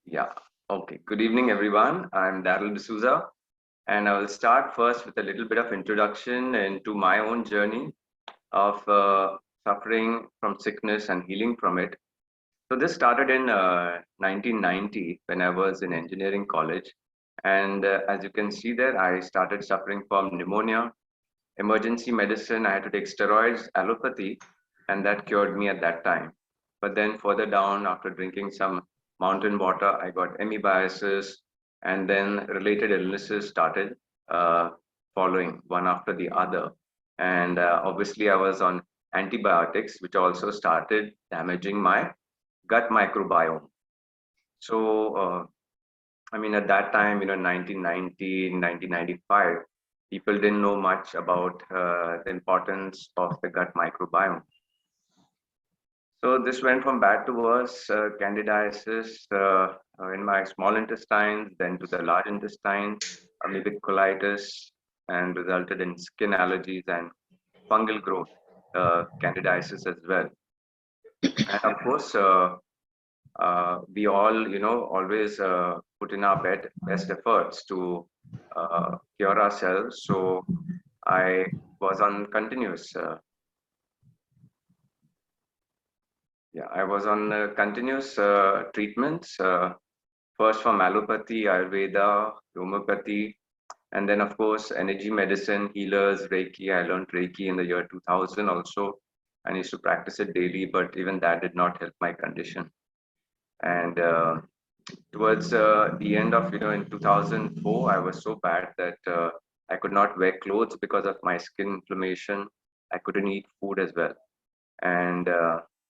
Yeah. Okay. Good evening, everyone. I'm Daryl D'Souza, and I will start first with a little bit of introduction into my own journey of suffering from sickness and healing from it. So this started in 1990 when I was in engineering college, and as you can see there, I started suffering from pneumonia, emergency medicine. I had to take steroids, allopathy, and that cured me at that time. But then further down, after drinking some mountain water, I got amoebiasis, and then related illnesses started uh, following one after the other. And obviously, I was on antibiotics, which also started damaging my gut microbiome. So, I mean, at that time, 1990, 1995, people didn't know much about the importance of the gut microbiome. So this went from bad to worse, candidiasis in my small intestines, then to the large intestine, amoebic colitis, and resulted in skin allergies and fungal growth, candidiasis as well. And of course, we all, always put in our best efforts to cure ourselves. So I was on continuous, I was on continuous treatments. First from allopathy, Ayurveda, homeopathy, and then of course energy medicine, healers, Reiki. I learned Reiki in the year 2000 also. I used to practice it daily, but even that did not help my condition. And towards the end of in 2004, I was so bad that I could not wear clothes because of my skin inflammation. I couldn't eat food as well, and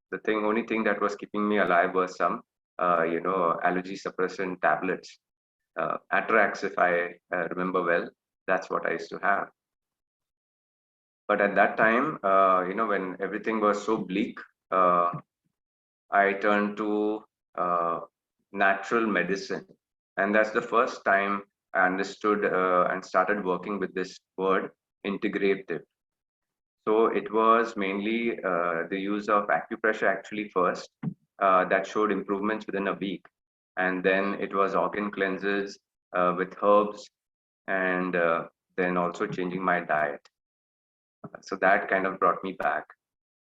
the only thing that was keeping me alive was some allergy suppressant tablets, Atrax, if I remember well. That's what I used to have. But at that time, when everything was so bleak, I turned to natural medicine. And that's the first time I understood and started working with this word, integrative. So it was mainly the use of acupressure actually first that showed improvements within a week. And then it was organ cleanses with herbs, and then also changing my diet. So that kind of brought me back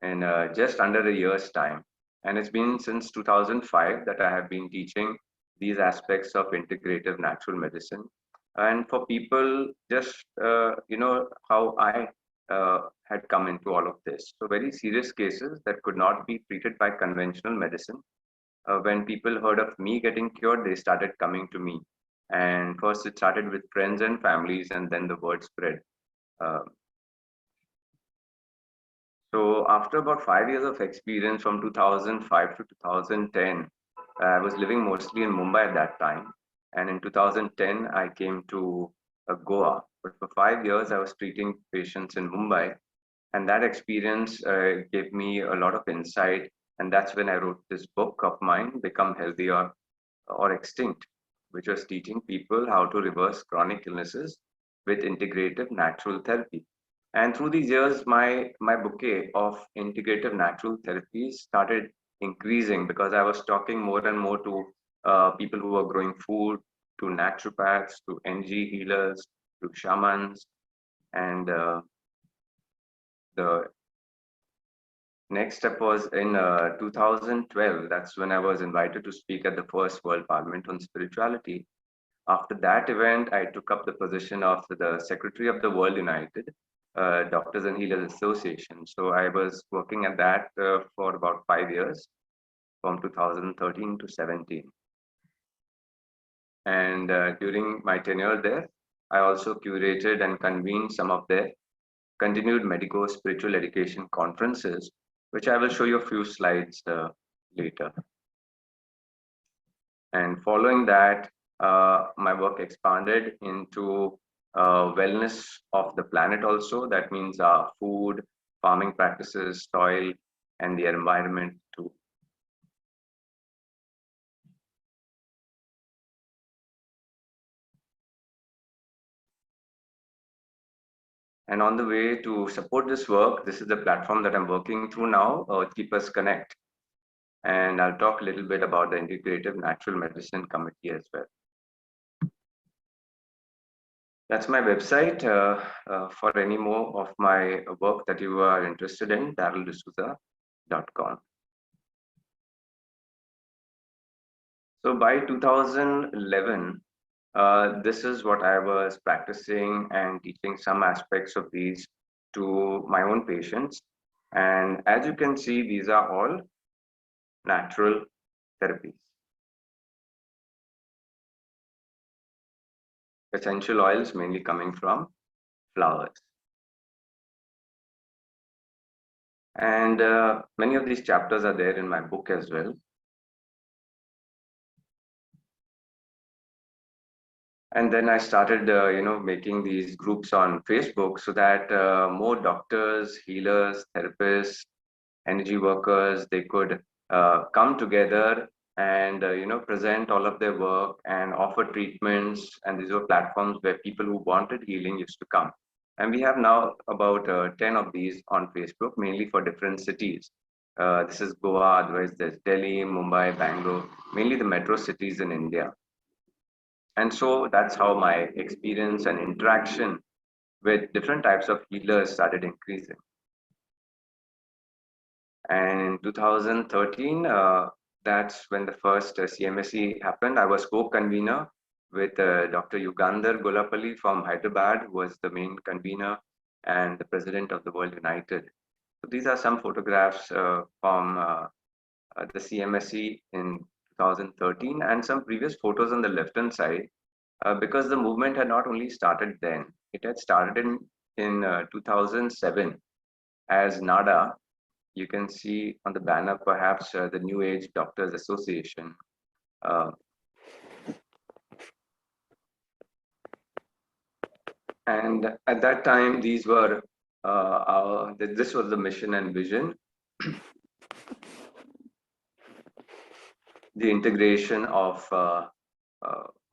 in just under a year's time. And it's been since 2005 that I have been teaching these aspects of integrative natural medicine. And for people, just, how I had come into all of this. So very serious cases that could not be treated by conventional medicine. When people heard of me getting cured, they started coming to me. And first it started with friends and families, and then the word spread. Uh, So after about 5 years of experience from 2005 to 2010, I was living mostly in Mumbai at that time. And in 2010, I came to Goa. But for 5 years, I was treating patients in Mumbai. And that experience gave me a lot of insight. And that's when I wrote this book of mine, Become Healthy or Extinct, which was teaching people how to reverse chronic illnesses with integrative natural therapy. And through these years, my bouquet of integrative natural therapies started increasing because I was talking more and more to people who were growing food, to naturopaths, to NG healers, to shamans, and the next step was in 2012. That's when I was invited to speak at the first World Parliament on Spirituality. After that event, I took up the position of the Secretary of the World United Doctors and Healers Association. So I was working at that for about 5 years, from 2013 to 17. And during my tenure there, I also curated and convened some of their continued medico spiritual education conferences, which I will show you a few slides later. And following that, my work expanded into wellness of the planet also. That means food, farming practices, soil, and the environment too. And on the way to support this work, this is the platform that I'm working through now, Keep Us Connect. And I'll talk a little bit about the Integrative Natural Medicine Committee as well. That's my website. For any more of my work that you are interested in, darryldesouza.com. So by 2011, this is what I was practicing and teaching some aspects of these to my own patients. And as you can see, these are all natural therapies. Essential oils mainly coming from flowers. And many of these chapters are there in my book as well. And then I started, making these groups on Facebook so that more doctors, healers, therapists, energy workers, they could come together and, present all of their work and offer treatments. And these were platforms where people who wanted healing used to come. And we have now about 10 of these on Facebook, mainly for different cities. This is Goa, otherwise there's Delhi, Mumbai, Bangalore, mainly the metro cities in India. And so that's how my experience and interaction with different types of healers started increasing. And in 2013, that's when the first CMSE happened. I was co-convener with Dr. Yugandhar Golapalli from Hyderabad, who was the main convener and the president of the World United. So these are some photographs from the CMSE in 2013 and some previous photos on the left-hand side. Because the movement had not only started then, it had started in 2007 as NADA. You can see on the banner perhaps the New Age Doctors Association. And at that time, these were this was the mission and vision. The integration of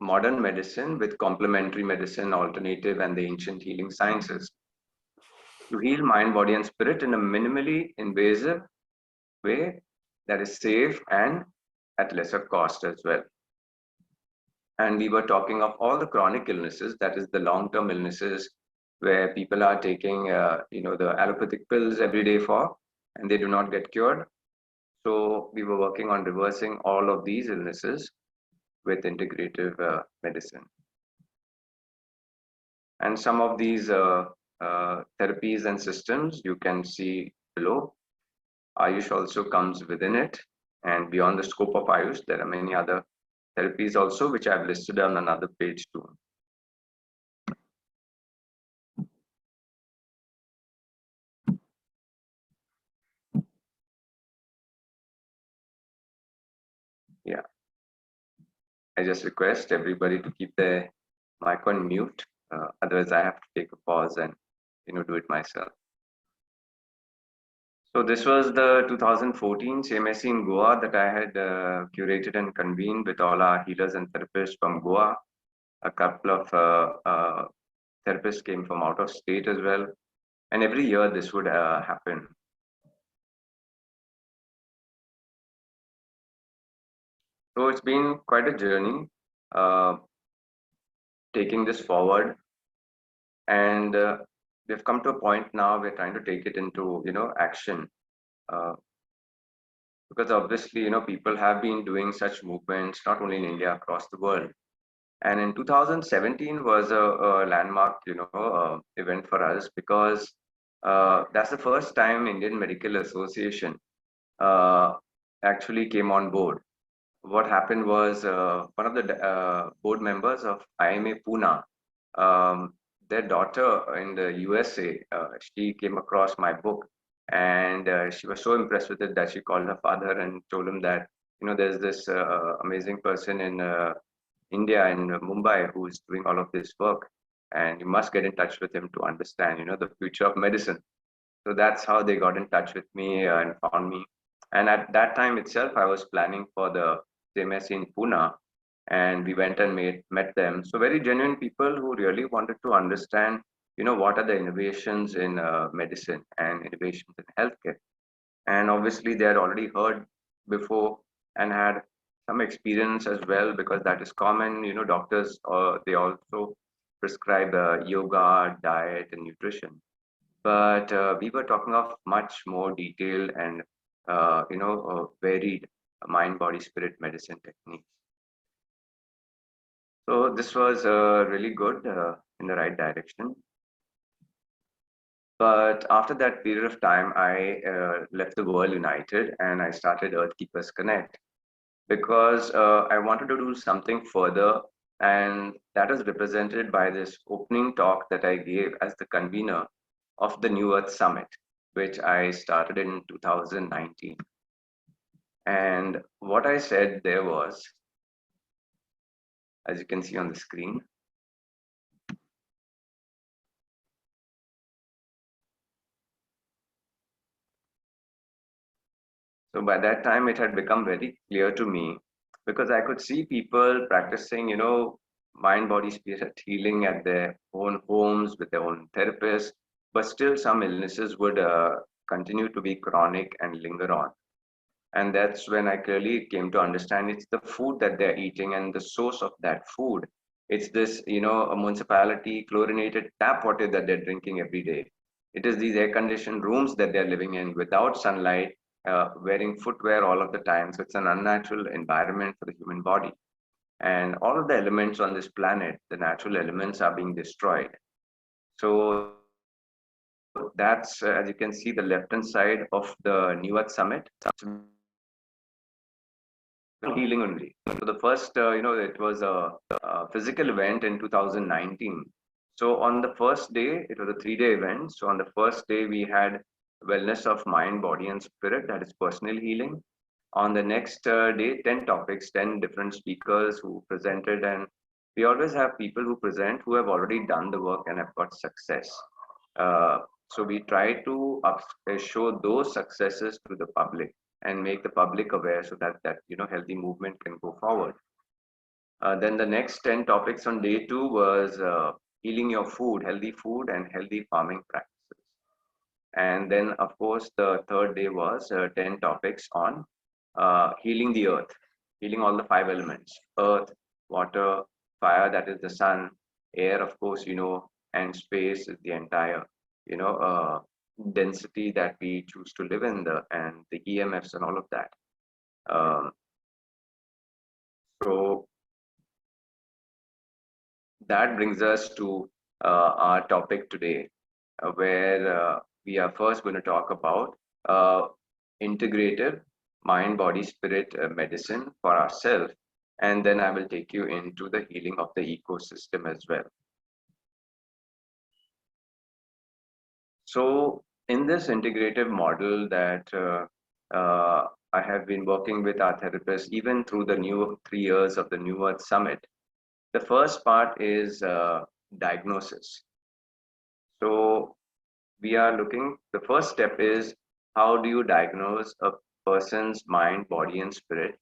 modern medicine with complementary medicine, alternative, and the ancient healing sciences to heal mind, body, and spirit in a minimally invasive way that is safe and at lesser cost as well. And we were talking of all the chronic illnesses, that is the long-term illnesses where people are taking, the allopathic pills every day for, and they do not get cured. So we were working on reversing all of these illnesses with integrative medicine. And some of these therapies and systems you can see below. Ayush also comes within it, and beyond the scope of Ayush, there are many other therapies also, which I've listed on another page too. Yeah, I just request everybody to keep their mic on mute. Otherwise, I have to take a pause and do it myself. So this was the 2014 CMSE in Goa that I had curated and convened with all our healers and therapists from Goa. A couple of therapists came from out of state as well. And every year this would happen. So it's been quite a journey taking this forward. And we've come to a point now we're trying to take it into, action. Because obviously, people have been doing such movements, not only in India, across the world. And in 2017 was a landmark, event for us because that's the first time Indian Medical Association actually came on board. What happened was one of the board members of IMA Pune, their daughter in the USA, she came across my book and she was so impressed with it that she called her father and told him that, there's this amazing person in India in Mumbai who is doing all of this work, and you must get in touch with him to understand, the future of medicine. So that's how they got in touch with me and found me. And at that time itself, I was planning for the CMS in Pune, and we went and met them. So very genuine people who really wanted to understand, what are the innovations in medicine and innovations in healthcare. And obviously, they had already heard before and had some experience as well, because that is common. Doctors, they also prescribe yoga, diet, and nutrition. But we were talking of much more detailed and varied mind, body, spirit medicine techniques. So this was really good, in the right direction. But after that period of time, I left the World United and I started Earth Keepers Connect, because I wanted to do something further. And that is represented by this opening talk that I gave as the convener of the New Earth Summit, which I started in 2019. And what I said there was, as you can see on the screen, so by that time, it had become very clear to me, because I could see people practicing, mind, body, spirit healing at their own homes with their own therapists, but still some illnesses would continue to be chronic and linger on. And that's when I clearly came to understand it's the food that they're eating and the source of that food. It's this, a municipality chlorinated tap water that they're drinking every day. It is these air conditioned rooms that they're living in without sunlight, wearing footwear all of the time. So it's an unnatural environment for the human body. And all of the elements on this planet, the natural elements, are being destroyed. So that's, as you can see, the left hand side of the New Earth Summit. Healing only. So the first, it was a physical event in 2019. So on the first day, it was a 3-day event. So on the first day, we had wellness of mind, body, and spirit, that is personal healing. On the next day, 10 topics, 10 different speakers who presented. And we always have people who present who have already done the work and have got success. Uh, so we try to show those successes to the public and make the public aware, so that healthy movement can go forward. Then the next 10 topics on day 2 was healing your food, healthy food, and healthy farming practices. And then, of course, the third day was 10 topics on healing the earth, healing all the 5 elements: earth, water, fire, that is the sun, air, of course, and space is the entire, you know, uh, density that we choose to live in, and the EMFs and all of that. Um, so that brings us to our topic today, where we are first going to talk about uh, integrative mind, body, spirit medicine for ourselves. And then I will take you into the healing of the ecosystem as well. So, in this integrative model that I have been working with our therapists, even through the new 3 years of the New Earth Summit, the first part is diagnosis. So, we are looking, the first step is, how do you diagnose a person's mind, body, and spirit?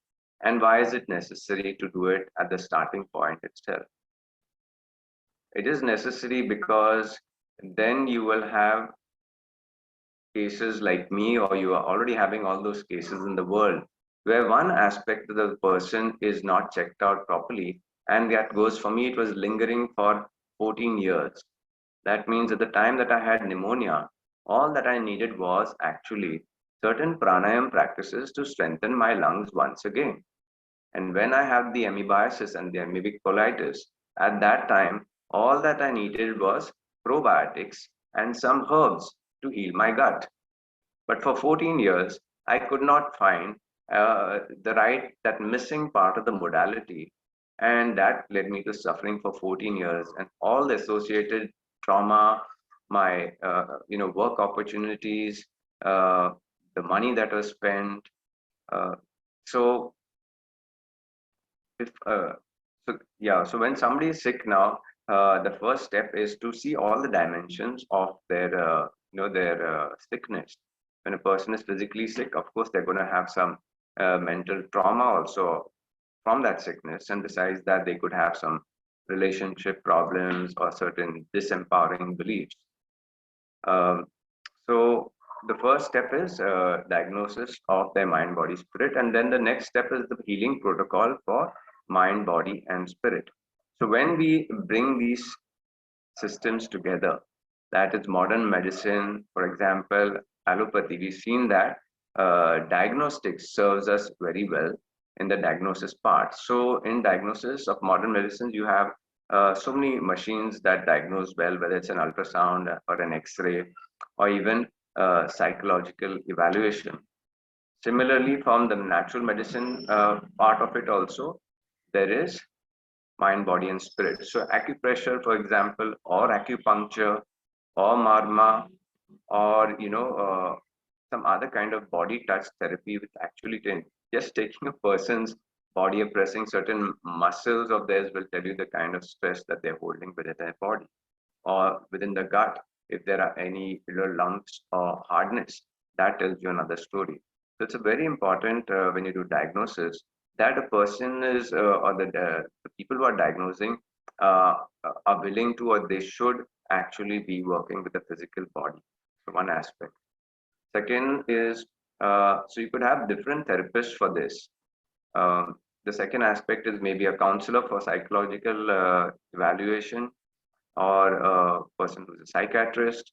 And why is it necessary to do it at the starting point itself? It is necessary because then you will have cases like me, or you are already having all those cases in the world, where one aspect of the person is not checked out properly. And that goes, for me, it was lingering for 14 years. That means at the time that I had pneumonia, all that I needed was actually certain pranayam practices to strengthen my lungs once again. And when I had the amoebiasis and the amoebic colitis, at that time, all that I needed was probiotics and some herbs to heal my gut. But for 14 years, I could not find that missing part of the modality. And that led me to suffering for 14 years and all the associated trauma, my work opportunities, the money that was spent. Uh, so if so when somebody is sick now, the first step is to see all the dimensions of their sickness. When a person is physically sick, of course they're going to have some mental trauma also from that sickness, and besides that they could have some relationship problems or certain disempowering beliefs. um, so the first step is diagnosis of their mind, body, spirit, and then the next step is the healing protocol for mind, body, and spirit. So when we bring these systems together, that is modern medicine, for example, allopathy, we've seen that diagnostics serves us very well in the diagnosis part. So in diagnosis of modern medicines, you have so many machines that diagnose well, whether it's an ultrasound or an X-ray, or even psychological evaluation. Similarly, from the natural medicine part of it also, there is mind, body, and spirit. So acupressure, for example, or acupuncture, or marma, or some other kind of body touch therapy, with actually just taking a person's body and pressing certain muscles of theirs will tell you the kind of stress that they're holding within their body or within the gut. If there are any lumps or hardness, that tells you another story. So it's a very important when you do diagnosis that a person is or the people who are diagnosing uh, are willing to, or they should actually be working with the physical body. So one aspect. Second is so you could have different therapists for this. The second aspect is maybe a counselor for psychological evaluation, or a person who's a psychiatrist.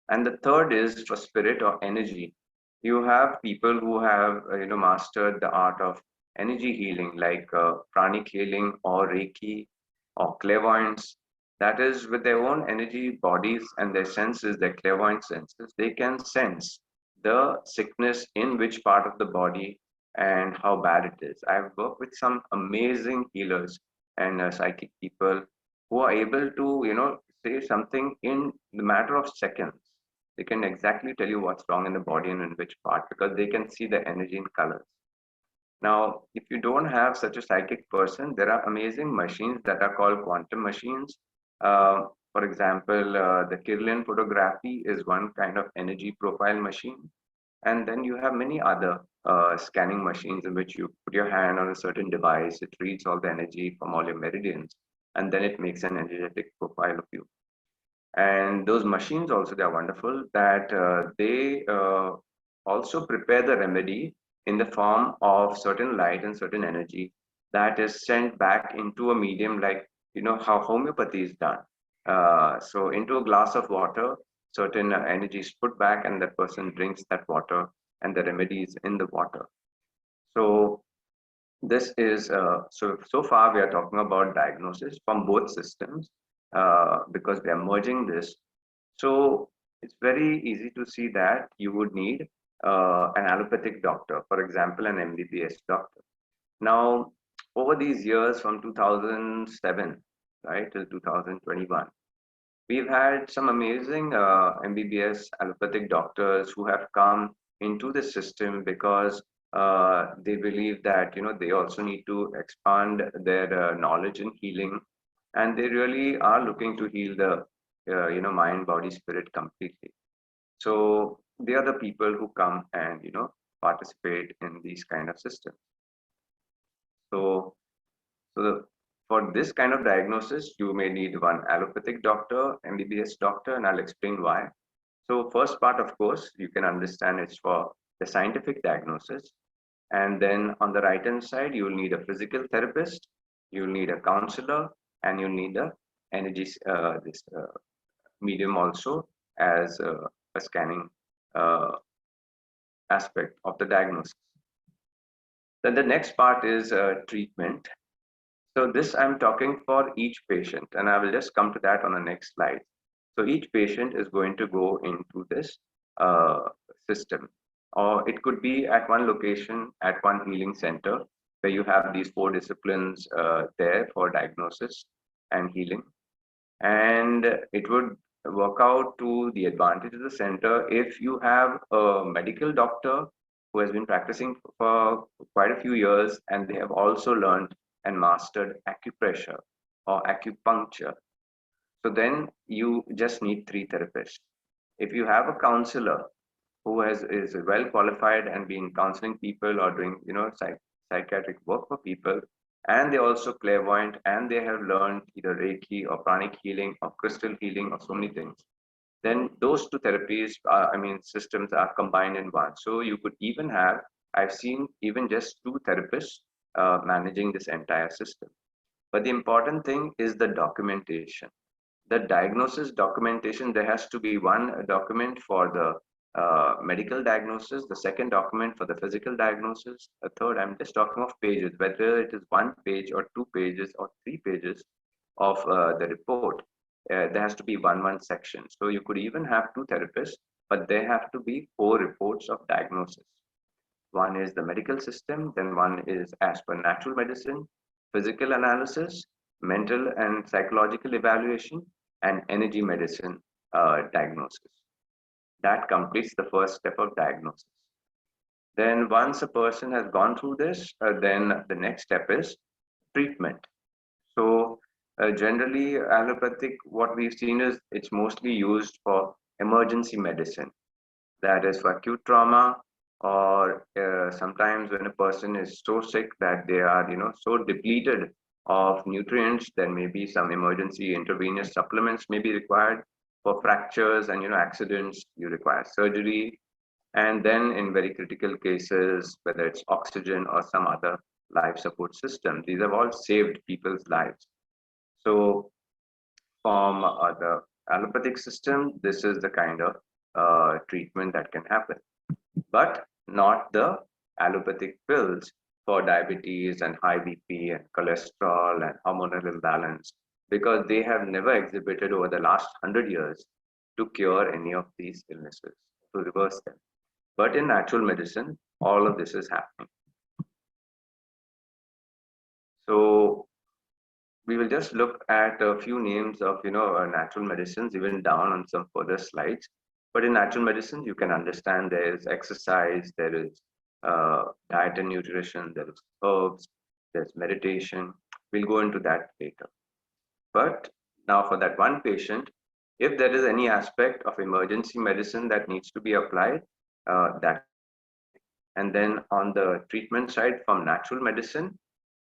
And the third is for spirit or energy. You have people who have mastered the art of energy healing, like pranic healing or Reiki or clairvoyance. That is, with their own energy bodies and their senses, their clairvoyant senses, they can sense the sickness in which part of the body and how bad it is. I've worked with some amazing healers and psychic people who are able to, say something in the matter of seconds. They can exactly tell you what's wrong in the body and in which part, because they can see the energy in colors. Now, if you don't have such a psychic person, there are amazing machines that are called quantum machines. For example, the Kirlian photography is one kind of energy profile machine. And then you have many other scanning machines in which you put your hand on a certain device, it reads all the energy from all your meridians, and then it makes an energetic profile of you. And those machines also, they are wonderful that they also prepare the remedy in the form of certain light and certain energy that is sent back into a medium, like how homeopathy is done. So into a glass of water, certain energy is put back and that person drinks that water and the remedy is in the water. So this is so far we are talking about diagnosis from both systems because we are merging this. So it's very easy to see that you would need an allopathic doctor, for example, an MBBS doctor. Now, over these years from 2007, right, till 2021, we've had some amazing MBBS allopathic doctors who have come into the system because they believe that they also need to expand their knowledge in healing, and they really are looking to heal the mind, body, spirit completely. So they are the people who come and participate in these kind of systems. So for this kind of diagnosis, you may need one allopathic doctor, MBBS doctor, and I'll explain why. So first part, of course, you can understand it's for the scientific diagnosis. And then on the right hand side, you'll need a physical therapist, you'll need a counselor, and you'll need a energy this medium also as a scanning uh, aspect of the diagnosis. Then the next part is treatment. So this I'm talking for each patient, and I will just come to that on the next slide. So each patient is going to go into this uh, system, or it could be at one location, at one healing center, where you have these four disciplines there for diagnosis and healing. And it would work out to the advantage of the center if you have a medical doctor who has been practicing for quite a few years and they have also learned and mastered acupressure or acupuncture. So then you just need three therapists. If you have a counselor who is well qualified and been counseling people or doing psychiatric work for people, and they're also clairvoyant and they have learned either Reiki or pranic healing or crystal healing or so many things, then those two therapies, systems are combined in one. So you could even have, I've seen even just two therapists managing this entire system. But the important thing is the documentation. The diagnosis documentation, there has to be one document for the medical diagnosis, the second document for the physical diagnosis, a third, I'm just talking of pages, whether it is 1 page or 2 pages or 3 pages of the report. There has to be one section. So you could even have two therapists, but there have to be 4 reports of diagnosis. One is the medical system, then one is as per natural medicine, physical analysis, mental and psychological evaluation, and energy medicine diagnosis. That completes the first step of diagnosis. Then once a person has gone through this, then the next step is treatment. So generally allopathic, what we've seen is it's mostly used for emergency medicine. That is for acute trauma, or sometimes when a person is so sick that they are, so depleted of nutrients, then maybe some emergency intravenous supplements may be required. For fractures and accidents, you require surgery. And then in very critical cases, whether it's oxygen or some other life support system, these have all saved people's lives. So from the allopathic system, this is the kind of treatment that can happen, but not the allopathic pills for diabetes and high BP and cholesterol and hormonal imbalance, because they have never exhibited over the last 100 years to cure any of these illnesses, to reverse them. But in natural medicine, all of this is happening. So we will just look at a few names of natural medicines, even down on some further slides. But in natural medicine, you can understand there is exercise, there is diet and nutrition, there is herbs, there's meditation. We'll go into that later. But now for that one patient, if there is any aspect of emergency medicine that needs to be applied, that. And then on the treatment side from natural medicine,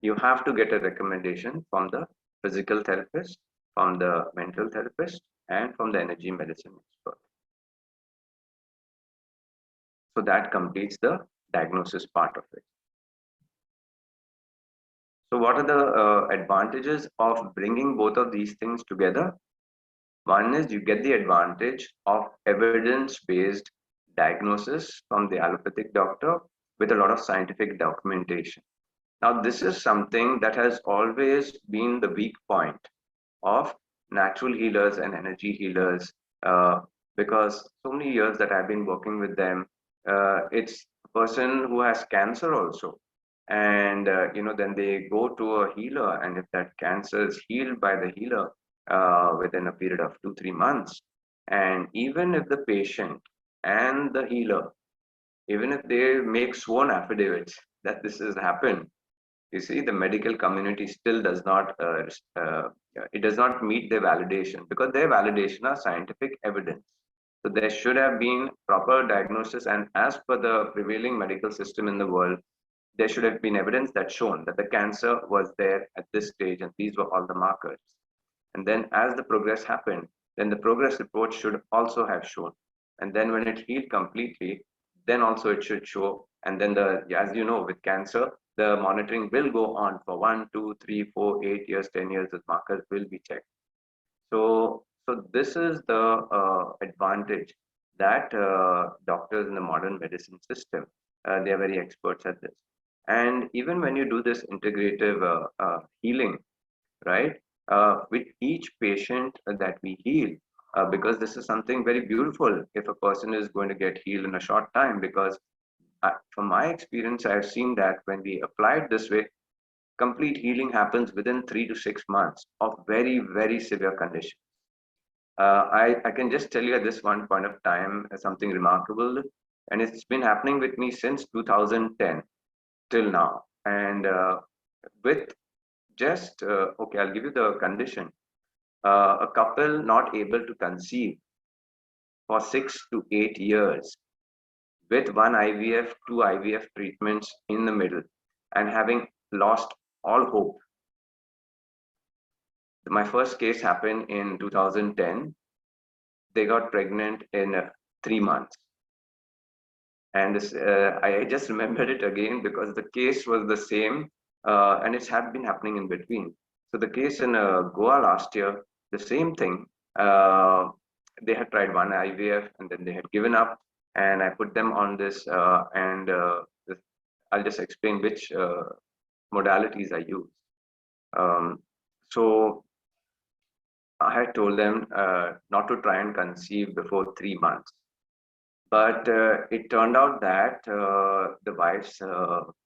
you have to get a recommendation from the physical therapist, from the mental therapist, and from the energy medicine expert. So that completes the diagnosis part of it. So what are the advantages of bringing both of these things together? One is you get the advantage of evidence-based diagnosis from the allopathic doctor with a lot of scientific documentation. Now, this is something that has always been the weak point of natural healers and energy healers, because so many years that I've been working with them, it's a person who has cancer also. And, then they go to a healer, and if that cancer is healed by the healer within a period of 2-3 months, and even if the patient and the healer, even if they make sworn affidavits that this has happened, you see, the medical community still does not, it does not meet their validation, because their validation are scientific evidence. So there should have been proper diagnosis, and as per the prevailing medical system in the world, there should have been evidence that shown that the cancer was there at this stage, and these were all the markers. And then as the progress happened, then the progress report should also have shown. And then when it healed completely, then also it should show. And then as you know, with cancer, the monitoring will go on for 1, 2, 3, 4, 8 years, 10 years, the markers will be checked. So this is the advantage that doctors in the modern medicine system, they are very experts at this. And even when you do this integrative healing, right, with each patient that we heal, because this is something very beautiful if a person is going to get healed in a short time, because from my experience, I've seen that when we apply it this way, complete healing happens within 3 to 6 months of very, very severe condition. I can just tell you at this one point of time something remarkable, and it's been happening with me since 2010 till now. And with just, okay, I'll give you the condition. A couple not able to conceive for 6 to 8 years with one IVF, 2 IVF treatments in the middle, and having lost all hope. My first case happened in 2010. they got pregnant in 3 months. And this, I just remembered it again because the case was the same, and it's had been happening in between. So the case in Goa last year, the same thing. Uh, they had tried one IVF and then they had given up, and I put them on this, I'll just explain which modalities I use. Um, so I had told them not to try and conceive before 3 months. But it turned out that the wife's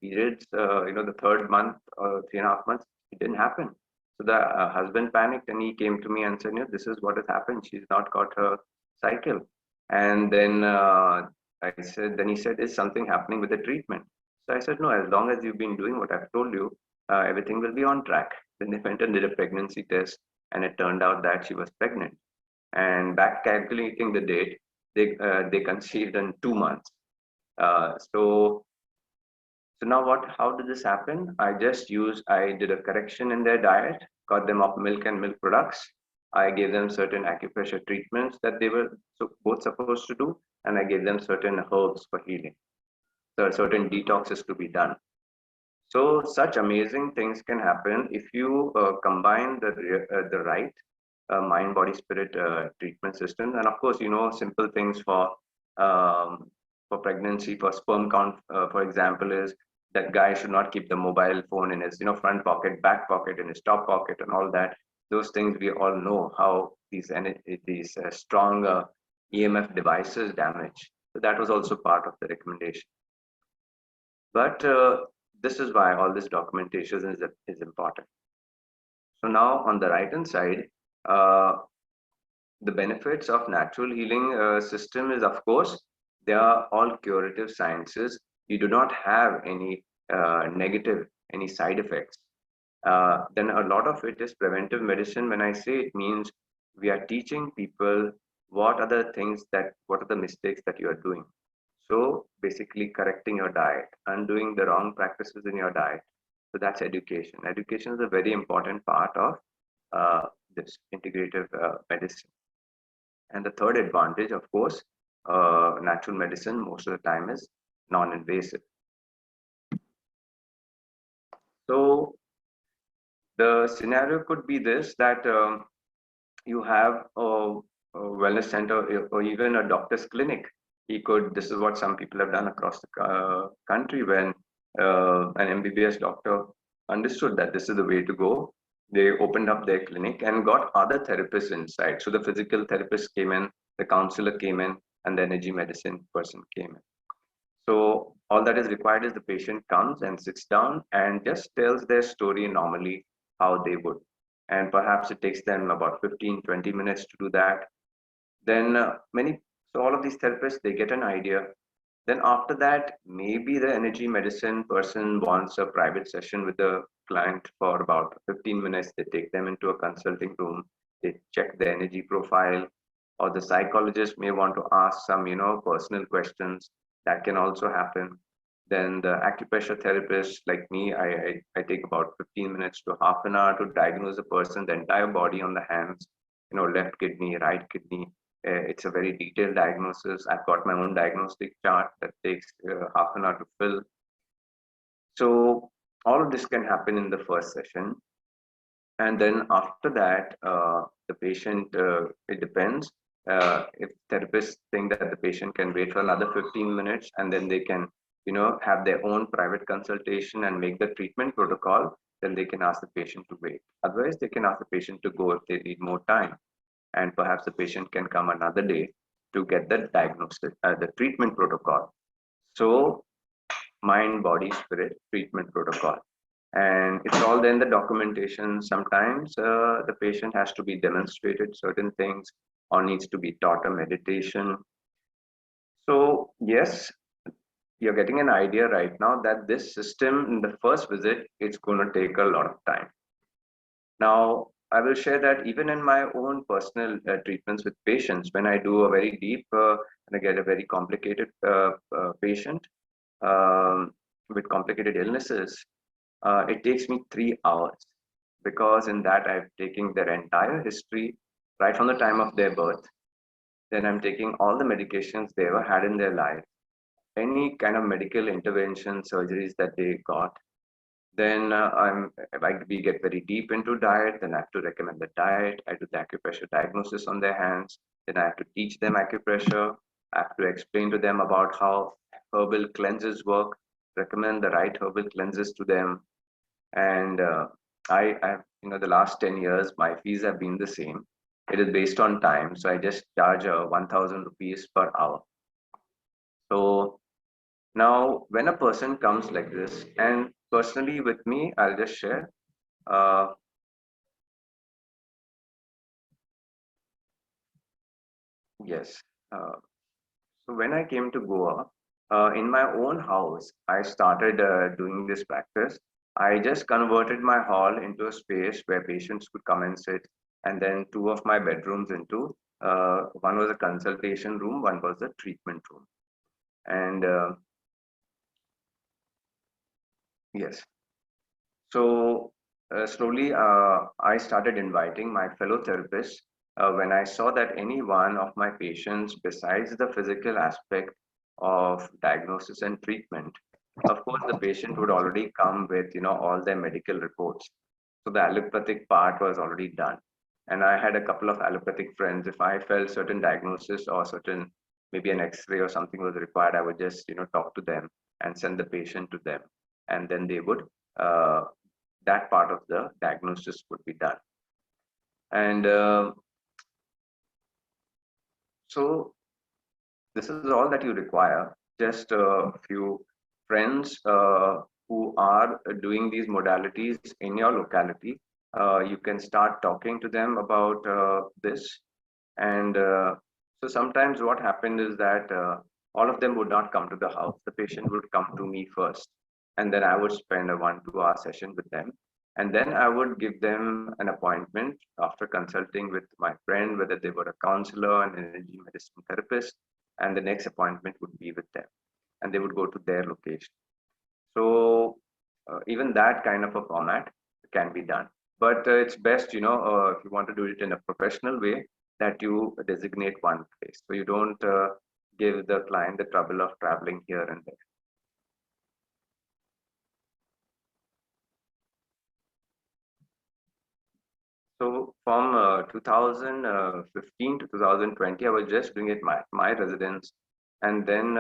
periods, the third month or 3.5 months, it didn't happen. So the husband panicked and he came to me and said, this is what has happened. She's not got her cycle. And then then he said, is something happening with the treatment? So I said, no, as long as you've been doing what I've told you, everything will be on track. Then they went and did a pregnancy test, and it turned out that she was pregnant. And back calculating the date, they conceived in 2 months. So now how did this happen? I did a correction in their diet, got them off milk and milk products. I gave them certain acupressure treatments that they were both supposed to do, and I gave them certain herbs for healing. So certain detoxes to be done. So such amazing things can happen if you combine the right mind, body, spirit treatment system, and of course, simple things for pregnancy, for sperm count, for example, is that guy should not keep the mobile phone in his front pocket, back pocket, in his top pocket, and all that. Those things we all know how these strong EMF devices damage. So that was also part of the recommendation. But this is why all this documentation is important. So now on the right hand side, the benefits of natural healing system is, of course, they are all curative sciences. You do not have any negative, any side effects. Then a lot of it is preventive medicine. When I say, it means we are teaching people what are the mistakes that you are doing. So basically correcting your diet, undoing the wrong practices in your diet. So that's education. Education is a very important part of this integrative medicine. And the third advantage, of course, natural medicine most of the time is non-invasive. So the scenario could be this, that you have a wellness center or even a doctor's clinic. This is what some people have done across the country. When an MBBS doctor understood that this is the way to go, they opened up their clinic and got other therapists inside. So the physical therapist came in, the counselor came in, and the energy medicine person came in. So all that is required is the patient comes and sits down and just tells their story normally, how they would. And perhaps it takes them about 15-20 minutes to do that. Then so all of these therapists, they get an idea. Then after that, maybe the energy medicine person wants a private session with the client for about 15 minutes. They take them into a consulting room. They check the energy profile, or the psychologist may want to ask some, personal questions. That can also happen. Then the acupressure therapist, like me, I take about 15 minutes to half an hour to diagnose a person, the entire body on the hands, left kidney, right kidney. It's a very detailed diagnosis. I've got my own diagnostic chart that takes half an hour to fill. So all of this can happen in the first session. And then after that, the patient, it depends. If therapists think that the patient can wait for another 15 minutes and then they can, have their own private consultation and make the treatment protocol, then they can ask the patient to wait. Otherwise, they can ask the patient to go if they need more time. And perhaps the patient can come another day to get the diagnostic, the treatment protocol. So mind, body, spirit treatment protocol. And it's all then the documentation. Sometimes the patient has to be demonstrated certain things or needs to be taught a meditation. So yes, you're getting an idea right now that this system in the first visit, it's going to take a lot of time. Now, I will share that even in my own personal treatments with patients, when I do a very deep and I get a very complicated patient with complicated illnesses, it takes me 3 hours, because in that I've taken their entire history right from the time of their birth. Then I'm taking all the medications they ever had in their life, any kind of medical intervention, surgeries that they got. Then we get very deep into diet. Then I have to recommend the diet. I do the acupressure diagnosis on their hands. Then I have to teach them acupressure. I have to explain to them about how herbal cleanses work, recommend the right herbal cleanses to them. And the last 10 years, my fees have been the same. It is based on time. So I just charge 1,000 rupees per hour. So now, when a person comes like this, and personally with me, I'll just share. Uh, yes. Uh, so when I came to Goa, in my own house, I started doing this practice. I just converted my hall into a space where patients could come and sit, and then two of my bedrooms into one was a consultation room, one was a treatment room. And yes, so slowly, I started inviting my fellow therapists when I saw that any one of my patients, besides the physical aspect of diagnosis and treatment, of course, the patient would already come with all their medical reports. So the allopathic part was already done, and I had a couple of allopathic friends. If I felt certain diagnosis or certain maybe an X-ray or something was required, I would just talk to them and send the patient to them, and then they would. That part of the diagnosis would be done. And so this is all that you require. Just a few friends who are doing these modalities in your locality. You can start talking to them about this. And so sometimes what happened is that all of them would not come to the house. The patient would come to me first. And then I would spend a 1 2 hour session with them. And then I would give them an appointment after consulting with my friend, whether they were a counselor, an energy medicine therapist, and the next appointment would be with them. And they would go to their location. So even that kind of a format can be done. But it's best, if you want to do it in a professional way, that you designate one place. So you don't give the client the trouble of traveling here and there. So from 2015 to 2020, I was just doing it my residence. And then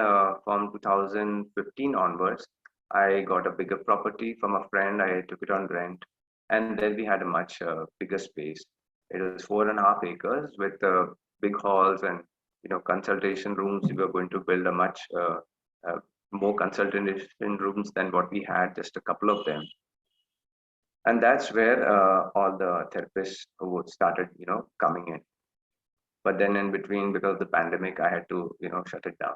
from 2015 onwards, I got a bigger property from a friend. I took it on rent. And then we had a much bigger space. It was 4.5 acres with big halls and consultation rooms. We were going to build a much uh, more consultation rooms than what we had, just a couple of them. And that's where all the therapists would started coming in. But then in between, because of the pandemic, I had to shut it down.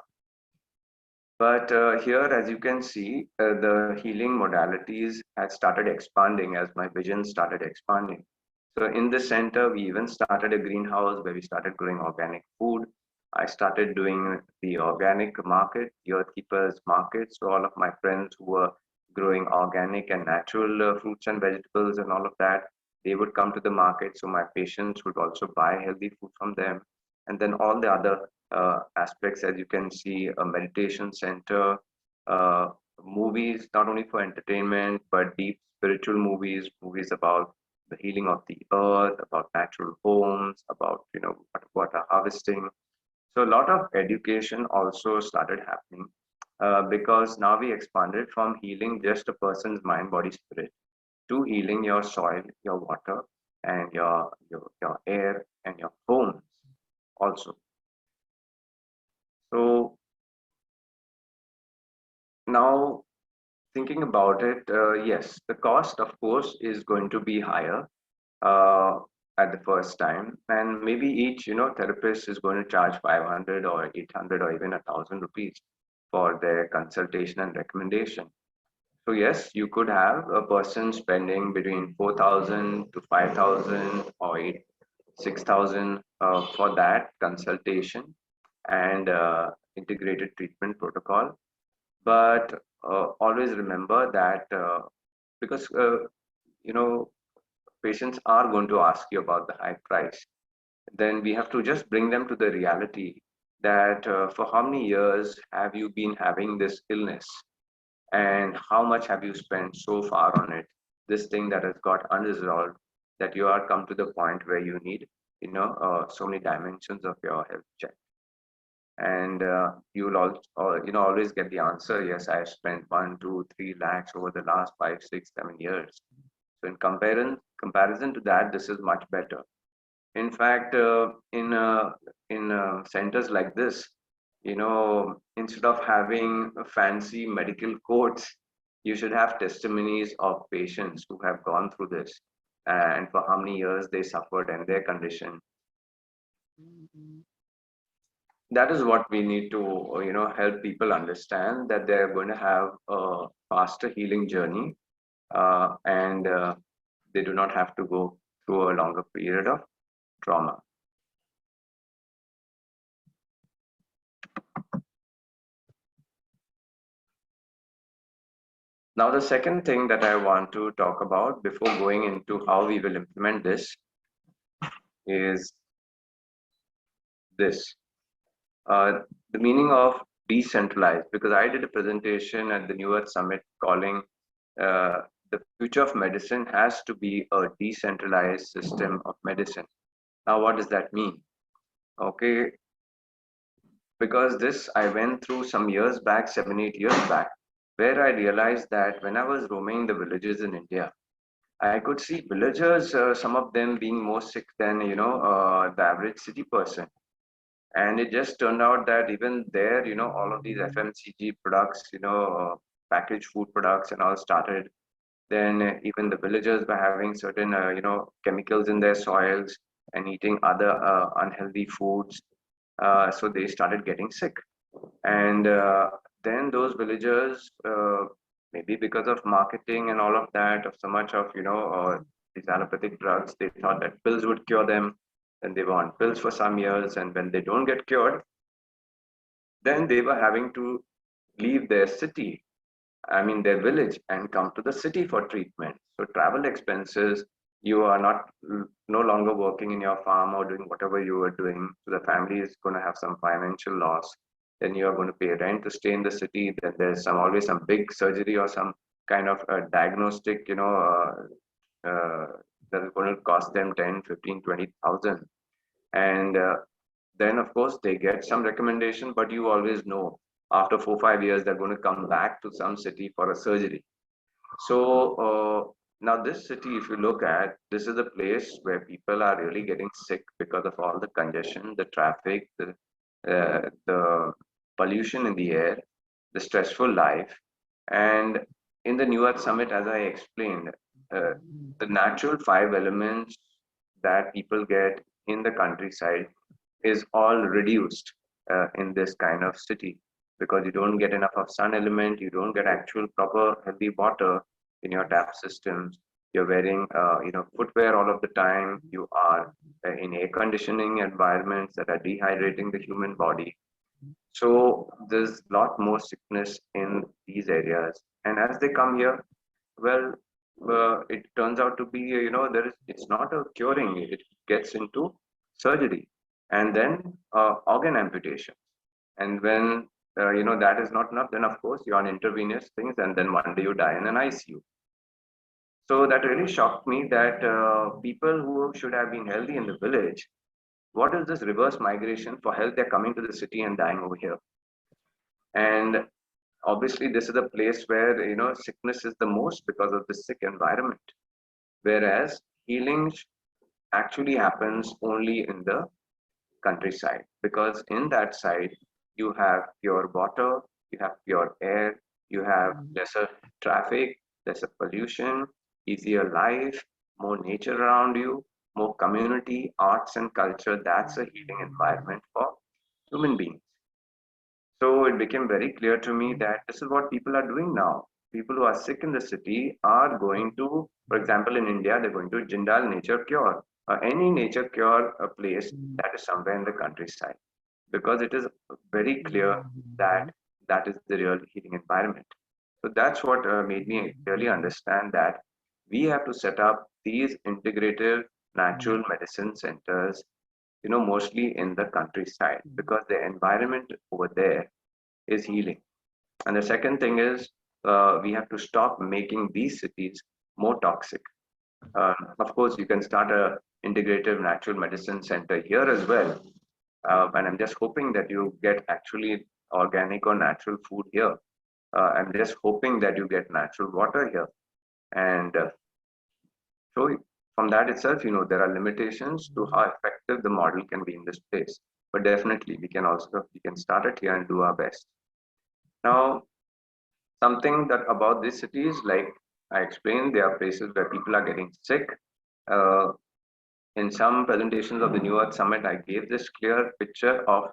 But here, as you can see, the healing modalities had started expanding as my vision started expanding. So in the center, we even started a greenhouse where we started growing organic food. I started doing the organic market, the earth keepers market. So all of my friends who were growing organic and natural fruits and vegetables and all of that, they would come to the market. So my patients would also buy healthy food from them. And then all the other aspects, as you can see, a meditation center, uh, movies, not only for entertainment, but deep spiritual movies, movies about the healing of the earth, about natural homes, about water harvesting. So a lot of education also started happening because now we expanded from healing just a person's mind, body, spirit to healing your soil, your water, and your air and your homes also. So now thinking about it, yes, the cost, of course, is going to be higher uh, at the first time, and maybe each therapist is going to charge 500 or 800 or even 1,000 rupees for their consultation and recommendation. So yes, you could have a person spending between 4,000 to 5,000 or 6,000 for that consultation and integrated treatment protocol. But always remember that because you know patients are going to ask you about the high price. then we have to just bring them to the reality that for how many years have you been having this illness, and how much have you spent so far on it, this thing that has got unresolved, that you are come to the point where you need, so many dimensions of your health check. And you will always get the answer, yes, I have spent 1 2 3 lakhs over the last 5 6 7 years. So in comparison to that, this is much better. In fact, in centers like this, instead of having fancy medical quotes, you should have testimonies of patients who have gone through this and for how many years they suffered and their condition. That is what we need to, help people understand, that they're going to have a faster healing journey, and they do not have to go through a longer period of trauma. Now, the second thing that I want to talk about before going into how we will implement this is this. The meaning of decentralized, because I did a presentation at the New Earth Summit calling the future of medicine has to be a decentralized system of medicine. Now, what does that mean? Okay, because this I went through some years back, 7 8 years back, where I realized that when I was roaming the villages in India, I could see villagers, some of them being more sick than the average city person. And it just turned out that even there, all of these FMCG products, packaged food products and all started. Then even the villagers were having certain, chemicals in their soils and eating other unhealthy foods. So they started getting sick. And then those villagers, maybe because of marketing and all of that, of so much of, these allopathic drugs, they thought that pills would cure them. And they were on pills for some years. And when they don't get cured, then they were having to leave their city, I mean, their village, and come to the city for treatment. So travel expenses, you are not no longer working in your farm or doing whatever you were doing. So the family is going to have some financial loss. Then you are going to pay rent to stay in the city. Then there's always some big surgery or some kind of diagnostic, that is going to cost them 10, 15, 20,000. And then of course they get some recommendation, but you always know after 4 5 years they're going to come back to some city for a surgery. So now this city, if you look at, this is a place where people are really getting sick because of all the congestion, the traffic, the pollution in the air, the stressful life. And in the New Earth Summit, as I explained, uh, the natural 5 elements that people get in the countryside is all reduced in this kind of city, because you don't get enough of sun element, you don't get actual proper healthy water in your tap systems. You're wearing footwear all of the time. You are in air conditioning environments that are dehydrating the human body. So there's a lot more sickness in these areas. And as they come here, well, it turns out to be, it's not a curing, it gets into surgery and then organ amputation. And when, that is not enough, then of course you're on intravenous things, and then one day you die in an ICU. So that really shocked me that people who should have been healthy in the village, what is this reverse migration for health? They're coming to the city and dying over here. And obviously, this is a place where sickness is the most because of the sick environment. Whereas healing actually happens only in the countryside, because in that side you have pure water, you have pure air, you have lesser traffic, lesser pollution, easier life, more nature around you, more community, arts and culture. That's a healing environment for human beings. So it became very clear to me that this is what people are doing now. People who are sick in the city are going to, for example, in India, they're going to Jindal Nature Cure, or any nature cure place that is somewhere in the countryside, because it is very clear that that is the real healing environment. So that's what made me really understand that we have to set up these integrative natural medicine centers mostly in the countryside, because the environment over there is healing. And the second thing is, we have to stop making these cities more toxic. Of course, you can start a integrative natural medicine center here as well. And I'm just hoping that you get actually organic or natural food here. I'm just hoping that you get natural water here. And so from that itself, there are limitations to how effective the model can be in this place. But definitely, we can start it here and do our best. Now, something that about these cities, like I explained, there are places where people are getting sick. Uh, in some presentations of the New Earth Summit, I gave this clear picture of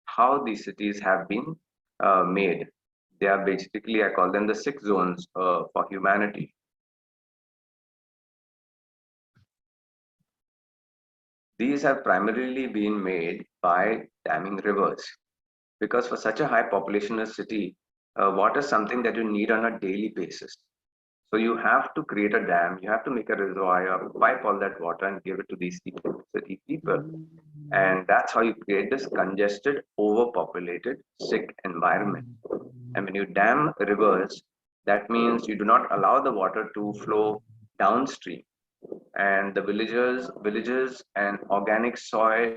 how these cities have been made. They are basically, I call them the 6 zones for humanity. These have primarily been made by damming rivers, because for such a high population city, water is something that you need on a daily basis. So you have to create a dam, you have to make a reservoir, pipe all that water and give it to these city people. And that's how you create this congested, overpopulated, sick environment. And when you dam rivers, that means you do not allow the water to flow downstream. And the villages and organic soil.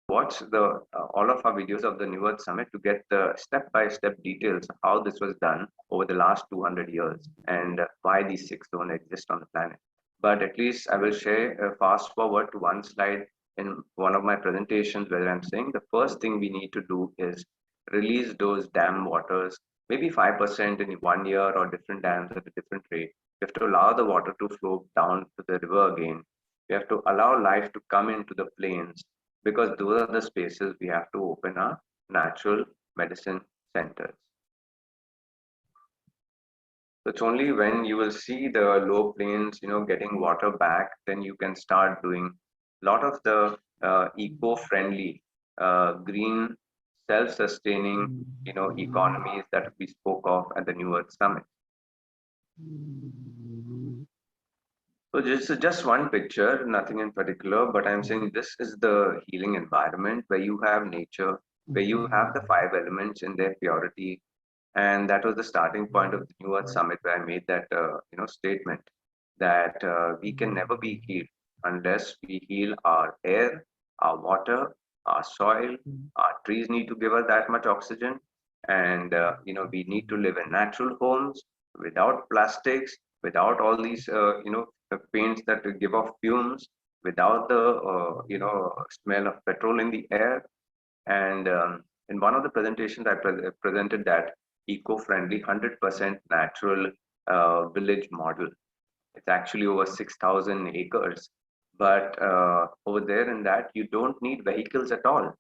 Watch the all of our videos of the New Earth Summit to get the step-by-step details of how this was done over the last 200 years and why these 6 zones exist on the planet. But at least I will share fast forward to one slide in one of my presentations where I'm saying the first thing we need to do is release those dam waters, maybe 5% in 1 year or different dams at a different rate. We have to allow the water to flow down to the river again. We have to allow life to come into the plains, because those are the spaces we have to open our natural medicine centers. So it's only when you will see the low plains, getting water back, then you can start doing a lot of the eco-friendly, green, self-sustaining, economies that we spoke of at the New Earth Summit. So just one picture, nothing in particular, but I'm saying this is the healing environment where you have nature, where you have the 5 elements in their purity. And that was the starting point of the New Earth Summit, where I made that statement that we can never be healed unless we heal our air, our water, our soil. Our trees need to give us that much oxygen, and we need to live in natural homes without plastics, without all these the paints that give off fumes, without the smell of petrol in the air. And in one of the presentations, I presented that eco-friendly, 100% natural village model. It's actually over 6,000 acres. But over there in that, you don't need vehicles at all,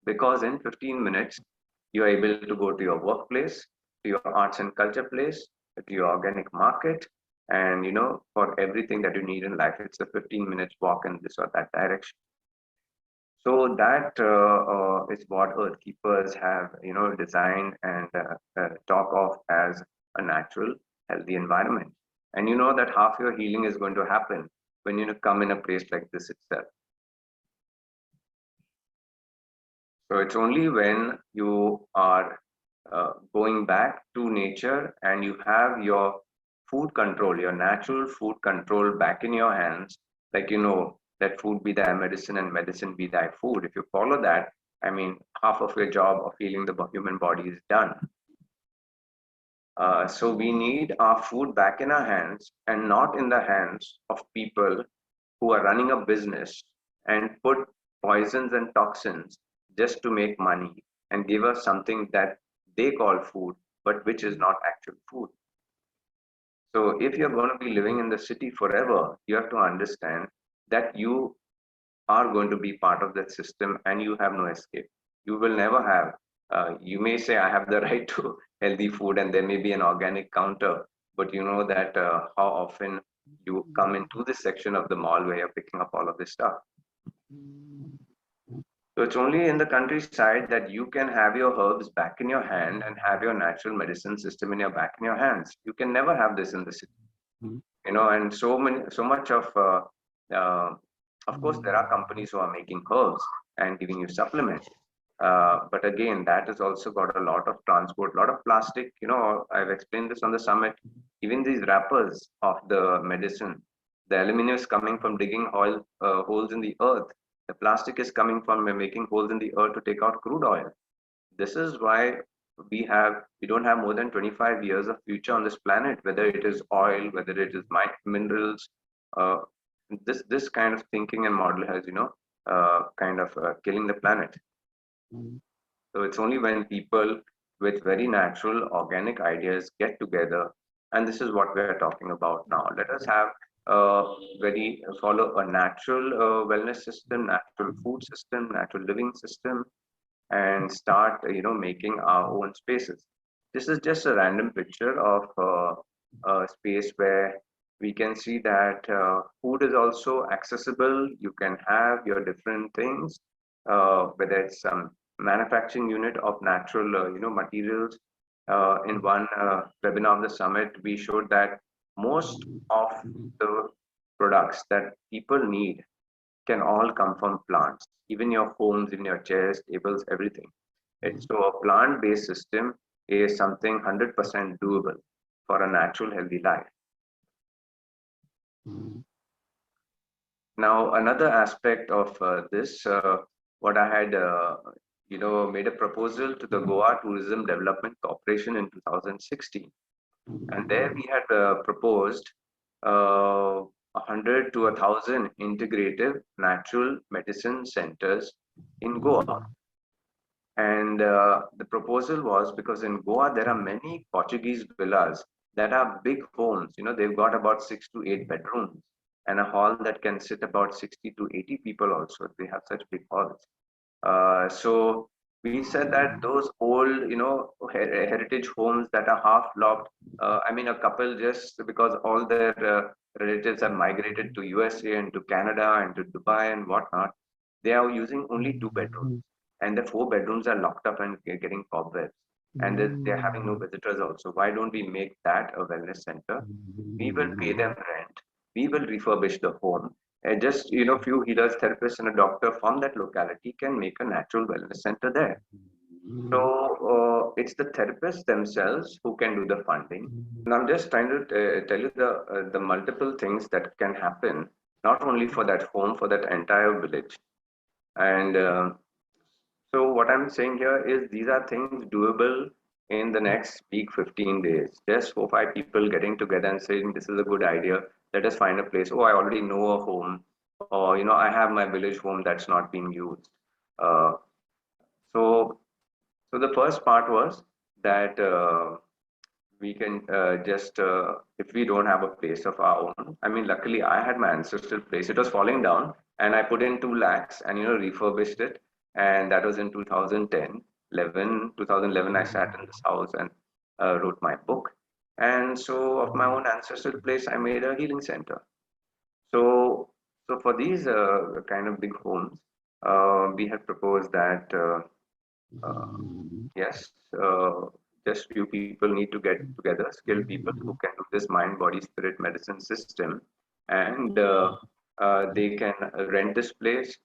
because in 15 minutes, you're able to go to your workplace, to your arts and culture place, to your organic market, and for everything that you need in life, it's a 15 minutes walk in this or that direction. So that is what Earth Keepers have, designed and talk of as a natural, healthy environment. And you know that half your healing is going to happen when you come in a place like this itself. So it's only when you are going back to nature and you have your food control, your natural food control back in your hands, like let food be thy medicine and medicine be thy food. If you follow that, I mean, half of your job of healing the human body is done. So we need our food back in our hands and not in the hands of people who are running a business and put poisons and toxins just to make money and give us something that they call food, but which is not actual food. So if you're going to be living in the city forever, you have to understand that you are going to be part of that system and you have no escape. You will never have, you may say, I have the right to healthy food and there may be an organic counter, but you know that how often you come into this section of the mall where you're picking up all of this stuff. So it's only in the countryside that you can have your herbs back in your hand and have your natural medicine system in your back in your hands. You can never have this in the city, and so much of course, there are companies who are making herbs, and giving you supplements. But again, that has also got a lot of transport, a lot of plastic. I've explained this on the summit. Even these wrappers of the medicine, the aluminum is coming from digging holes in the earth. The plastic is coming from making holes in the earth to take out crude oil. This is why we don't have more than 25 years of future on this planet, whether it is oil, whether it is minerals. Uh, this kind of thinking and model has kind of killing the planet. So it's only when people with very natural organic ideas get together, and this is what we are talking about now. Let us have very follow a natural wellness system, natural food system, natural living system, and start making our own spaces. This is just a random picture of a space where we can see that food is also accessible. You can have your different things, whether it's some manufacturing unit of natural materials. In one webinar of the summit, we showed that most of the products that people need can all come from plants, even your phones, even your chairs, tables, everything. So a plant-based system is something 100% doable for a natural, healthy life. Now, another aspect of this, what I had, made a proposal to the Goa Tourism Development Corporation in 2016. And there we had proposed 100 to 1,000 integrative natural medicine centers in Goa. And the proposal was because in Goa, there are many Portuguese villas that are big homes. They've got about 6 to 8 bedrooms and a hall that can sit about 60 to 80 people also. They have such big halls. So we said that those old, heritage homes that are half locked, a couple just because all their relatives have migrated to USA and to Canada and to Dubai and whatnot, they are using only 2 bedrooms. And the 4 bedrooms are locked up and getting cobwebs. And they're having no visitors also. Why don't we make that a wellness center? We will pay them rent. We will refurbish the home. And just, few healers, therapists, and a doctor from that locality can make a natural wellness center there. So it's the therapists themselves who can do the funding. And I'm just trying to tell you the multiple things that can happen, not only for that home, for that entire village. And so what I'm saying here is these are things doable in the next week, 15 days. Just 4 or 5 people getting together and saying, this is a good idea. Let us find a place. Oh, I already know a home. Or, I have my village home that's not being used. Uh, so the first part was that we can just, if we don't have a place of our own. Luckily, I had my ancestral place. It was falling down and I put in 2 lakhs and, refurbished it. And that was in 2011, I sat in this house and wrote my book. And so of my own ancestral place, I made a healing center. So for these kind of big homes, we had proposed that, yes, just few people need to get together, skilled people who can do this mind, body, spirit medicine system. And they can rent this place,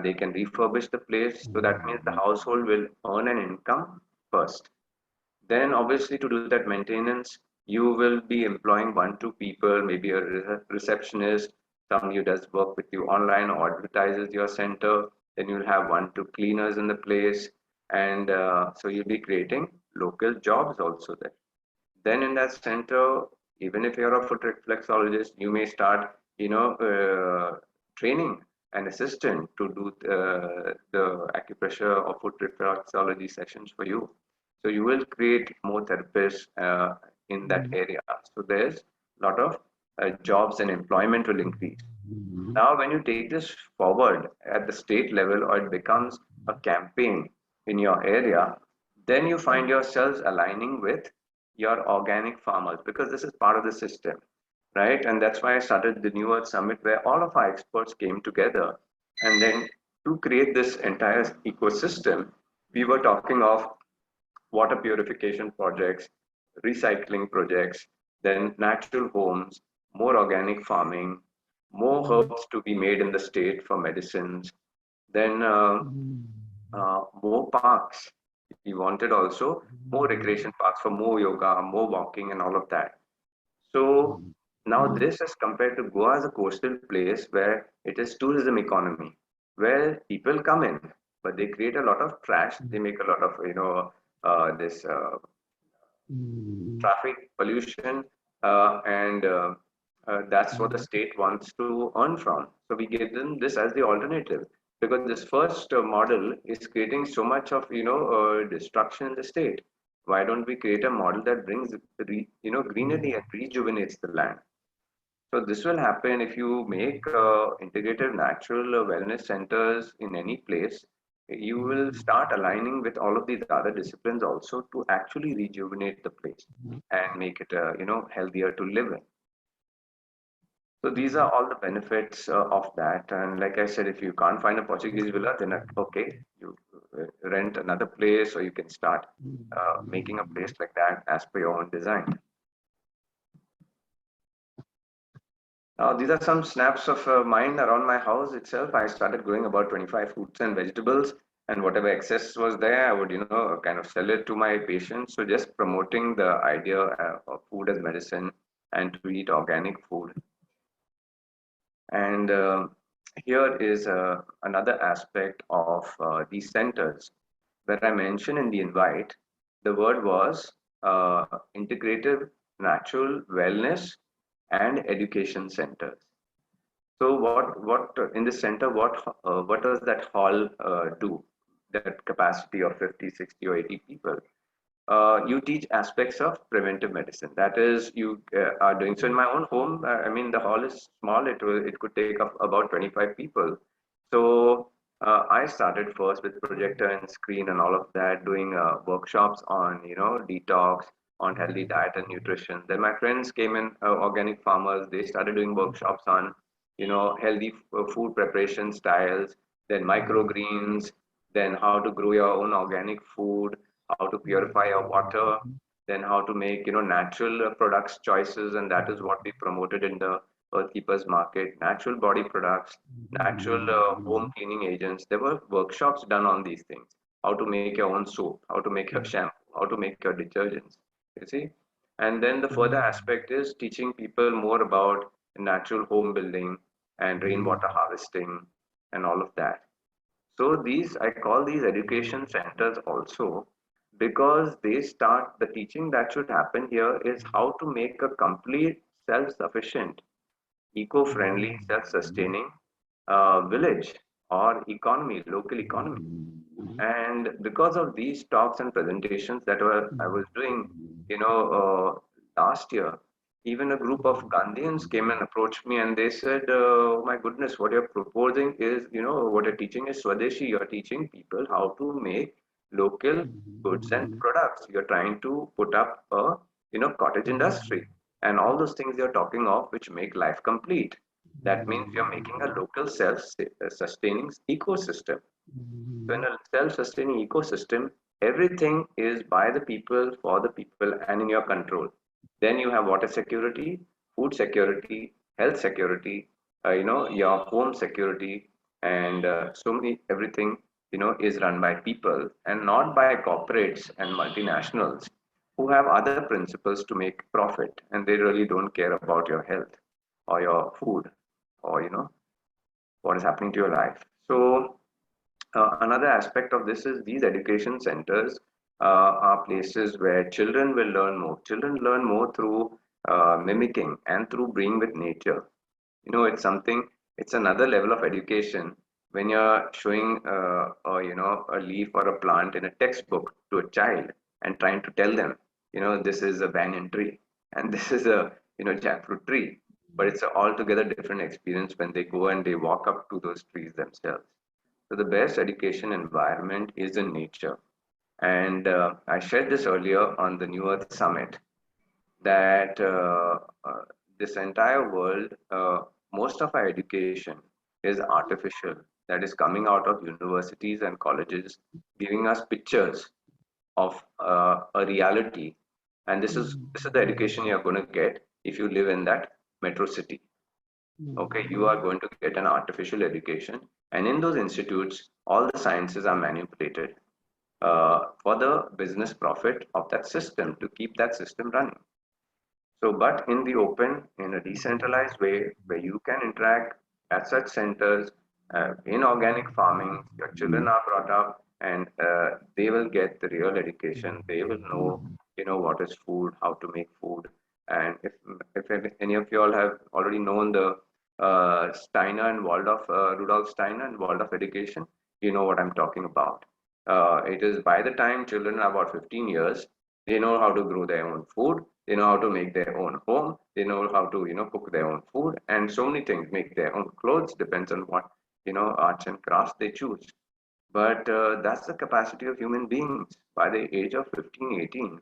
they can refurbish the place. So that means the household will earn an income first. Then obviously to do that maintenance, you will be employing 1, 2 people, maybe a receptionist, somebody who does work with you online or advertises your center. Then you'll have 1, 2 cleaners in the place. And so you'll be creating local jobs also there. Then in that center, even if you're a foot reflexologist, you may start, training an assistant to do the acupressure or foot reflexology sessions for you. So you will create more therapists in that area. So there's a lot of jobs and employment will increase. Now, when you take this forward at the state level or it becomes a campaign in your area, then you find yourselves aligning with your organic farmers because this is part of the system, right? And that's why I started the New Earth Summit where all of our experts came together. And then to create this entire ecosystem, we were talking of water purification projects, recycling projects, then natural homes, more organic farming, more herbs to be made in the state for medicines, Then more parks. He wanted also more recreation parks for more yoga, more walking, and all of that. So now this is compared to Goa as a coastal place where it is tourism economy, where people come in, but they create a lot of trash. They make a lot of this traffic pollution, and that's what the state wants to earn from. So we give them this as the alternative because this first model is creating so much of destruction in the state. Why don't we create a model that brings greenery and rejuvenates the land? So this will happen if you make integrative natural wellness centers in any place. You will start aligning with all of these other disciplines also to actually rejuvenate the place and make it healthier to live in. So these are all the benefits of that. And like I said, if you can't find a Portuguese villa, then okay, you rent another place, or you can start making a place like that as per your own design. These are some snaps of mine around my house itself. I started growing about 25 fruits and vegetables, and whatever excess was there, I would, kind of sell it to my patients. So just promoting the idea of food as medicine and to eat organic food. And here is another aspect of these centers where I mentioned in the invite, the word was integrative natural wellness and education centers. So what in the center, what does that hall do? That capacity of 50, 60, or 80 people. You teach aspects of preventive medicine. That is, you are doing. So in my own home, I mean, the hall is small. It could take up about 25 people. So I started first with projector and screen and all of that, doing workshops on detox, on healthy diet and nutrition. Then my friends came in, organic farmers. They started doing workshops on healthy food preparation styles. Then microgreens. Then how to grow your own organic food, how to purify your water, then how to make natural products choices, and that is what we promoted in the Earth Keepers Market. Natural body products, natural home cleaning agents. There were workshops done on these things: how to make your own soap, how to make your shampoo, how to make your detergents. You see, and then the further aspect is teaching people more about natural home building and rainwater harvesting and all of that. So these, I call these education centers also because they start the teaching that should happen here is how to make a complete self-sufficient, eco-friendly, self-sustaining village or economy, local economy. And because of these talks and presentations that I was doing, last year, even a group of Gandhians came and approached me and they said, "Oh my goodness, what you're proposing is, what you're teaching is Swadeshi. You're teaching people how to make local goods and products. You're trying to put up a, cottage industry and all those things you're talking of, which make life complete. That means you're making a local self-sustaining ecosystem. So in a self-sustaining ecosystem, everything is by the people, for the people, and in your control. Then you have water security, food security, health security, your home security, and so many everything is run by people and not by corporates and multinationals who have other principles to make profit, and they really don't care about your health or your food or what is happening to your life. So another aspect of this is these education centers are places where children will learn more. Children learn more through mimicking and through being with nature. It's something, it's another level of education when you're showing a leaf or a plant in a textbook to a child and trying to tell them, this is a banyan tree and this is a, jackfruit tree. But it's an altogether different experience when they go and they walk up to those trees themselves. So the best education environment is in nature. And I shared this earlier on the New Earth Summit that this entire world, most of our education is artificial, that is coming out of universities and colleges, giving us pictures of a reality. And this is the education you're going to get if you live in that metro city. Okay, you are going to get an artificial education. And in those institutes, all the sciences are manipulated for the business profit of that system to keep that system running. So, but in the open, in a decentralized way, where you can interact at such centers, in organic farming, your children are brought up and they will get the real education. They will know, what is food, how to make food. And if any of you all have already known the Steiner and Waldorf, Rudolf Steiner and Waldorf education, you know what I'm talking about. It is by the time children are about 15 years, they know how to grow their own food, they know how to make their own home, they know how to cook their own food, and so many things, make their own clothes, depends on what arts and crafts they choose. But that's the capacity of human beings. By the age of 15, 18,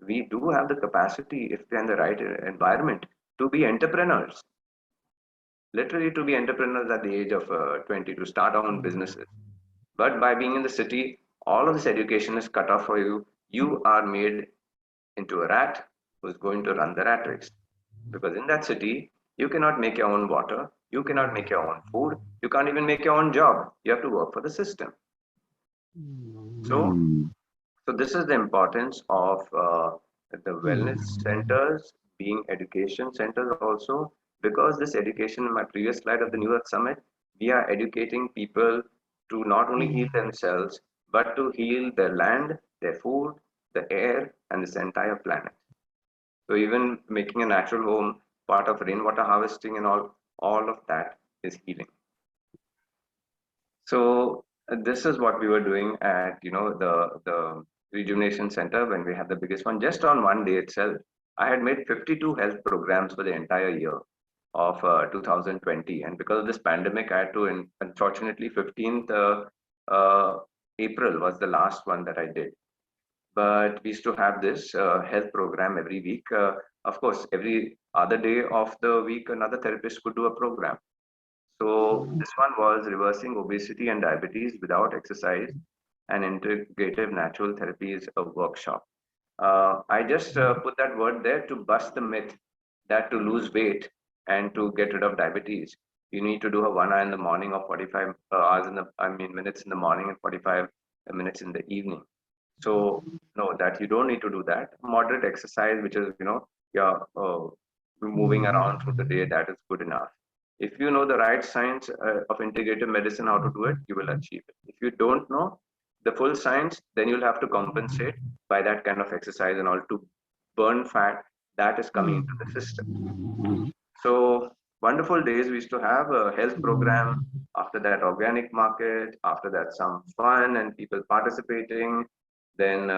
we do have the capacity, if we're in the right environment, to be entrepreneurs, literally to be entrepreneurs at the age of 20, to start our own businesses. But by being in the city, all of this education is cut off for you. You are made into a rat who's going to run the rat race. Because in that city, you cannot make your own water, you cannot make your own food, you can't even make your own job. You have to work for the system. So, so this is the importance of the wellness centers being education centers also, because this education in my previous slide of the New Earth Summit, we are educating people to not only heal themselves, but to heal their land, their food, the air, and this entire planet. So even making a natural home, part of rainwater harvesting and all of that is healing. So this is what we were doing at the rejuvenation center when we had the biggest one. Just on one day itself, I had made 52 health programs for the entire year of 2020, and because of this pandemic, I had to. Unfortunately, 15th April was the last one that I did. But we used to have this health program every week. Of course, every other day of the week, another therapist could do a program. So this one was reversing obesity and diabetes without exercise and integrative natural therapies, a workshop. I just put that word there to bust the myth that to lose weight and to get rid of diabetes, you need to do a 1 hour in the morning or 45 hours minutes in the morning and 45 minutes in the evening. So no, that you don't need to do that. Moderate exercise, which is you're moving around through the day, that is good enough. If you know the right science of integrative medicine, how to do it, you will achieve it. If you don't know the full science, then you'll have to compensate by that kind of exercise and all to burn fat that is coming into the system. So wonderful days we used to have a health program, after that organic market, after that some fun and people participating, then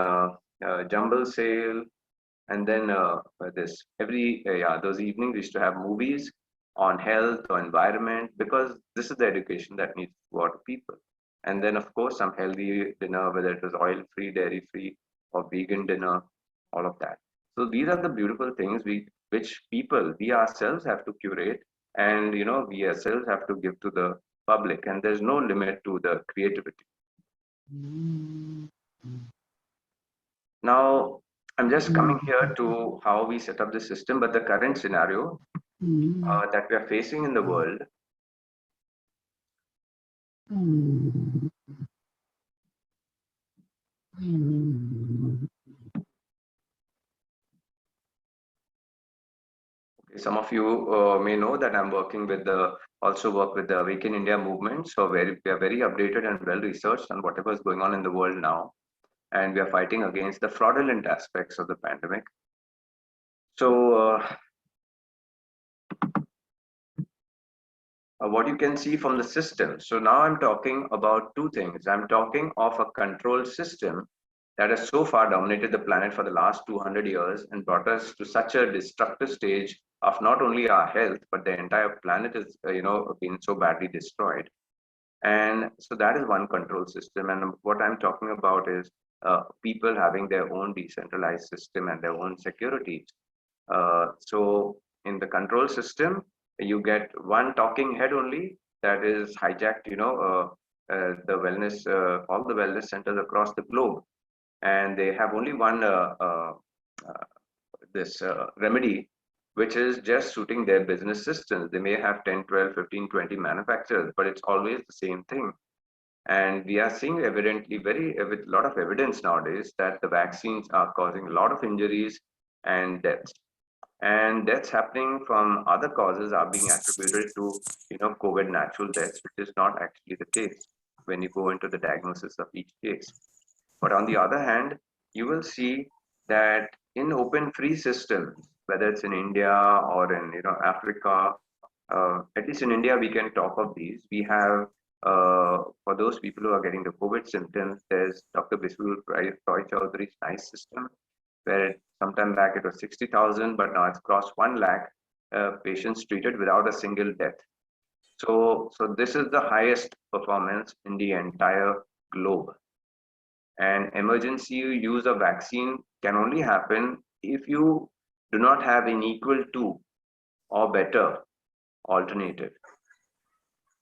jumble sale, and then this every yeah, those evenings we used to have movies on health or environment, because this is the education that needs to go out to people. And then of course some healthy dinner, whether it was oil free, dairy free, or vegan dinner, all of that. So these are the beautiful things which people, we ourselves have to curate, and we ourselves have to give to the public, and there's no limit to the creativity. Now, I'm just coming here to how we set up the system, but the current scenario that we are facing in the world. Okay, some of you may know that I'm working with also work with the Awaken India movement. So we are very updated and well researched on whatever is going on in the world now. And we are fighting against the fraudulent aspects of the pandemic. So what you can see from the system. So now I'm talking about two things. I'm talking of a control system that has so far dominated the planet for the last 200 years and brought us to such a destructive stage of not only our health, but the entire planet is, been so badly destroyed. And so that is one control system. And what I'm talking about is people having their own decentralized system and their own securities. So in the control system, you get one talking head only that is hijacked, the wellness, all the wellness centers across the globe, and they have only one this remedy which is just suiting their business systems. They may have 10, 12, 15, 20 manufacturers, but it's always the same thing. And we are seeing evidently with a lot of evidence nowadays that the vaccines are causing a lot of injuries and deaths. And deaths happening from other causes are being attributed to, COVID natural deaths, which is not actually the case when you go into the diagnosis of each case. But on the other hand, you will see that in open free systems, whether it's in India or in Africa, at least in India, we can talk of these. We have for those people who are getting the COVID symptoms, there's Dr. Bisu Roy Chaudhary's NICE system, where sometime back it was 60,000, but now it's crossed 1 lakh patients treated without a single death. So this is the highest performance in the entire globe. And emergency use of vaccine can only happen if you do not have an equal to or better alternative.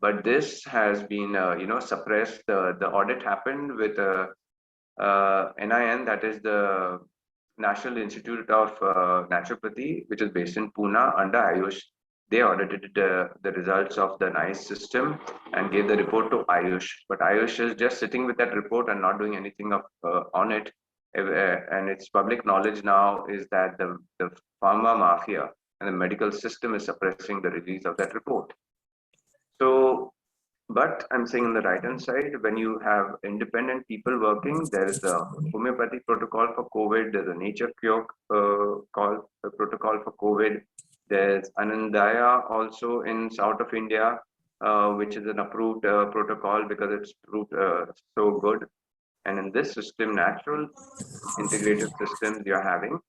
But this has been, suppressed. The audit happened with NIN, that is the National Institute of Naturopathy, which is based in Pune under Ayush. They audited the results of the NICE system and gave the report to Ayush. But Ayush is just sitting with that report and not doing anything on it. And it's public knowledge now is that the pharma mafia and the medical system is suppressing the release of that report. So, but I'm saying on the right hand side, when you have independent people working, there is a homeopathy protocol for COVID, there's a nature cure protocol for COVID, there's Anandaya also in south of India, which is an approved protocol because it's proved so good. And in this system, natural integrative systems, you're having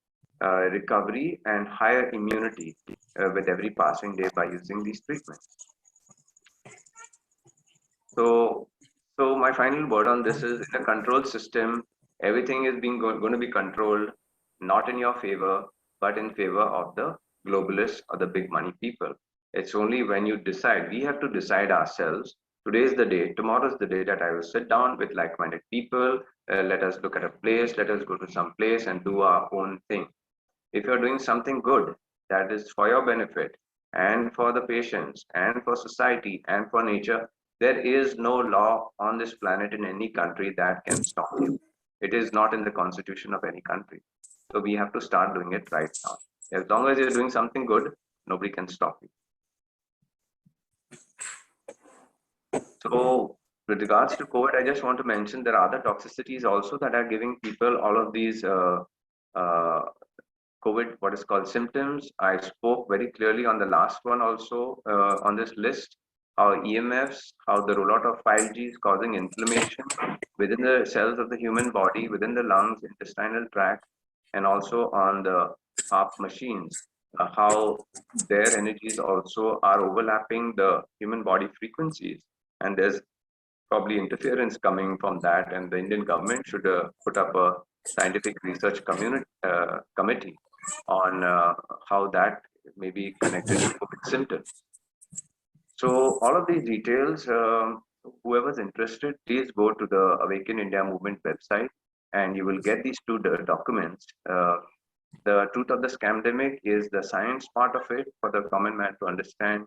recovery and higher immunity with every passing day by using these treatments. So my final word on this is, in a control system, everything is going to be controlled, not in your favor, but in favor of the globalists or the big money people. It's only when you decide, we have to decide ourselves. Today is the day, tomorrow is the day that I will sit down with like-minded people. Let us look at a place, let us go to some place and do our own thing. If you're doing something good that is for your benefit and for the patients and for society and for nature, there is no law on this planet in any country that can stop you. It is not in the constitution of any country. So we have to start doing it right now. As long as you're doing something good, nobody can stop you. So with regards to COVID, I just want to mention there are other toxicities also that are giving people all of these COVID, what is called symptoms. I spoke very clearly on the last one also on this list, how EMFs, how the rollout of 5G is causing inflammation within the cells of the human body, within the lungs, intestinal tract, and also on the heart machines, how their energies also are overlapping the human body frequencies. And there's probably interference coming from that. And the Indian government should put up a scientific research committee on how that may be connected to COVID symptoms. So all of these details, whoever's interested, please go to the Awaken India Movement website and you will get these two documents. The truth of the scamdemic is the science part of it for the common man to understand.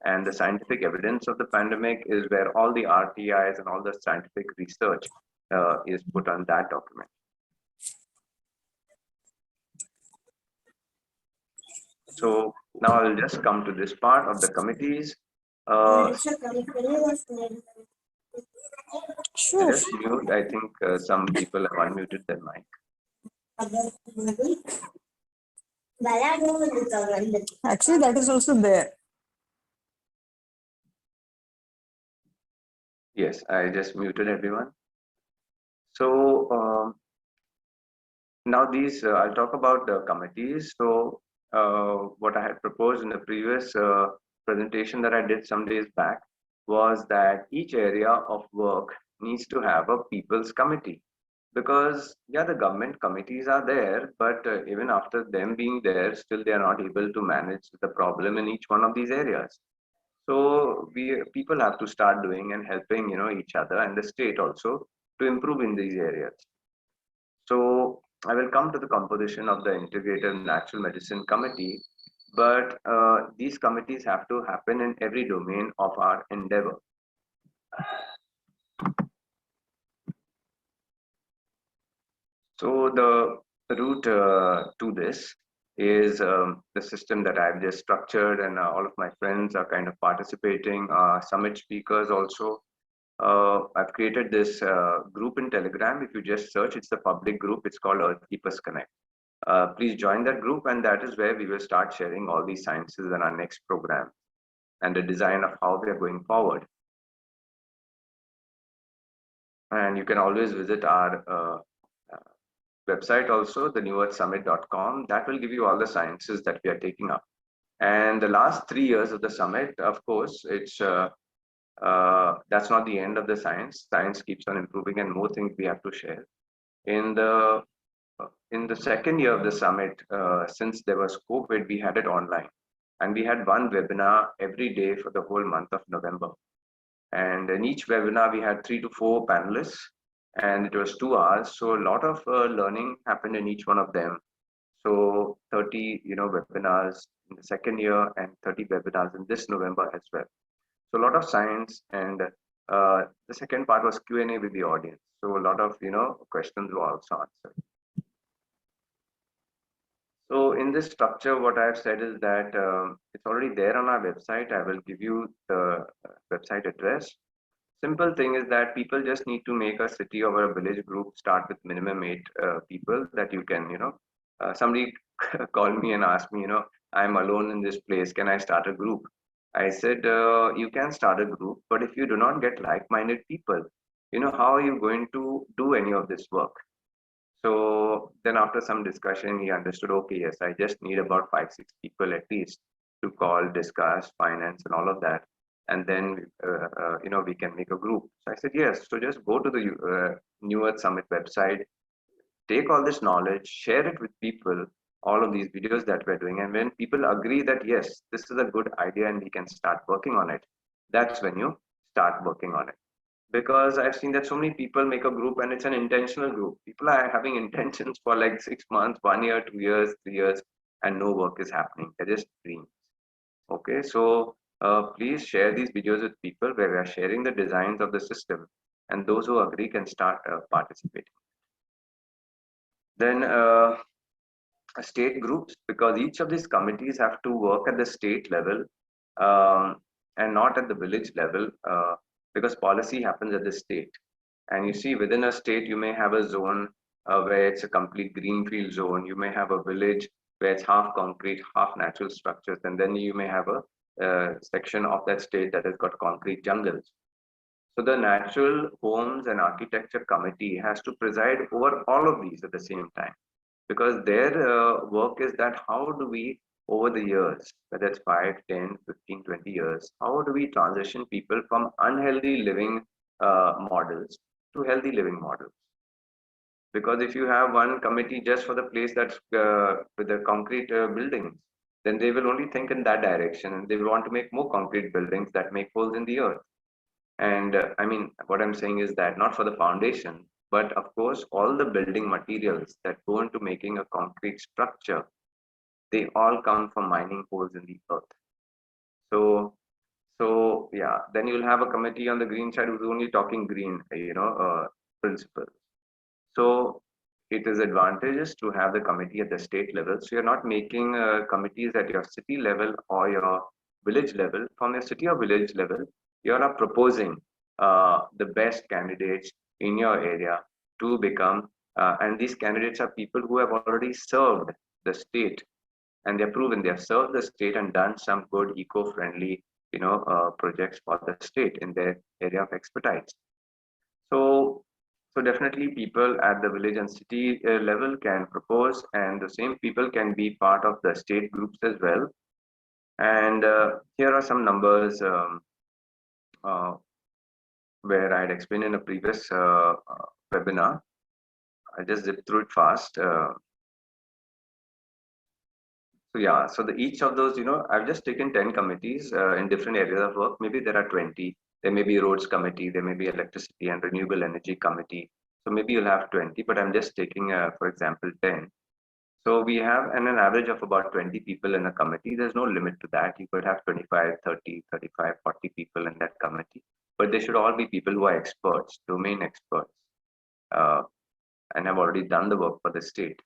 And the scientific evidence of the pandemic is where all the RTIs and all the scientific research is put on that document. So now I'll just come to this part of the committees. Sure. Just mute. I think some people have unmuted their mic. Actually, that is also there. Yes, I just muted everyone. So now these, I'll talk about the committees. So what I had proposed in the previous presentation that I did some days back was that each area of work needs to have a people's committee. Because yeah, the government committees are there, but even after them being there, still they are not able to manage the problem in each one of these areas. So people have to start doing and helping each other and the state also to improve in these areas. So I will come to the composition of the Integrative Natural Medicine Committee. But these committees have to happen in every domain of our endeavor. So the route to this is the system that I've just structured, and all of my friends are kind of participating. Summit speakers also. I've created this group in Telegram. If you just search, it's the public group. It's called Earth Keepers Connect. Please join that group, and that is where we will start sharing all these sciences in our next program and the design of how we are going forward. And you can always visit our website also, the newearthsummit.com. That will give you all the sciences that we are taking up. And the last 3 years of the summit, of course, it's that's not the end of the science. Science keeps on improving, and more things we have to share. In the second year of the summit, since there was COVID, we had it online, and we had one webinar every day for the whole month of November. And in each webinar, we had 3 to 4 panelists, and it was 2 hours. So a lot of learning happened in each one of them. So 30, webinars in the second year and 30 webinars in this November as well. So a lot of science, and the second part was Q&A with the audience. So a lot of, questions were also answered. So in this structure, what I've said is that it's already there on our website. I will give you the website address. Simple thing is that people just need to make a city or a village group, start with minimum 8 people that you can, somebody called me and asked me, I'm alone in this place. Can I start a group? I said, you can start a group, but if you do not get like-minded people, how are you going to do any of this work? So then after some discussion, he understood, okay, yes, I just need about 5, 6 people at least to call, discuss, finance and all of that. And then, we can make a group. So I said, yes. So just go to the New Earth Summit website, take all this knowledge, share it with people, all of these videos that we're doing. And when people agree that, yes, this is a good idea and we can start working on it, that's when you start working on it. Because I've seen that so many people make a group and it's an intentional group. People are having intentions for like 6 months, 1 year, 2 years, 3 years, and no work is happening. They're just dreams. Okay, so please share these videos with people where we are sharing the designs of the system, and those who agree can start participating. Then state groups, because each of these committees have to work at the state level and not at the village level, because policy happens at the state. And you see, within a state, you may have a zone where it's a complete greenfield zone. You may have a village where it's half concrete, half natural structures. And then you may have a section of that state that has got concrete jungles. So the Natural Homes and Architecture Committee has to preside over all of these at the same time, because their work is that how do we, over the years, whether it's 5, 10, 15, 20 years, how do we transition people from unhealthy living models to healthy living models? Because if you have one committee just for the place that's with the concrete buildings, then they will only think in that direction, and they will want to make more concrete buildings that make holes in the earth. And I mean, what I'm saying is that not for the foundation, but of course, all the building materials that go into making a concrete structure, they all come from mining holes in the earth. So yeah, then you'll have a committee on the green side who's only talking green, principles. So it is advantageous to have the committee at the state level. So you're not making committees at your city level or your village level. From your city or village level, you're not proposing the best candidates in your area to become, and these candidates are people who have already served the state, and they're proven they have served the state and done some good eco-friendly, projects for the state in their area of expertise. So definitely people at the village and city level can propose, and the same people can be part of the state groups as well. And here are some numbers uh, where I had explained in a previous webinar. I just zip through it fast. So yeah, so each of those, I've just taken 10 committees in different areas of work. Maybe there are 20. There may be roads committee, there may be electricity and renewable energy committee. So maybe you'll have 20, but I'm just taking, for example, 10. So we have an average of about 20 people in a committee. There's no limit to that. You could have 25, 30, 35, 40 people in that committee, but they should all be people who are experts, domain experts, uh, and have already done the work for the state.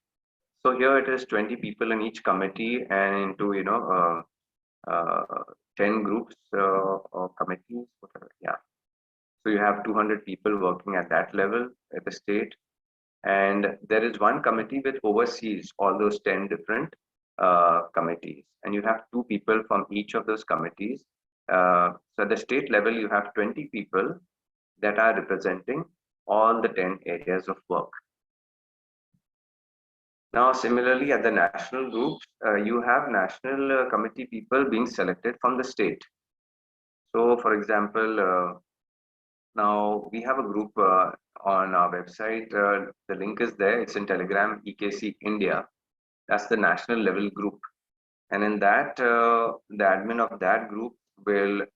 So here it is 20 people in each committee and into, 10 groups or committees, whatever. Yeah. So you have 200 people working at that level at the state. And there is one committee which oversees all those 10 different committees. And you have two people from each of those committees. So at the state level, you have 20 people that are representing all the 10 areas of work. Now, similarly, at the national groups, you have national committee people being selected from the state. So, for example, now we have a group on our website. The link is there. It's in Telegram, EKC India. That's the national level group. And in that, the admin of that group will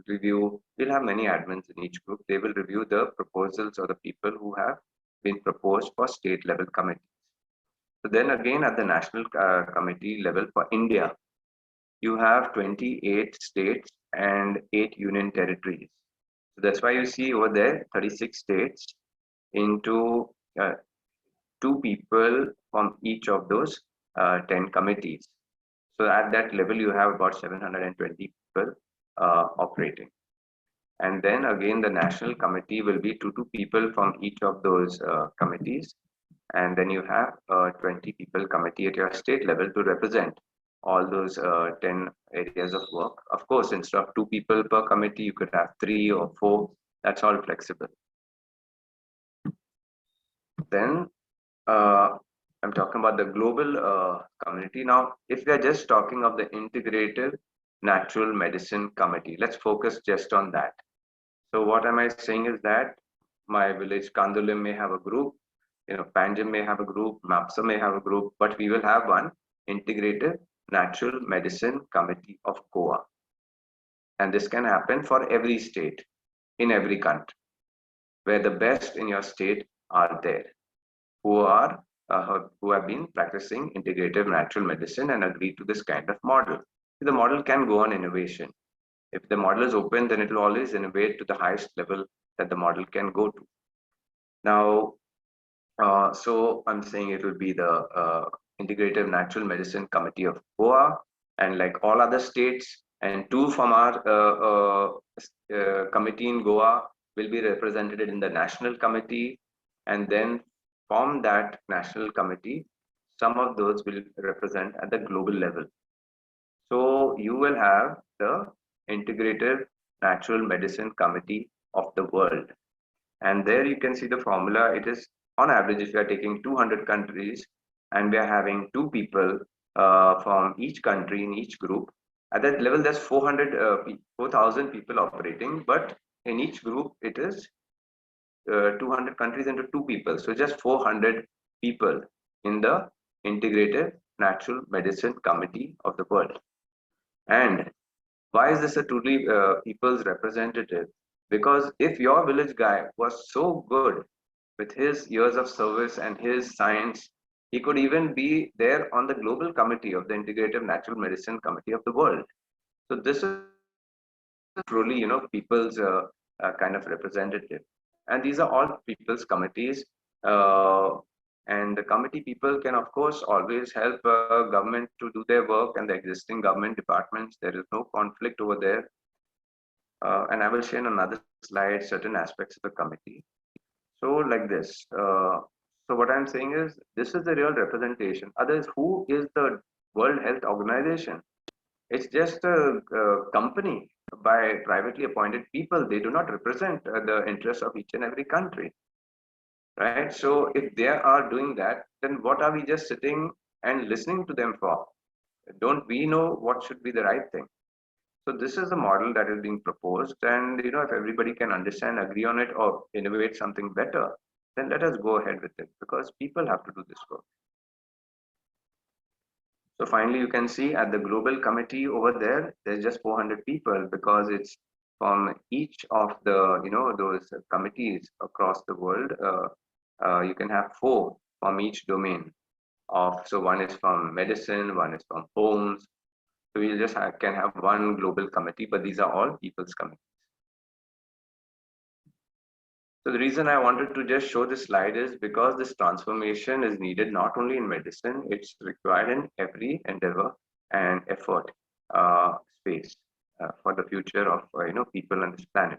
review, we'll have many admins in each group. They will review the proposals of the people who have been proposed for state level committees. So then again at the national committee level for India, you have 28 states and 8 union territories. So that's why you see over there 36 states into 2 people from each of those 10 committees. So at that level, you have about 720 people operating. And then again, the national committee will be 2 people from each of those committees. And then you have 20 people committee at your state level to represent all those 10 areas of work. Of course, instead of 2 people per committee, you could have 3 or 4. That's all flexible. Then I'm talking about the global community. Now, if we are just talking of the Integrative Natural Medicine Committee, let's focus just on that. So what am I saying is that my village Kandulim may have a group, Panjim may have a group, Mapsa may have a group, but we will have one Integrative Natural Medicine Committee of Goa. And this can happen for every state, in every country, where the best in your state are there, who have been practicing integrative natural medicine and agree to this kind of model. The model can go on innovation. If the model is open, then it will always innovate to the highest level that the model can go to. Now, so I'm saying it will be the Integrative Natural Medicine Committee of Goa, and like all other states, and 2 from our committee in Goa will be represented in the national committee, and then from that national committee, some of those will represent at the global level. So you will have the Integrative Natural Medicine Committee of the world. And there you can see the formula. It is on average, if you are taking 200 countries and we are having 2 people from each country in each group, at that level, there's 4,000 people operating, but in each group, it is 200 countries into 2 people. So just 400 people in the Integrative Natural Medicine Committee of the world. And why is this a truly people's representative? Because if your village guy was so good with his years of service and his science, he could even be there on the global committee of the Integrative Natural Medicine Committee of the world. So this is truly, people's kind of representative. And these are all people's committees. And the committee people can, of course, always help government to do their work and the existing government departments. There is no conflict over there. And I will share in another slide certain aspects of the committee. So like this. So what I'm saying is, this is the real representation. Others, who is the World Health Organization? It's just a company by privately appointed people. They do not represent the interests of each and every country, right? So if they are doing that, then what are we just sitting and listening to them for? Don't we know what should be the right thing? So this is the model that is being proposed, and if everybody can understand, agree on it, or innovate something better, then let us go ahead with it, because people have to do this work. So finally, you can see at the global committee over there, there's just 400 people, because it's from each of the, those committees across the world. You can have 4 from each domain. so one is from medicine, one is from homes. So we'll just can have one global committee, but these are all people's committees. So the reason I wanted to just show this slide is because this transformation is needed not only in medicine, it's required in every endeavor and effort space for the future of people on this planet.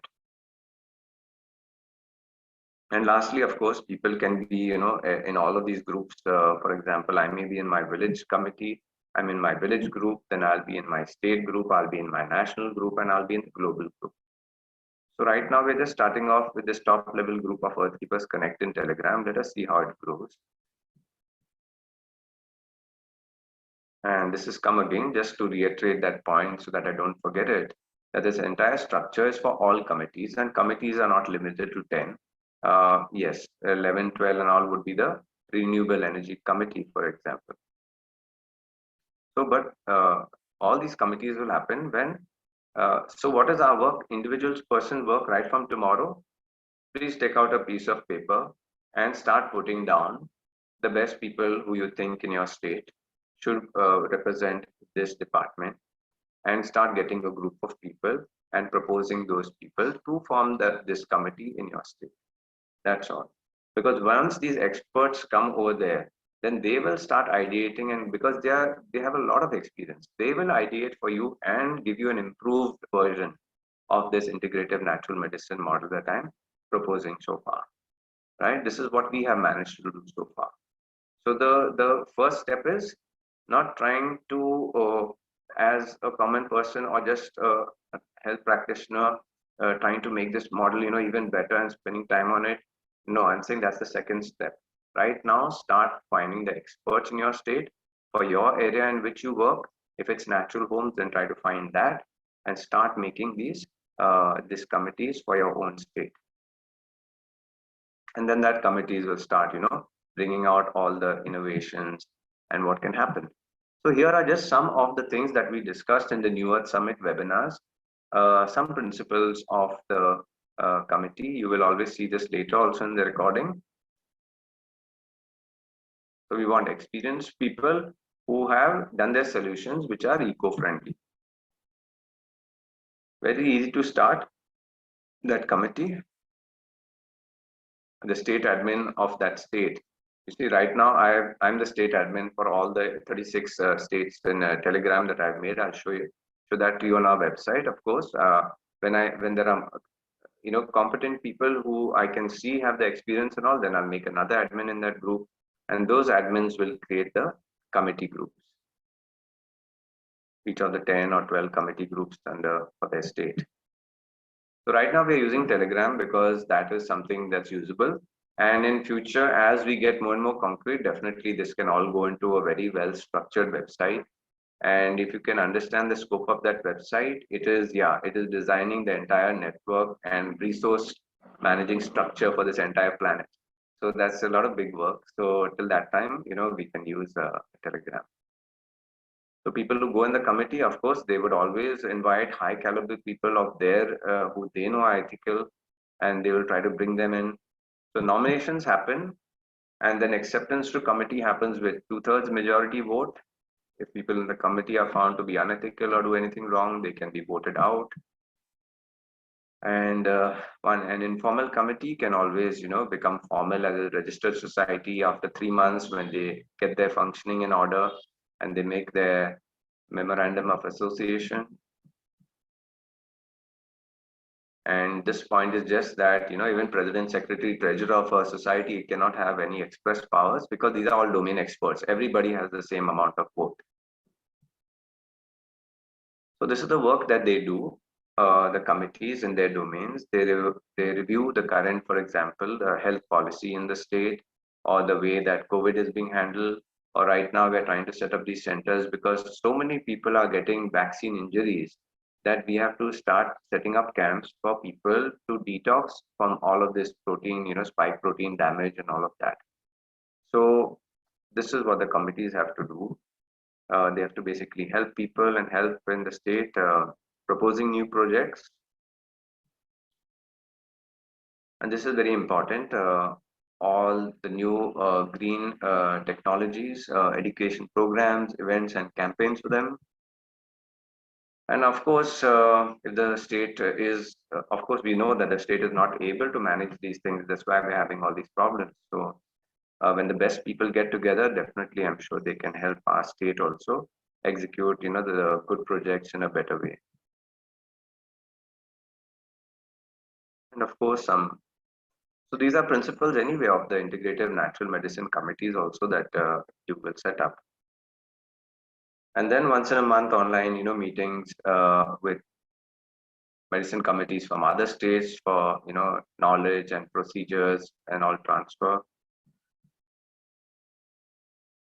And lastly, of course, people can be in all of these groups. For example, I may be in my village committee, I'm in my village group, then I'll be in my state group, I'll be in my national group, and I'll be in the global group. So right now we're just starting off with this top level group of Earthkeepers Connect in Telegram. Let us see how it grows. And this has come again just to reiterate that point so that I don't forget it, that this entire structure is for all committees, and committees are not limited to 10. Yes, 11, 12 and all would be the Renewable Energy Committee, for example. So, but all these committees will happen when, so what is our work? Individual person work right from tomorrow. Please take out a piece of paper and start putting down the best people who you think in your state should represent this department, and start getting a group of people and proposing those people to form this committee in your state. That's all. Because once these experts come over there, then they will start ideating, and because they have a lot of experience, they will ideate for you and give you an improved version of this integrative natural medicine model that I'm proposing so far. Right? This is what we have managed to do so far. So the first step is not trying to, as a common person or just a health practitioner, trying to make this model, even better and spending time on it. No, I'm saying that's the second step. Right now, start finding the experts in your state for your area in which you work. If it's natural homes, then try to find that and start making these committees for your own state. And then that committees will start, bringing out all the innovations and what can happen. So here are just some of the things that we discussed in the New Earth Summit webinars, some principles of the committee. You will always see this later also in the recording. So we want experienced people who have done their solutions which are eco-friendly. Very easy to start that committee. The state admin of that state. You see, right now I'm the state admin for all the 36 states in Telegram that I've made. I'll show that to you on our website. Of course, when there are competent people who I can see have the experience and all, then I'll make another admin in that group, and those admins will create the committee groups. Each of the 10 or 12 committee groups for their state. So right now we're using Telegram because that is something that's usable. And in future, as we get more and more concrete, definitely this can all go into a very well structured website. And if you can understand the scope of that website, it is designing the entire network and resource managing structure for this entire planet. So that's a lot of big work. So till that time, we can use Telegram. So people who go in the committee, of course, they would always invite high caliber people of their who they know are ethical, and they will try to bring them in. So nominations happen, and then acceptance to committee happens with 2/3 majority vote. If people in the committee are found to be unethical or do anything wrong, they can be voted out. And an informal committee can always, become formal as a registered society after 3 months when they get their functioning in order and they make their memorandum of association. And this point is just that, even president, secretary, treasurer of a society cannot have any express powers because these are all domain experts. Everybody has the same amount of vote. So this is the work that they do. The committees in their domains, they review the current, for example, the health policy in the state, or the way that COVID is being handled. Or right now we're trying to set up these centers because so many people are getting vaccine injuries that we have to start setting up camps for people to detox from all of this protein, spike protein damage and all of that. So this is what the committees have to do. They have to basically help people and help in the state proposing new projects. And this is very important. all the new green technologies, education programs, events, and campaigns for them. And of course, if the state is, of course, we know that the state is not able to manage these things. That's why we're having all these problems. So when the best people get together, definitely, I'm sure they can help our state also execute, the good projects in a better way. And of course, so these are principles anyway of the integrative natural medicine committees also that you will set up. And then once in a month online, meetings with medicine committees from other states for, knowledge and procedures and all transfer.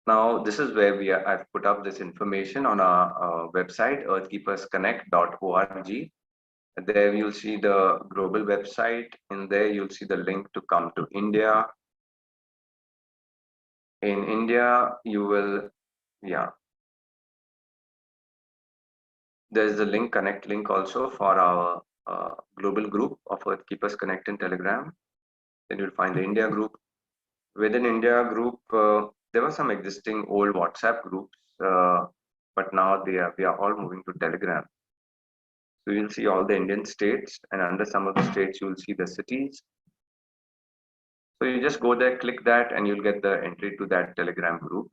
Now, this is where I've put up this information on our website, earthkeepersconnect.org. There you'll see the global website. In there, you'll see the link to come to India. In India, you will, yeah. There's the connect link also for our global group of Earth Keepers Connect in Telegram. Then you'll find the India group. Within India group, there were some existing old WhatsApp groups, but now we are all moving to Telegram. So you'll see all the Indian states, and under some of the states, you'll see the cities. So you just go there, click that, and you'll get the entry to that Telegram group.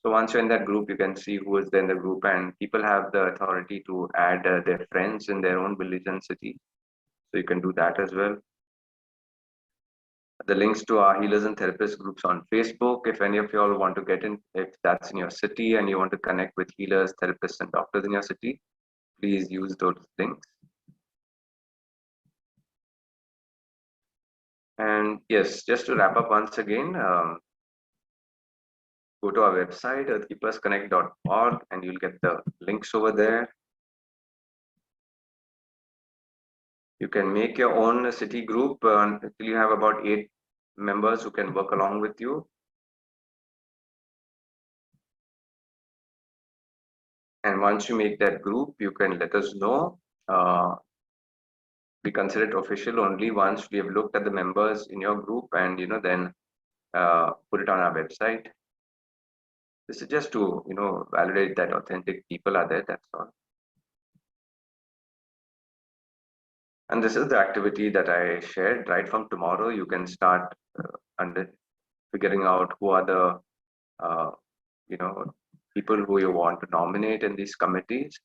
So once you're in that group, you can see who is there in the group, and people have the authority to add their friends in their own village and city. So you can do that as well. The links to our healers and therapists groups on Facebook. If any of you all want to get in, if that's in your city and you want to connect with healers, therapists, and doctors in your city, please use those links. And yes, just to wrap up once again, go to our website, earthkeepersconnect.org, and you'll get the links over there. You can make your own city group until you have about 8 members who can work along with you. And once you make that group, you can let us know. We consider it official only once we have looked at the members in your group and then put it on our website. This is just to validate that authentic people are there. That's all. And this is the activity that I shared. Right from tomorrow, you can start figuring out who are the people who you want to nominate in these committees.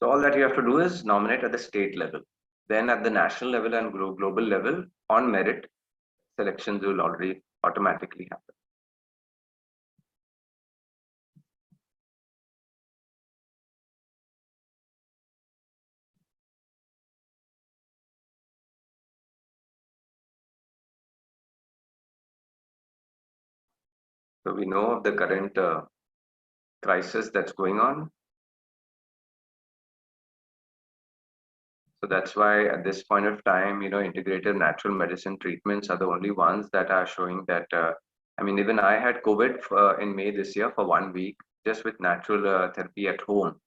So all that you have to do is nominate at the state level. Then at the national level and global level, on merit, selections will already automatically happen. So we know of the current crisis that's going on. So that's why at this point of time, integrative natural medicine treatments are the only ones that are showing that. I mean, even I had COVID in May this year for 1 week, just with natural therapy at home.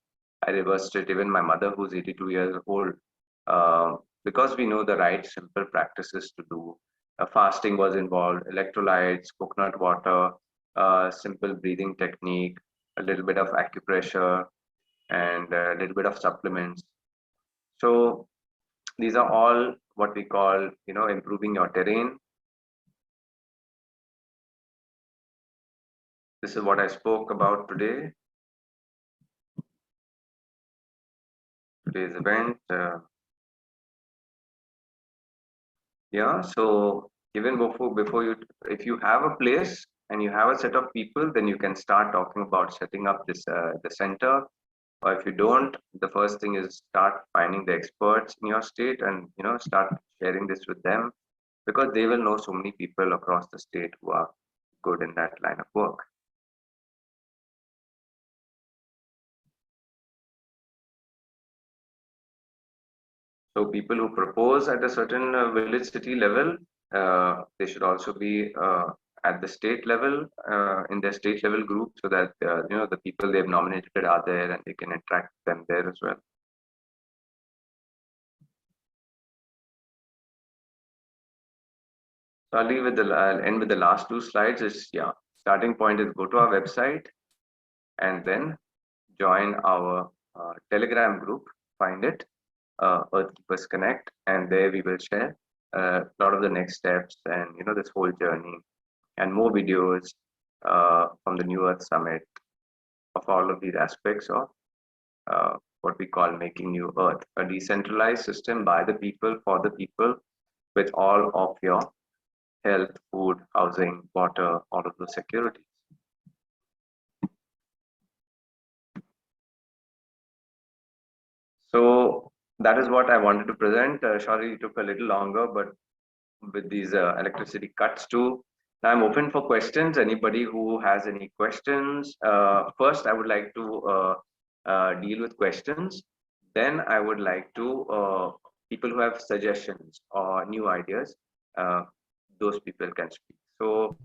I reversed it. Even my mother, who's 82 years old, because we know the right simple practices to do. Fasting was involved, electrolytes, coconut water, simple breathing technique, a little bit of acupressure, and a little bit of supplements. So these are all what we call, improving your terrain. This is what I spoke about today. Today's event. Yeah, so even before you, if you have a place and you have a set of people, then you can start talking about setting up this the center. Or if you don't, the first thing is start finding the experts in your state and start sharing this with them, because they will know so many people across the state who are good in that line of work. So people who propose at a certain village city level, they should also be at the state level, in their state level group, so that the people they've nominated are there and they can interact with them there as well. So I'll end with the last two slides. Starting point is go to our website and then join our Telegram group. Find it, Earth Keepers Connect, and there we will share a lot of the next steps and this whole journey and more videos from the New Earth Summit of all of these aspects of what we call making New Earth, a decentralized system by the people for the people, with all of your health, food, housing, water, all of those securities. So that is what I wanted to present. Sorry, it took a little longer, but with these electricity cuts too. Now I'm open for questions. Anybody who has any questions, first I would like to deal with questions. Then I would like to people who have suggestions or new ideas, those people can speak. So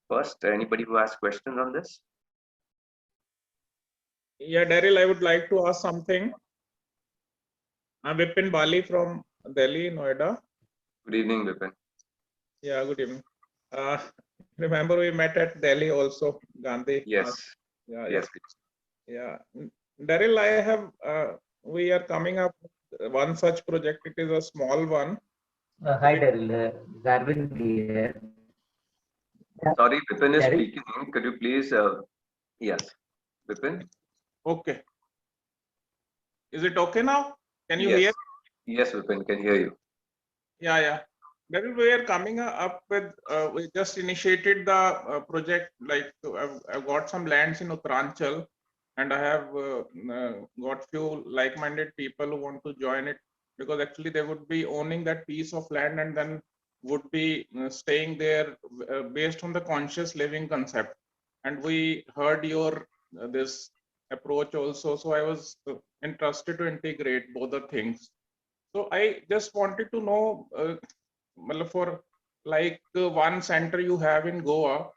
first, anybody who has questions on this? Yeah, Daryl, I would like to ask something. I'm Vipin Bali from Delhi, Noida. Good evening, Vipin. Yeah, good evening. Remember we met at Delhi also, Gandhi? Yes. Yeah, yes. Yeah. Daryl, I have, we are coming up with one such project. It is a small one. Hi, Daryl. Garvin here. Sorry, Vipin is Daryl? speaking. Could you please? Yes, Vipin. Okay. Is it okay now? Can you yes. hear? Yes, Vipin, can hear you. Yeah. Daryl, we are coming up with, we just initiated the project, like I've got some lands in Uttaranchal, and I have got few like-minded people who want to join it, because actually they would be owning that piece of land and then would be staying there based on the conscious living concept. And we heard your this approach also, so I was interested to integrate both the things. So I just wanted to know, for like one center you have in Goa,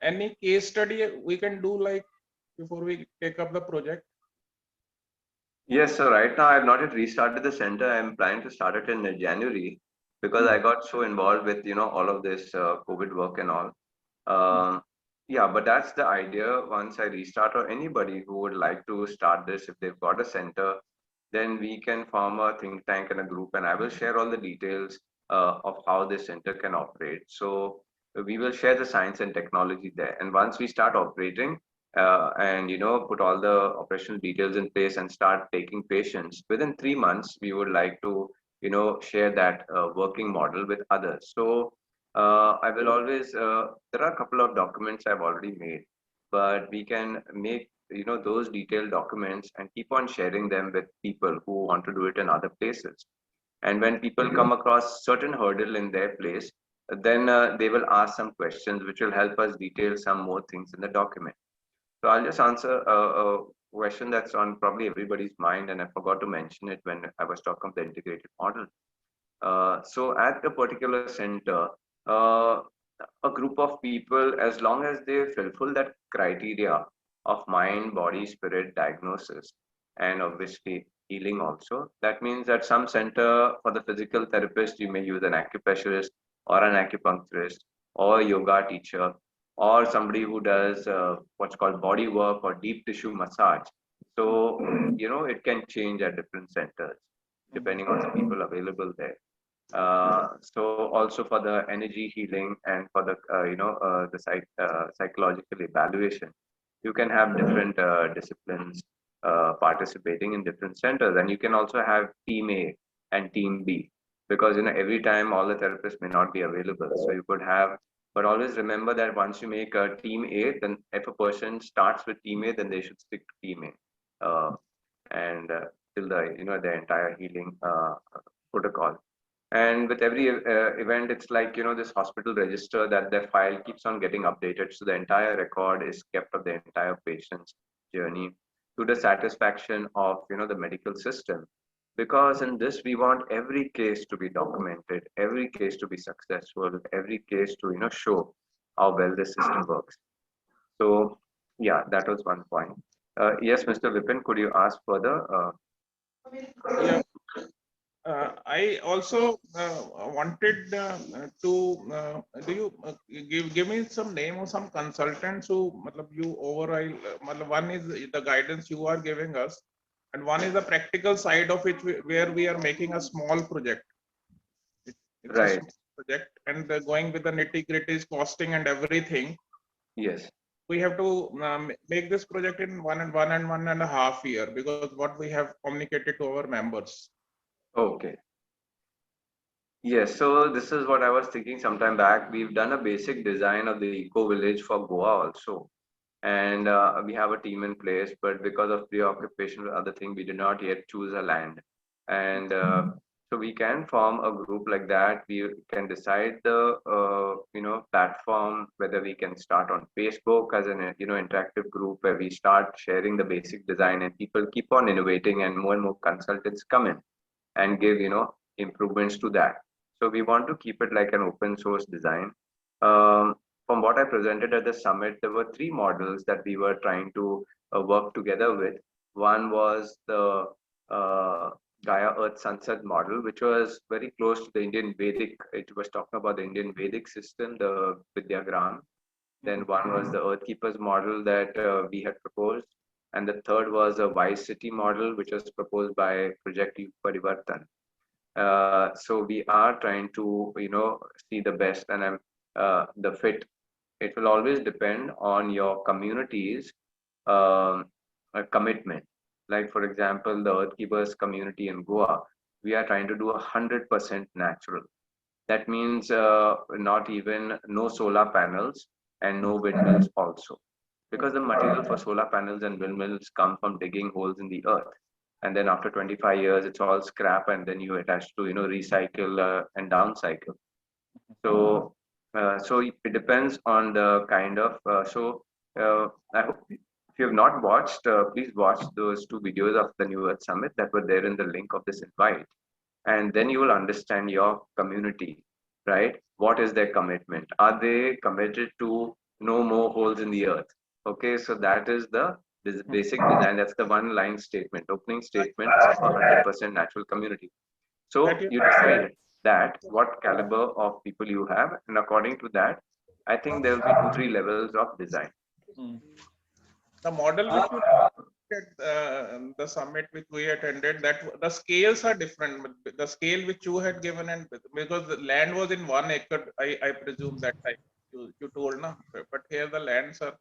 any case study we can do like before we take up the project? Yes, so right now I have not yet restarted the center. I'm planning to start it in January because I got so involved with all of this COVID work and all. Yeah, but that's the idea. Once I restart, or anybody who would like to start this, if they've got a center, then we can form a think tank and a group, and I will share all the details of how this center can operate. So we will share the science and technology there, and once we start operating and put all the operational details in place and start taking patients, within 3 months we would like to share that working model with others. So I will always there are a couple of documents I've already made, but we can make those detailed documents and keep on sharing them with people who want to do it in other places. And when people come across certain hurdle in their place, then they will ask some questions which will help us detail some more things in the document. So I'll just answer a question that's on probably everybody's mind, and I forgot to mention it when I was talking of the integrated model. So at the particular center, uh, a group of people, as long as they fulfill that criteria of mind, body, spirit diagnosis, and obviously healing also, that means that some center for the physical therapist, you may use an acupressurist or an acupuncturist or a yoga teacher or somebody who does what's called body work or deep tissue massage. So, it can change at different centers depending on the people available there. So also for the energy healing and for the the psychological evaluation, you can have different disciplines participating in different centers, and you can also have team A and team B, because every time all the therapists may not be available. So you could have, but always remember that once you make a team A, then if a person starts with team A, then they should stick to team A, and till the the entire healing protocol. And with every event, it's like this hospital register that their file keeps on getting updated, so the entire record is kept of the entire patient's journey to the satisfaction of the medical system. because in this we want every case to be documented, every case to be successful, every case to show how well the system works. So yeah, that was one point. Yes, Mr. Vipin, could you ask further? Yeah. I also wanted to do you give me some name of some consultants who you overall one is the guidance you are giving us, and one is the practical side of it where we are making a small project. It's a Right. small project, and going with the nitty-gritties, costing and everything. Yes. We have to make this project in 1.5 year, because what we have communicated to our members. Okay. Yes, so this is what I was thinking sometime back. We've done a basic design of the eco village for Goa also, and we have a team in place. But because of preoccupation with other thing, we did not yet choose a land. And so we can form a group like that. We can decide the platform, whether we can start on Facebook as an interactive group where we start sharing the basic design, and people keep on innovating, and more consultants come in and give improvements to that. So we want to keep it like an open source design. From what I presented at the summit, there were three models that we were trying to work together with. One was the Gaia Earth Sunset model, which was very close to the Indian Vedic. It was talking about the Indian Vedic system, the Vidyagram. Then one was the Earth Keepers model that we had proposed. And the third was a Wise City model, which was proposed by Project Youth Parivartan. So we are trying to see the best, and the fit. It will always depend on your community's commitment. Like for example, the Earth Keepers community in Goa, we are trying to do 100% natural. That means not even no solar panels and no windmills also, because the material for solar panels and windmills come from digging holes in the earth, and then after 25 years it's all scrap, and then you attach to recycle and downcycle. So it depends on the kind of I hope if you have not watched, please watch those two videos of the New Earth Summit that were there in the link of this invite, and then you will understand your community, right? What is their commitment? Are they committed to no more holes in the earth? Okay, so that is the this basic design. That's the one line statement, opening statement of a 100% natural community. So you decide that what caliber of people you have, and according to that, I think there will be 2-3 levels of design. The model which you at the summit which we attended, that the scales are different. The scale which you had given, and because the land was in 1 acre, I presume that time you told, na? But here the lands are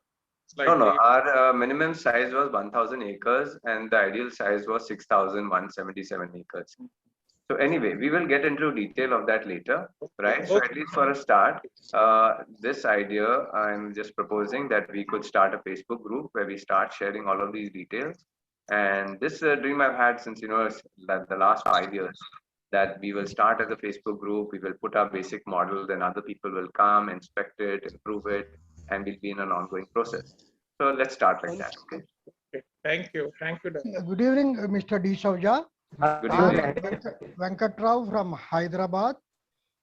No, slightly. our minimum size was 1,000 acres, and the ideal size was 6,177 acres. So anyway, we will get into detail of that later, right? So at least for a start, this idea, I'm just proposing that we could start a Facebook group where we start sharing all of these details. And this dream I've had since the last 5 years, that we will start as a Facebook group, we will put our basic model, then other people will come, inspect it, improve it, and we'll be in an ongoing process. So let's start like that, okay? Thank you. Good evening, Mr. D. Savja. Good I'm evening. Venkat Rao from Hyderabad.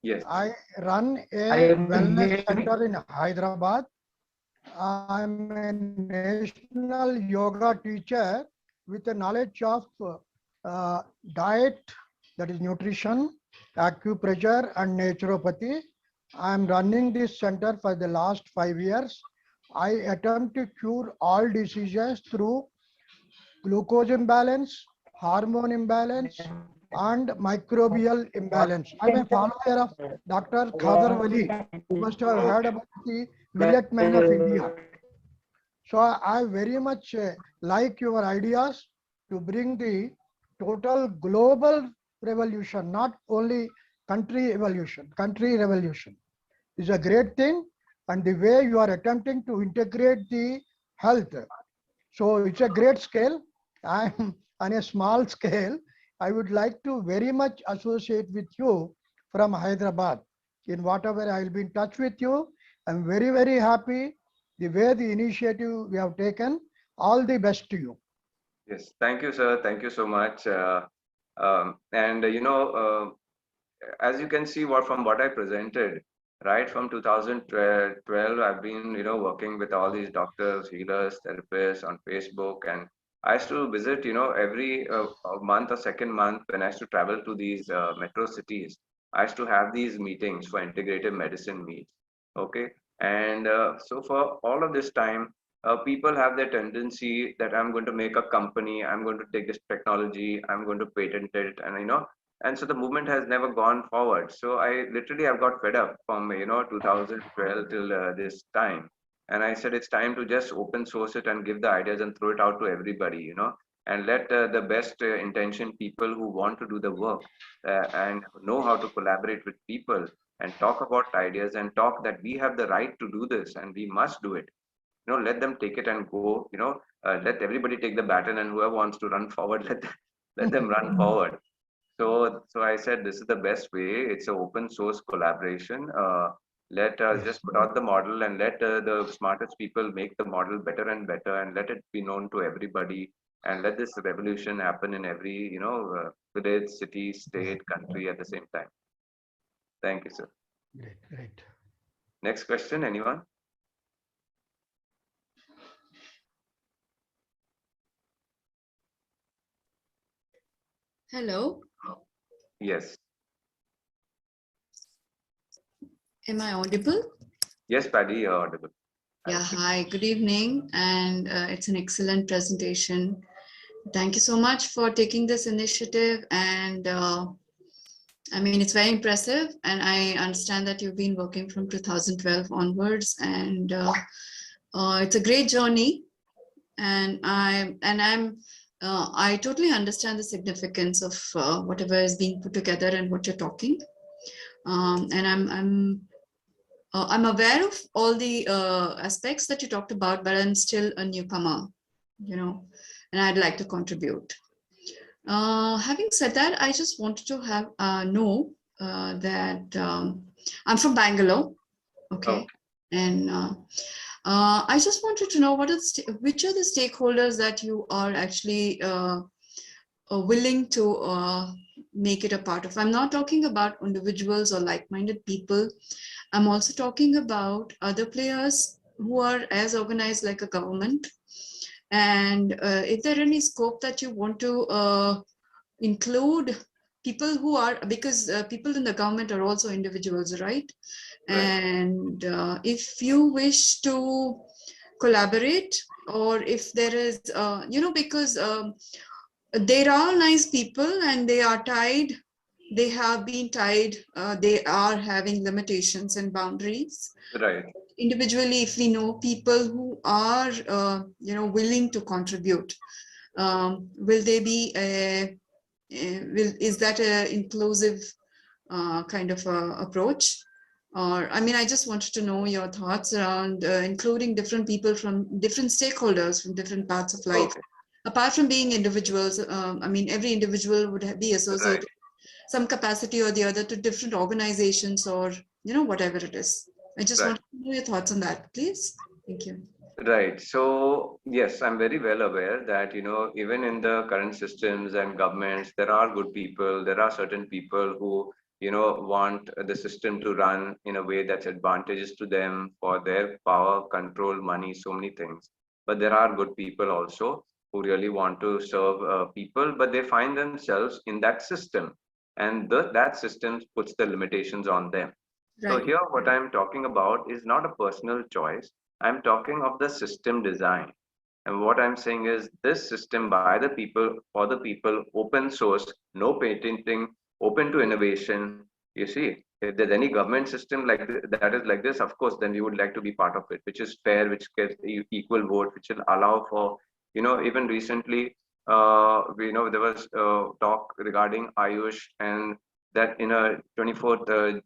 Yes. I run I a am wellness hearing. center in Hyderabad. I'm a national yoga teacher with a knowledge of diet, that is nutrition, acupressure, and naturopathy. I'm running this center for the last 5 years. I attempt to cure all diseases through glucose imbalance, hormone imbalance, and microbial imbalance. I'm a follower of Dr. Khadar Wali. You must have heard about the Millet Man of India. So I very much like your ideas to bring the total global revolution, not only country revolution. Is a great thing, and the way you are attempting to integrate the health. So it's a great scale. I'm on a small scale. I would like to very much associate with you from Hyderabad. In whatever I will be in touch with you. I'm very, very happy the way the initiative we have taken. All the best to you. Yes, thank you, sir. Thank you so much. And as you can see from what I presented, right from 2012, I've been working with all these doctors, healers, therapists on Facebook, and I used to visit every month or second month when I used to travel to these metro cities. I used to have these meetings for integrative medicine meets. Okay, and so for all of this time, people have their tendency that I'm going to make a company, I'm going to take this technology, I'm going to patent it, and and so the movement has never gone forward. So I literally have got fed up from 2012 till this time, and I said it's time to just open source it and give the ideas and throw it out to everybody, and let the best intention people who want to do the work and know how to collaborate with people and talk about ideas and talk that we have the right to do this and we must do it. Let them take it and go. Let everybody take the baton, and whoever wants to run forward, let them run forward. So I said this is the best way. It's an open source collaboration. Let us just put out the model and let the smartest people make the model better and better, and let it be known to everybody. And let this revolution happen in every village, city, state, country at the same time. Thank you, sir. Great, great. Next question, anyone? Hello, Yes. am I audible? Yes, Paddy, you're audible. Yeah, hi, good evening, and it's an excellent presentation. Thank you so much for taking this initiative, and I mean, it's very impressive, and I understand that you've been working from 2012 onwards, and it's a great journey, and I totally understand the significance of whatever is being put together and what you're talking, and I'm aware of all the aspects that you talked about, but I'm still a newcomer, and I'd like to contribute. Having said that, I just wanted to know that I'm from Bangalore, okay, and I just wanted to know which are the stakeholders that you are actually willing to make it a part of. I'm not talking about individuals or like-minded people. I'm also talking about other players who are as organized like a government. And if there any scope that you want to include people who are, because people in the government are also individuals, right? And if you wish to collaborate, or if there is, because there are nice people and they are tied, they have been tied, they are having limitations and boundaries. Right. Individually, if we know people who are, willing to contribute, will they be is that an inclusive kind of approach? Or, I mean, I just wanted to know your thoughts around including different people from different stakeholders from different parts of life. Okay. Apart from being individuals, I mean, every individual would be associated some capacity or the other to different organizations or, whatever it is. I just want to know your thoughts on that, please. Thank you. Right. So, yes, I'm very well aware that, even in the current systems and governments, there are good people. There are certain people who, want the system to run in a way that's advantageous to them for their power, control, money, so many things. But there are good people also who really want to serve people, but they find themselves in that system. And that system puts the limitations on them. So Right. here, what I'm talking about is not a personal choice. I'm talking of the system design. And what I'm saying is this system by the people, for the people, open source, no patenting, open to innovation. You see, if there's any government system that is like this, of course, then we would like to be part of it, which is fair, which gets equal vote, which will allow for, even recently, there was talk regarding Ayush, and that in a 24th,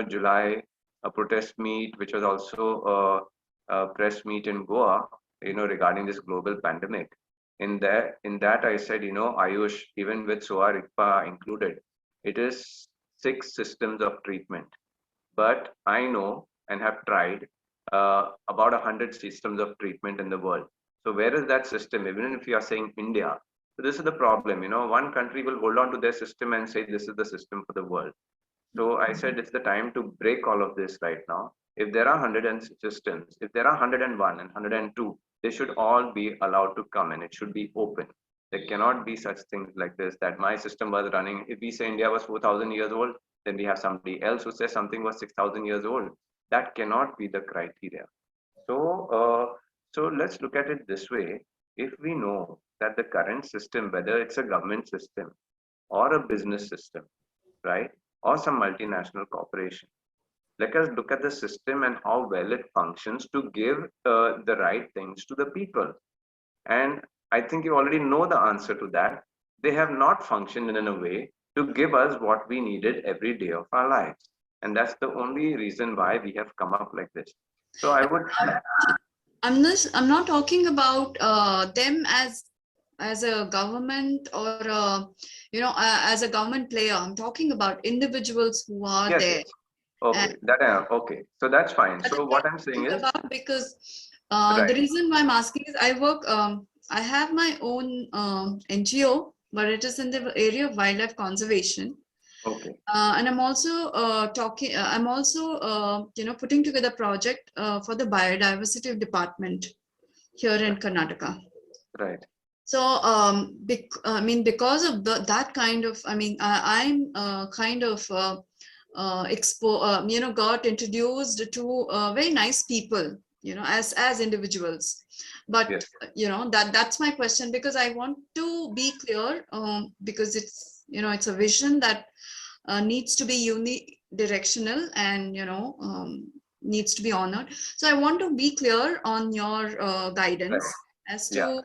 July, a protest meet, which was also a press meet in Goa, regarding this global pandemic. In that, I said, Ayush, even with SOA RICPA included, it is 6 systems of treatment. But I know and have tried about 100 systems of treatment in the world. So where is that system? Even if you are saying India, So this is the problem, one country will hold on to their system and say this is the system for the world. So I said it's the time to break all of this right now. If there are 100 systems, if there are 101 and 102, they should all be allowed to come and it should be open. There cannot be such things like this, that my system was running. If we say India was 4,000 years old, then we have somebody else who says something was 6,000 years old. That cannot be the criteria. So let's look at it this way. If we know that the current system, whether it's a government system or a business system, right, or some multinational corporation, let us look at the system and how well it functions to give the right things to the people. And I think you already know the answer to that. They have not functioned in a way to give us what we needed every day of our lives. And that's the only reason why we have come up like this. So I would. I'm not talking about them as a government or as a government player. I'm talking about individuals who are Yes, there. yes. Okay, okay. So that's fine. So what I'm saying is, because right. the reason why I'm asking is I work. I have my own NGO, but it is in the area of wildlife conservation. Okay. And I'm also I'm also putting together a project for the biodiversity department here in Karnataka. Right. So because of that kind of, I'm kind of got introduced to very nice people, as individuals. But yes. That's my question, because I want to be clear, because it's it's a vision that needs to be unidirectional and needs to be honored. So I want to be clear on your guidance. Right. As to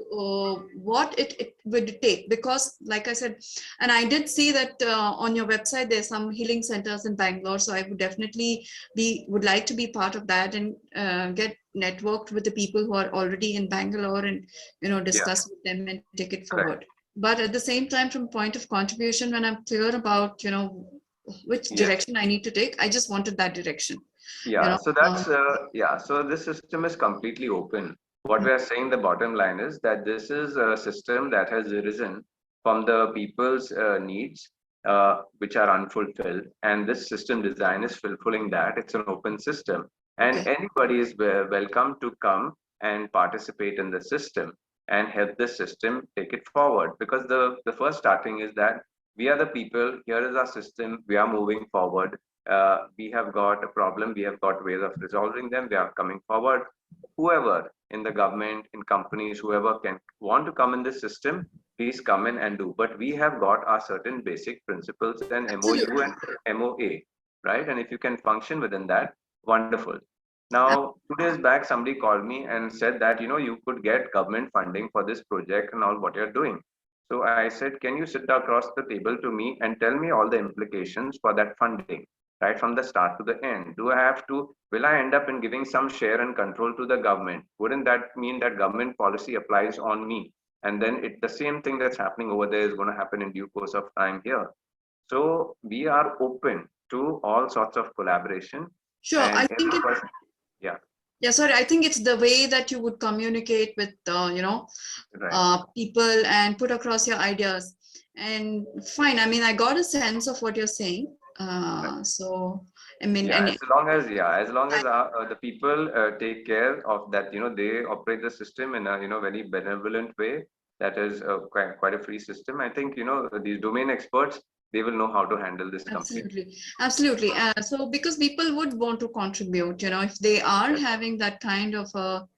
what it would take, because like I said, and I did see that on your website there's some healing centers in Bangalore, so I would definitely would like to be part of that and get networked with the people who are already in Bangalore and discuss with them and take it forward. Right. But at the same time, from point of contribution, when I'm clear about which direction I need to take, I just wanted that direction. So that's so this system is completely open. What we are saying, the bottom line is that this is a system that has arisen from the people's needs, which are unfulfilled, and this system design is fulfilling that. It's an open system, and anybody is welcome to come and participate in the system and help the system take it forward. Because the first starting is that we are the people. Here is our system. We are moving forward. We have got a problem. We have got ways of resolving them. We are coming forward. Whoever in the government, in companies, whoever can want to come in this system, please come in and do. But we have got our certain basic principles and MOU and MOA, right? And if you can function within that, wonderful. Now, 2 days back, somebody called me and said that, you could get government funding for this project and all what you're doing. So I said, can you sit across the table to me and tell me all the implications for that funding, right from the start to the end? Will I end up in giving some share and control to the government? Wouldn't that mean that government policy applies on me? And then the same thing that's happening over there is going to happen in due course of time here. So we are open to all sorts of collaboration. Sure, I think sorry, I think it's the way that you would communicate with people and put across your ideas. And fine, I got a sense of what you're saying. So as long as the people take care of that, they operate the system in a very benevolent way. That is quite a free system. I think these domain experts, they will know how to handle this completely. Absolutely. So because people would want to contribute, if they are having that kind of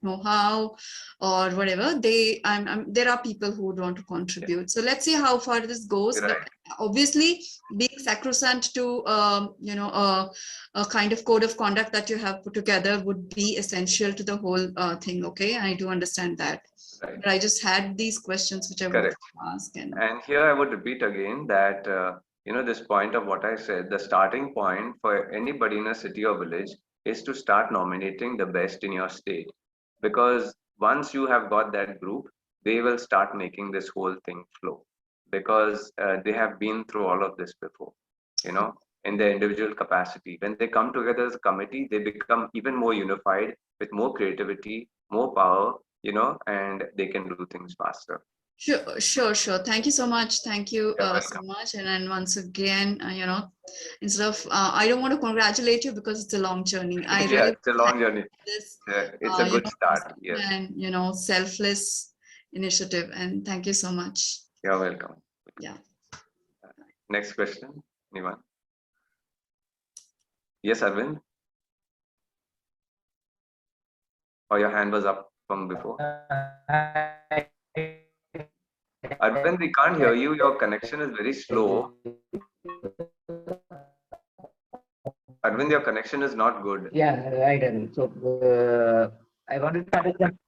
know-how or whatever, there are people who would want to contribute. So let's see how far this goes. Right. But obviously, being sacrosanct to a kind of code of conduct that you have put together would be essential to the whole thing. Okay, I do understand that. Right. But I just had these questions which I wanted to ask. And here I would repeat again that, this point of what I said, the starting point for anybody in a city or village is to start nominating the best in your state. Because once you have got that group, they will start making this whole thing flow. Because they have been through all of this before, in their individual capacity. When they come together as a committee, they become even more unified with more creativity, more power, and they can do things faster. Sure. Thank you so much. Thank you You're so welcome. much. And then once again, instead of, I don't want to congratulate you because it's a long journey. I Yeah, really it's a long journey. this, It's a good start. consistent Yes, and, selfless initiative. And thank you so much. you're welcome. Yeah. Next question. Anyone? Yes, Arvind? Or your hand was up from before? Arvind, we can't hear you. Your connection is very slow. Arvind, your connection is not good. Yeah, right. Arun. So I wanted to understand.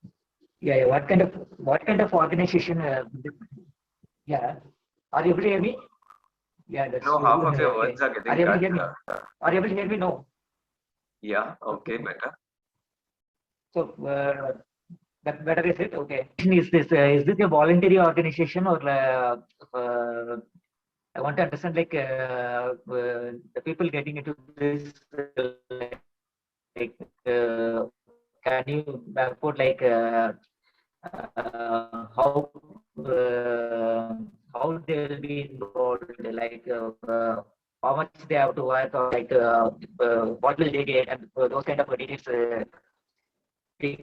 Yeah. What kind of organization? Yeah. Are you able to hear me? Yeah, that's No, half of your okay. words are Are getting you able to cut. hear me? Are you able to hear me? No. Yeah, okay, better. So that better is it? Okay. Is this a voluntary organization or I want to understand the people getting into this like can you put how they will be involved how much they have to work or what will they get and those kind of details.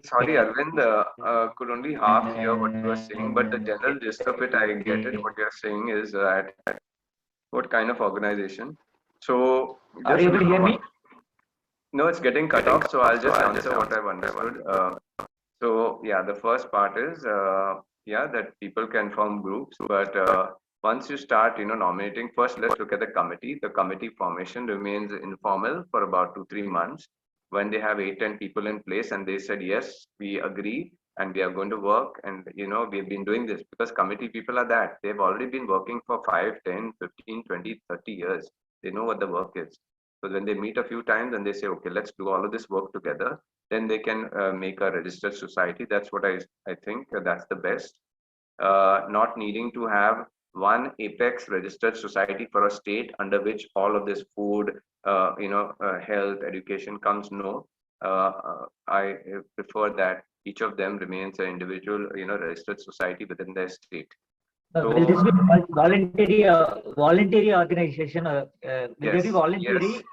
Sorry, Arvind, could only half hear what you were saying, but the general gist of it, I get it. What you're saying is that what kind of organization. So Are you just able to hear me? no, it's getting cut off. So I'll just answer what I've understood. So yeah, the first part is yeah, that people can form groups, but once you start, nominating, first let's look at the committee. The committee formation remains informal for about 2-3 months. When they have 8-10 people in place and they said yes, we agree and we are going to work, and we've been doing this because committee people are that they've already been working for 5, 10, 15, 20, 30 years. They know what the work is. So when they meet a few times and they say, okay, let's do all of this work together, then they can make a registered society. That's what I think that's the best. Not needing to have one apex registered society for a state under which all of this food, health, education comes. No, I prefer that each of them remains an individual, registered society within their state. Will this be voluntary organization? Will they be Yes, voluntary?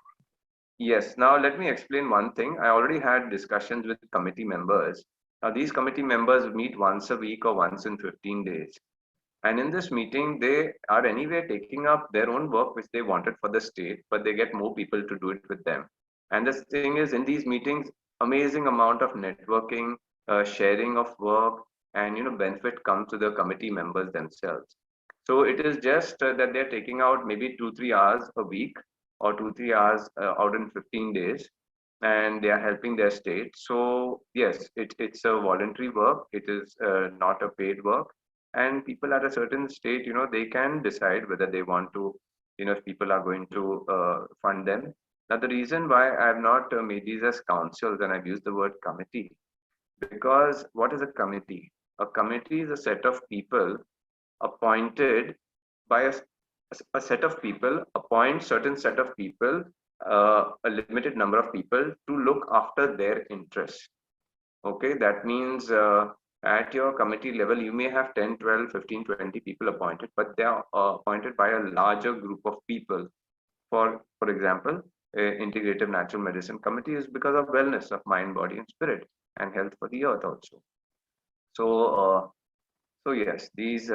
yes. Now let me explain one thing. I already had discussions with committee members. Now these committee members meet once a week or once in 15 days. And in this meeting, they are anyway taking up their own work, which they wanted for the state, but they get more people to do it with them. And the thing is, in these meetings, amazing amount of networking, sharing of work, and benefit comes to the committee members themselves. So it is just that they're taking out maybe 2-3 hours a week or 2-3 hours out in 15 days, and they are helping their state. So yes, it's a voluntary work. It is not a paid work, and people at a certain state, they can decide whether they want to, if people are going to fund them. Now the reason why I have not made these as councils and I've used the word committee, because what is a committee? A committee is a set of people appointed by a set of people, appoint certain set of people, a limited number of people to look after their interests. Okay, that means at your committee level, you may have 10, 12, 15, 20 people appointed, but they are appointed by a larger group of people. For example, Integrative Natural Medicine Committee is because of wellness of mind, body, and spirit, and health for the earth also. So yes, these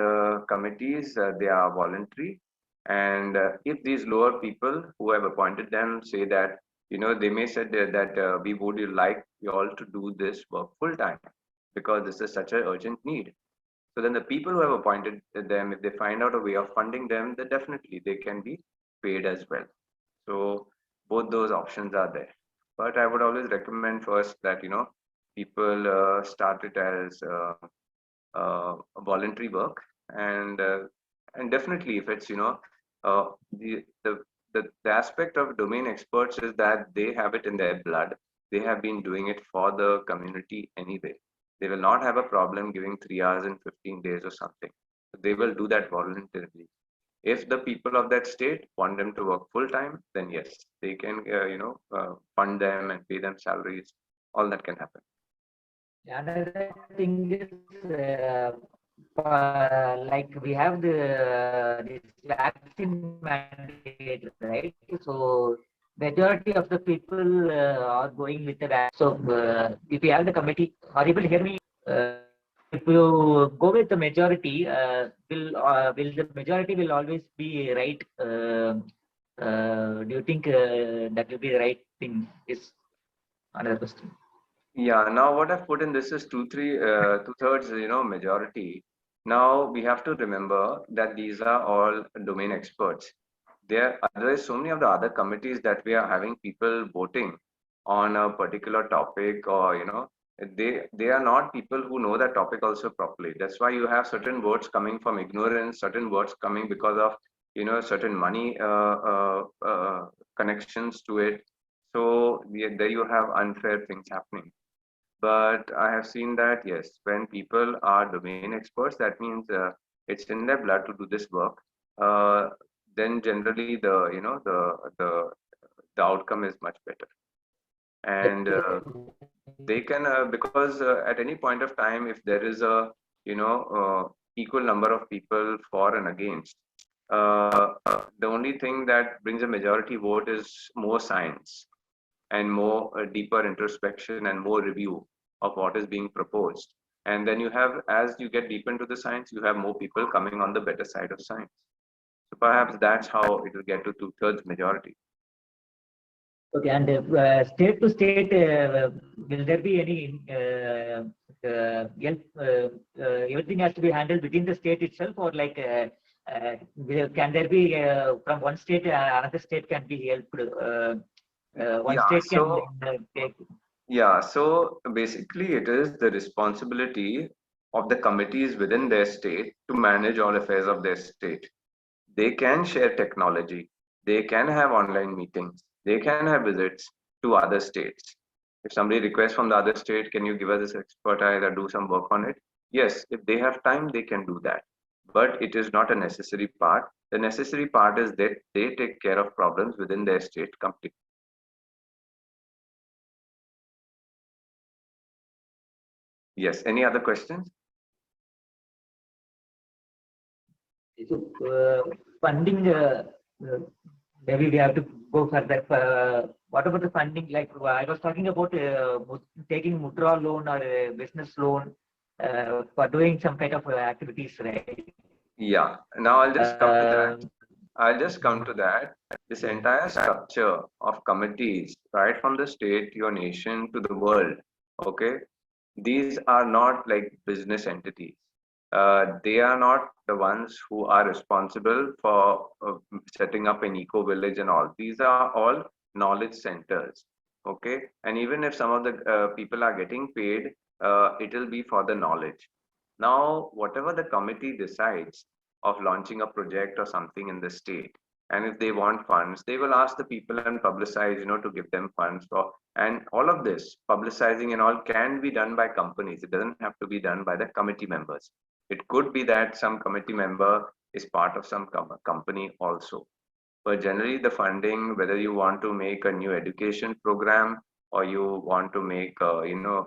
committees, they are voluntary, and if these lower people who have appointed them say that, they may say that we would like you all to do this work full time because this is such an urgent need. So then the people who have appointed them, if they find out a way of funding them, then definitely they can be paid as well. So both those options are there. But I would always recommend first that, people start it as voluntary work, and and definitely if it's uh, the, the the aspect of domain experts is that they have it in their blood. They have been doing it for the community anyway. They will not have a problem giving 3 hours in 15 days or something. They will do that voluntarily. If the people of that state want them to work full time, then yes, they can fund them and pay them salaries. All that can happen. Another thing is like we have this vaccine mandate, right? So majority of the people are going with the vaccine. So if you have the committee, are you able to hear me? If you go with the majority, will the majority will always be right? Do you think that will be the right thing? Is another question. Yeah, now what I've put in this is two-thirds, majority. Now we have to remember that these are all domain experts. Otherwise, so many of the other committees that we are having people voting on a particular topic, or they are not people who know that topic also properly. That's why you have certain votes coming from ignorance, certain votes coming because of certain money connections to it. So there you have unfair things happening. But I have seen that, yes, when people are domain experts, that means it's in their blood to do this work. Uh, then generally the outcome is much better. And they can because at any point of time, if there is a equal number of people for and against, the only thing that brings a majority vote is more science and more deeper introspection and more review of what is being proposed. And then you have, as you get deep into the science, you have more people coming on the better side of science. So perhaps that's how it will get to two-thirds majority. Okay, and state to state, will there be any everything has to be handled within the state itself, or like can there be from one state another state can be helped? One Yeah, state can so take. yeah, so basically it is the responsibility of the committees within their state to manage all affairs of their state. They can share technology, they can have online meetings, they can have visits to other states. If somebody requests from the other state, can you give us this expertise or do some work on it? Yes, if they have time, they can do that. But it is not a necessary part. The necessary part is that they take care of problems within their state completely. Yes, any other questions? So funding, maybe we have to go further. What about the funding? Like I was talking about taking Mudra loan or a business loan for doing some kind of activities, right? Yeah, now I'll just come to that. I'll just come to that. This entire structure of committees, right from the state, your nation, to the world, okay, these are not like business entities. They are not the ones who are responsible for setting up an eco village and all. These are all knowledge centers, okay? And even if some of the people are getting paid, it will be for the knowledge. Now, whatever the committee decides of launching a project or something in the state, and if they want funds, they will ask the people and publicize, to give them funds for, and all of this publicizing and all can be done by companies. It doesn't have to be done by the committee members. It could be that some committee member is part of some company also. But generally the funding, whether you want to make a new education program or you want to make,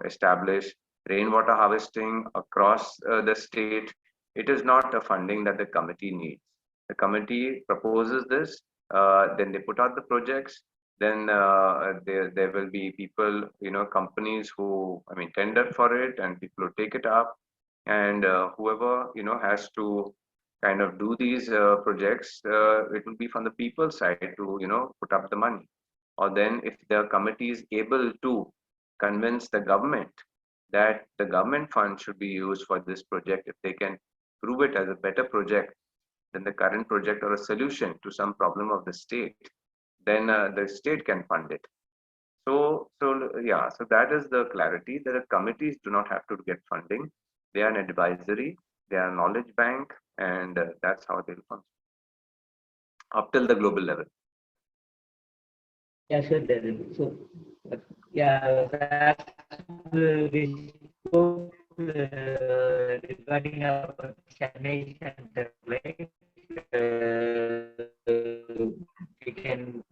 establish rainwater harvesting across the state, it is not a funding that the committee needs. The committee proposes this, then they put out the projects, then there will be people, companies who, tender for it, and people who take it up, and whoever, has to kind of do these projects, it will be from the people side to, put up the money. Or then if the committee is able to convince the government that the government fund should be used for this project, if they can prove it as a better project than the current project or a solution to some problem of the state, then the state can fund it. So yeah, so that is the clarity that the committees do not have to get funding. They are an advisory, they are a knowledge bank, and that's how they'll function up till the global level. Yeah, sure. So, yeah, as we spoke regarding our Chennai center, right? We can.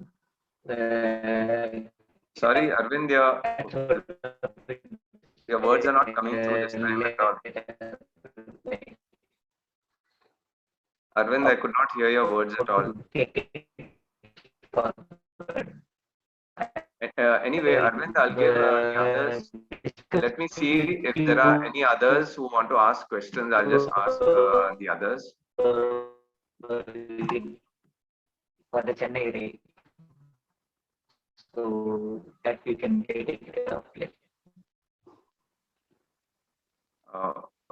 Sorry, Arvind, your words are not coming through this time at all. Arvind, I could not hear your words at all. Anyway, Arvind, I'll give the others. Let me see if there are any others who want to ask questions. I'll just ask the others. For the Chennai rate. So that we can take it of like.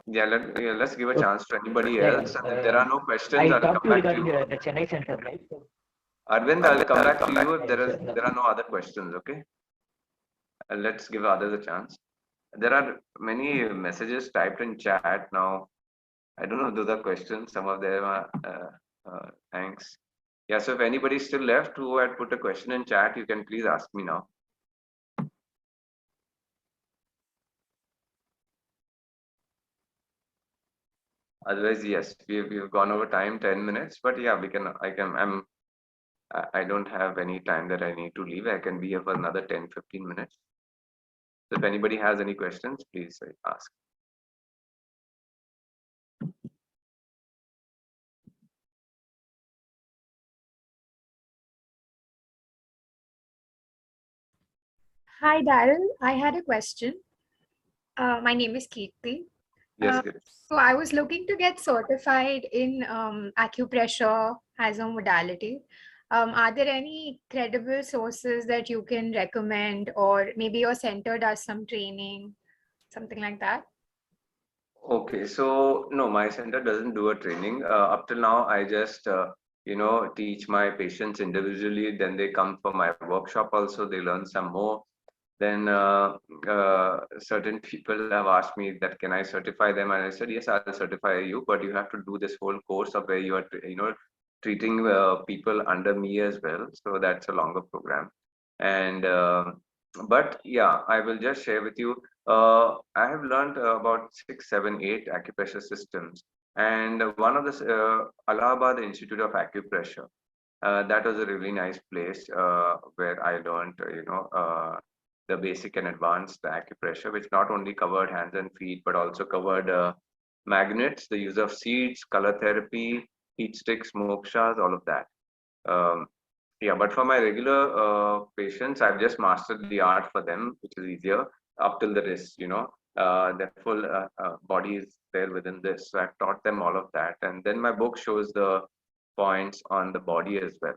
Let's give a chance to anybody else. And if there are no questions, I I'll talked come to you back to regarding you. the Chennai center, right? Arvind, I'll come back to you if Sure. there are no other questions. Okay. Let's give others a chance. There are many messages typed in chat now. I don't know those are questions. Some of them are thanks. Yeah. So if anybody's still left who had put a question in chat, you can please ask me now. Otherwise, yes, we've gone over time 10 minutes, but yeah, I don't have any time that I need to leave. I can be here for another 10-15 minutes. So if anybody has any questions, please ask. Hi, Darren. I had a question. My name is Kirti. Yes, good. So I was looking to get certified in acupressure as a modality. Are there any credible sources that you can recommend, or maybe your center does some training, something like that? Okay, so no, my center doesn't do a training. Up till now, I just teach my patients individually. Then they come for my workshop also. They learn some more. Then certain people have asked me that can I certify them, and I said yes, I'll certify you, but you have to do this whole course of where you are treating people under me as well. So that's a longer program. And but yeah, I will just share with you. I have learned about 6, 7, 8 acupressure systems, and one of the Allahabad Institute of Acupressure. That was a really nice place where I learned, the basic and advanced acupressure, which not only covered hands and feet, but also covered magnets, the use of seeds, color therapy, heat sticks, mokshas, all of that. Yeah, but for my regular patients, I've just mastered the art for them, which is easier up till the wrist, their full body is there within this. So I've taught them all of that. And then my book shows the points on the body as well.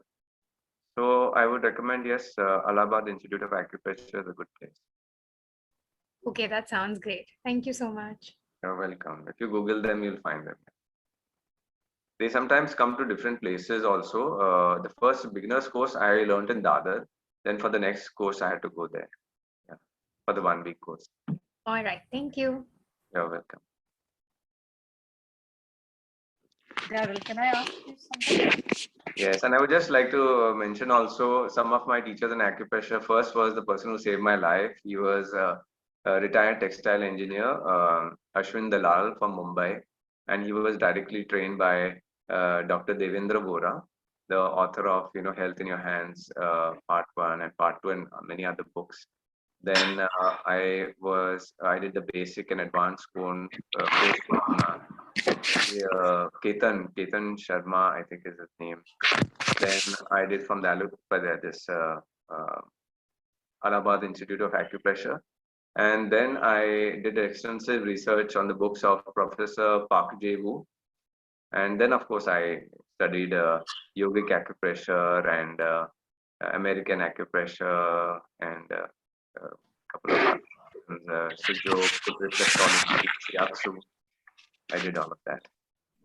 So I would recommend, yes, Allahabad Institute of Acupressure is a good place. Okay, that sounds great. Thank you so much. You're welcome. If you Google them, you'll find them. They sometimes come to different places also. The first beginner's course I learned in Dadar. Then for the next course, I had to go there for the 1-week course. All right, thank you. You're welcome. Daryl, can I ask you something? Yes, and I would just like to mention also some of my teachers in acupressure. First was the person who saved my life. He was a retired textile engineer, Ashwin Dalal from Mumbai, and he was directly trained by Dr. Devendra Vora, the author of Health in Your Hands, Part 1 and Part 2, and many other books. Then I did the basic and advanced course from Ketan Sharma, I think is his name. Then I did from the Allahabad Institute of Acupressure. And then I did extensive research on the books of Professor Park Jae-woo. And then, of course, I studied yogic acupressure and American acupressure and a couple of others, Shijo, reflexology, Shiatsu. I did all of that.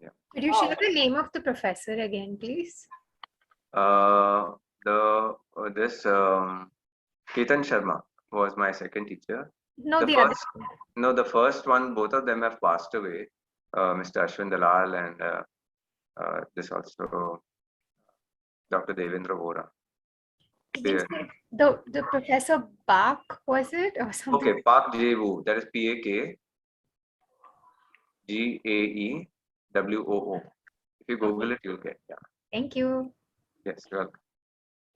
Yeah. Could you share the name of the professor again, please? Ketan Sharma was my second teacher. No, The other. first, no, the first one, both of them have passed away. Mr. Ashwin Dalal and this also Dr. Devendra Vora. The Professor Bach, was it, or something? Okay, Park Jae-woo. That is PAKGAEWOO. If you Google it, you'll get. Yeah. Thank you. Yes, you're welcome.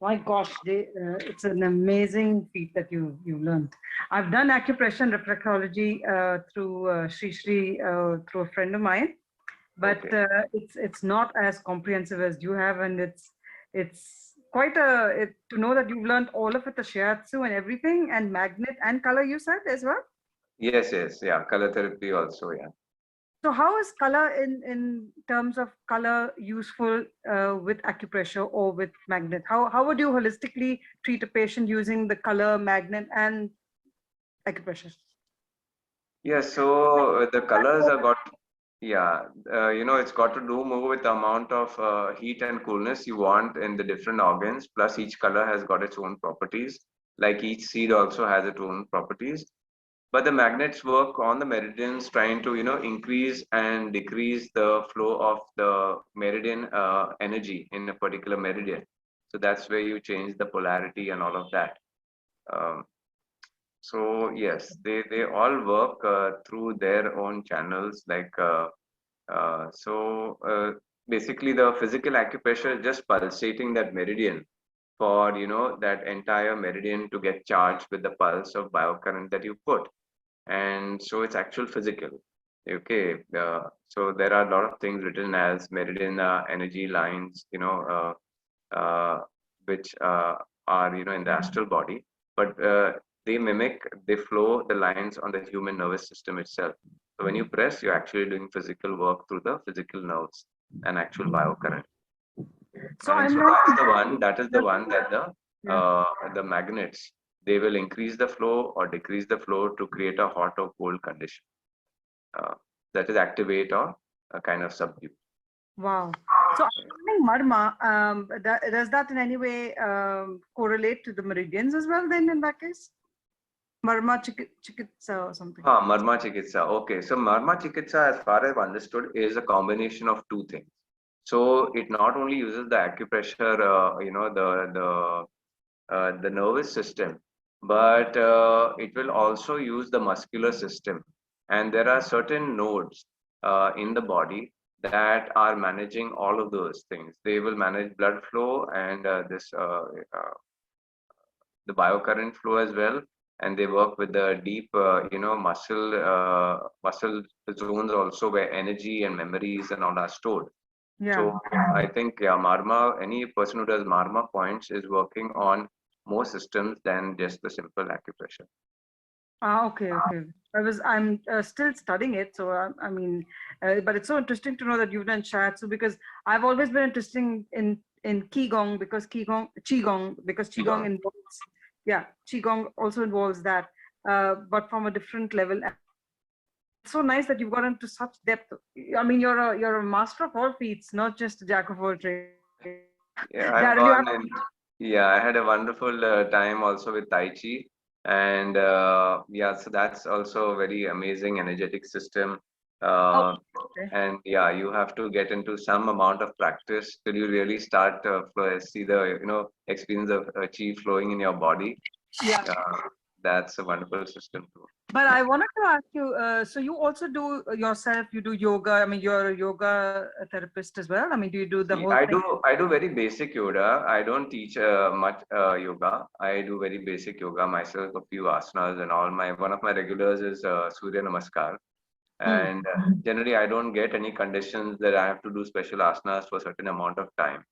My gosh, it's an amazing feat that you've learned. I've done acupressure and reflexology through Sri through a friend of mine, but Okay. it's not as comprehensive as you have, and it's quite to know that you've learned all of it, the shiatsu and everything, and magnet and color you said as well. Yes, yes, yeah. Color therapy also, yeah. So how is color in terms of color useful with acupressure or with magnet? How would you holistically treat a patient using the color, magnet, and acupressure? Yeah, so the colors are got, yeah, it's got to do more with the amount of heat and coolness you want in the different organs. Plus, each color has got its own properties. Like each seed also has its own properties. But the magnets work on the meridians, trying to increase and decrease the flow of the meridian energy in a particular meridian. So that's where you change the polarity and all of that. Um, so yes, they all work through their own channels. Basically, the physical acupressure is just pulsating that meridian for that entire meridian to get charged with the pulse of biocurrent that you put, and so it's actual physical. Okay, so there are a lot of things written as meridian energy lines, which are in the astral body, but they flow the lines on the human nervous system itself. So when you press, you're actually doing physical work through the physical nerves and actual biocurrent. So And I'm so not. that is the one that the magnets, they will increase the flow or decrease the flow to create a hot or cold condition. Uh, that is activate or kind of subdue. Wow. So understanding marma, does that in any way correlate to the meridians as well then in that case? Marma chikitsa or something. Marma chikitsa. Okay, so marma chikitsa, as far as I've understood, is a combination of two things. So it not only uses the acupressure, the nervous system, but it will also use the muscular system. And there are certain nodes in the body that are managing all of those things. They will manage blood flow and the biocurrent flow as well. And they work with the deep, muscle zones also, where energy and memories and all are stored. Yeah. So I think, yeah, Marma, any person who does Marma points is working on more systems than just the simple acupressure. Okay. I'm still studying it, so I mean, but it's so interesting to know that you've done shiatsu, because I've always been interested in qigong because qigong involves, yeah, qigong also involves that, but from a different level. It's so nice that you've got into such depth. I mean, you're a master of all feats, not just a jack of all trades. Yeah, I've gone and yeah, I had a wonderful time also with Tai Chi. And yeah, so that's also a very amazing energetic system. And yeah, you have to get into some amount of practice till you really start see the experience of chi flowing in your body. Yeah. That's a wonderful system too. But I wanted to ask you, so you also do yourself, you do yoga. I mean, you're a yoga therapist as well. I mean, do you do the whole thing? I do very basic yoga. I don't teach much yoga. I do very basic yoga myself, a few asanas and all. One of my regulars is Surya Namaskar. And generally, I don't get any conditions that I have to do special asanas for a certain amount of time.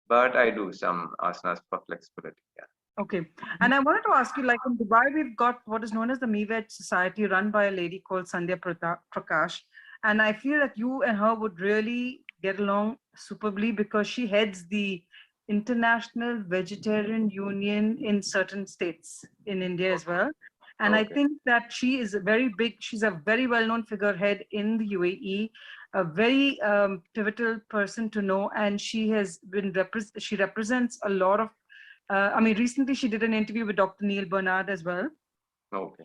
But I do some asanas for flexibility. Yeah. Okay. And I wanted to ask you, like in Dubai, we've got what is known as the MeVeg Society, run by a lady called Sandhya Prakash. And I feel that you and her would really get along superbly, because she heads the International Vegetarian Union in certain states in India as well. And I think that she is she's a very well-known figurehead in the UAE, a very pivotal person to know. And she has been, she represents a lot of, I mean, recently she did an interview with Dr. Neil Bernard as well. Okay.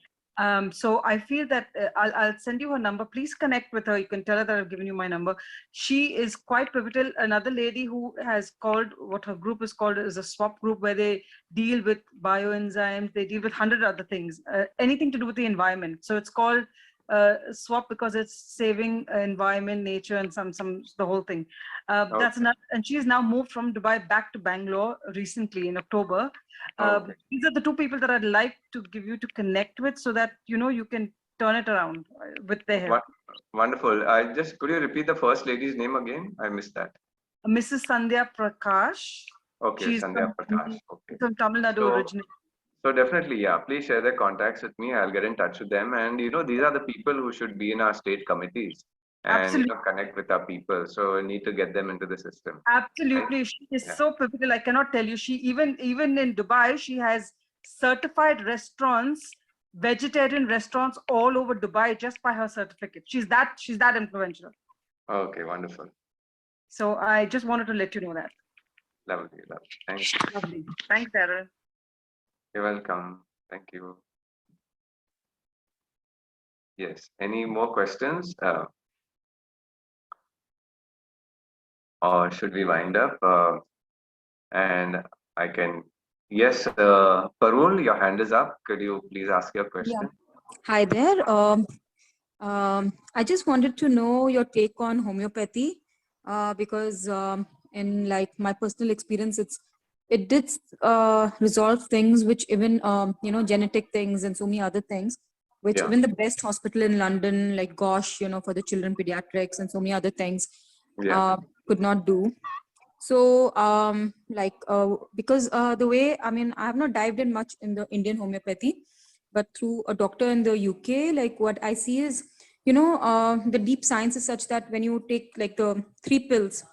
So I feel that I'll send you her number. Please connect with her. You can tell her that I've given you my number. She is quite pivotal. Another lady who has called, what her group is called, is a swap group, where they deal with bioenzymes. They deal with 100 other things, anything to do with the environment. So it's called swap because it's saving environment, nature, and the whole thing. That's another. And she's now moved from Dubai back to Bangalore recently in October. These are the two people that I'd like to give you to connect with, so that you can turn it around with their help. Wonderful. Could you repeat the first lady's name again? I missed that. Mrs. Sandhya Prakash. Okay, She's Sandhya Prakash. Okay. from Tamil Nadu So- originally. So definitely, yeah, please share their contacts with me. I'll get in touch with them. And, these are the people who should be in our state committees and, Absolutely. connect with our people. So we need to get them into the system. Absolutely. She is so pivotal. I cannot tell you. She even in Dubai, she has certified restaurants, vegetarian restaurants all over Dubai just by her certificate. She's that influential. Okay, wonderful. So I just wanted to let you know that. Lovely, lovely. Thank you. Lovely. Thanks, Darren. You're welcome. Thank you. Yes. Any more questions? Or should we wind up? And I can. Yes, Parul, your hand is up. Could you please ask your question? Hi there. I just wanted to know your take on homeopathy because in like my personal experience, it did resolve things which even genetic things and so many other things which Yeah. even the best hospital in London like Gosh for the children pediatrics and so many other things Yeah. could not do. So because the way I have not dived in much in the Indian homeopathy, but through a doctor in the UK, like what I see is, the deep science is such that when you take like the 3 pills,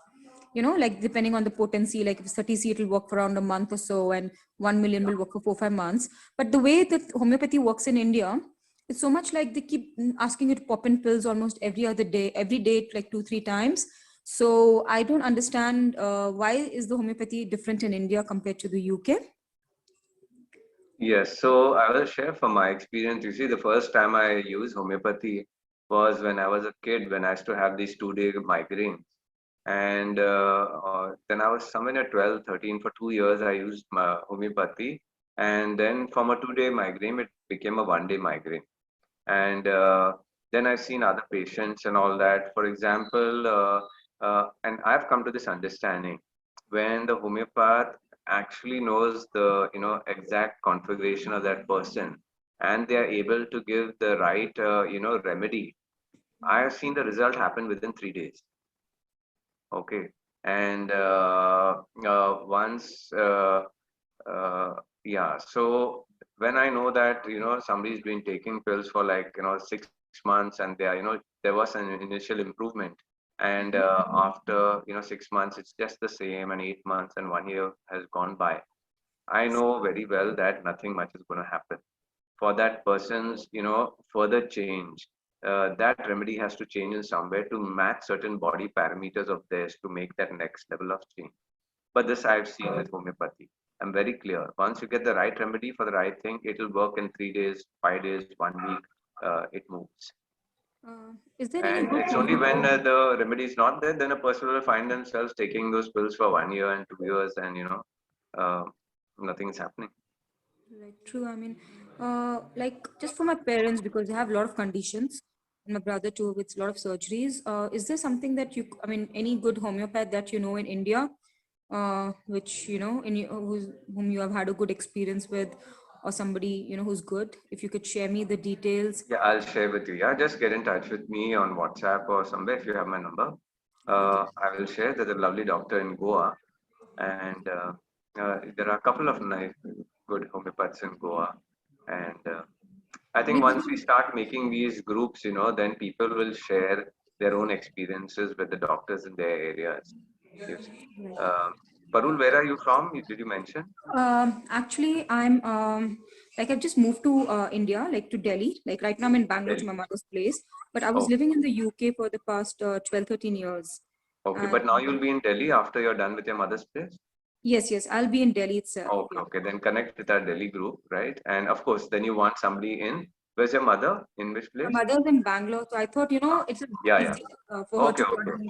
like depending on the potency, like if it's 30C, it will work for around a month or so, and 1 million will work for 4-5 months. But the way that homeopathy works in India, it's so much like they keep asking you to pop in pills almost every day, like 2-3 times. So I don't understand why is the homeopathy different in India compared to the UK? Yes, so I will share from my experience. You see, the first time I used homeopathy was when I was a kid, when I used to have these 2-day migraines. And then I was somewhere at 12, 13, for 2 years, I used my homeopathy. And then from a 2-day migraine, it became a 1-day migraine. And then I've seen other patients and all that. For example, and I've come to this understanding when the homeopath actually knows the exact configuration of that person, and they are able to give the right remedy. I have seen the result happen within 3 days. Okay, and once yeah, so when I know that somebody's been taking pills for like 6 months, and they are there was an initial improvement, and after 6 months it's just the same, and 8 months and 1 year has gone by, I know very well that nothing much is going to happen for that person's further change. That remedy has to change in some way to match certain body parameters of theirs to make that next level of change. But this I've seen with homeopathy. I'm very clear. Once you get the right remedy for the right thing, it will work in 3 days, 5 days, 1 week. It moves. Is there any And good it's only when the remedy is not there, then a person will find themselves taking those pills for 1 year and 2 years, and nothing is happening. Right, true. Like just for my parents, because they have a lot of conditions, and my brother too, with a lot of surgeries. Is there something that any good homeopath that in India, which whom you have had a good experience with, or somebody who's good? If you could share me the details. Yeah, I'll share with you. Yeah, just get in touch with me on WhatsApp or somewhere if you have my number. I will share. There's a lovely doctor in Goa, and there are a couple of nice, good homeopaths in Goa. And I think once we start making these groups, then people will share their own experiences with the doctors in their areas. You see. Parul, where are you from? Did you mention? Actually, I'm like I've just moved to India, like to Delhi. Like right now I'm in Bangalore to my mother's place, but I was Oh. living in the UK for the past 12-13 years. Okay, but now you'll be in Delhi after you're done with your mother's place? Yes, I'll be in Delhi itself. Okay, okay, then connect with our Delhi group, right? And of course, then you want somebody in. Where's your mother? In which place? My mother's in Bangalore, so I thought it's easy for her Okay, to okay. coordinate.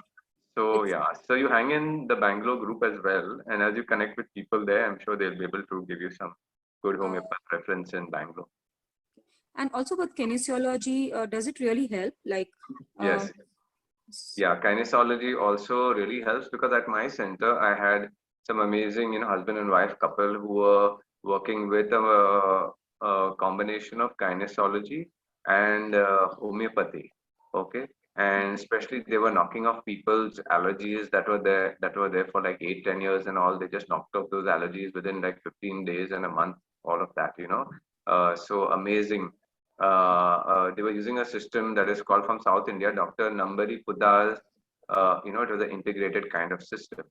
So yeah, so you hang in the Bangalore group as well, and as you connect with people there, I'm sure they'll be able to give you some good homeopath reference in Bangalore. And also with kinesiology, does it really help? Like Yes. Yeah, kinesiology also really helps, because at my center I had some amazing, husband and wife couple who were working with a combination of kinesiology and homeopathy. Okay, and especially they were knocking off people's allergies that were there for like 8-10 years and all. They just knocked off those allergies within like 15 days and a month, all of that, so amazing. They were using a system that is called from South India, Dr. Nambari Puda's, it was an integrated kind of system.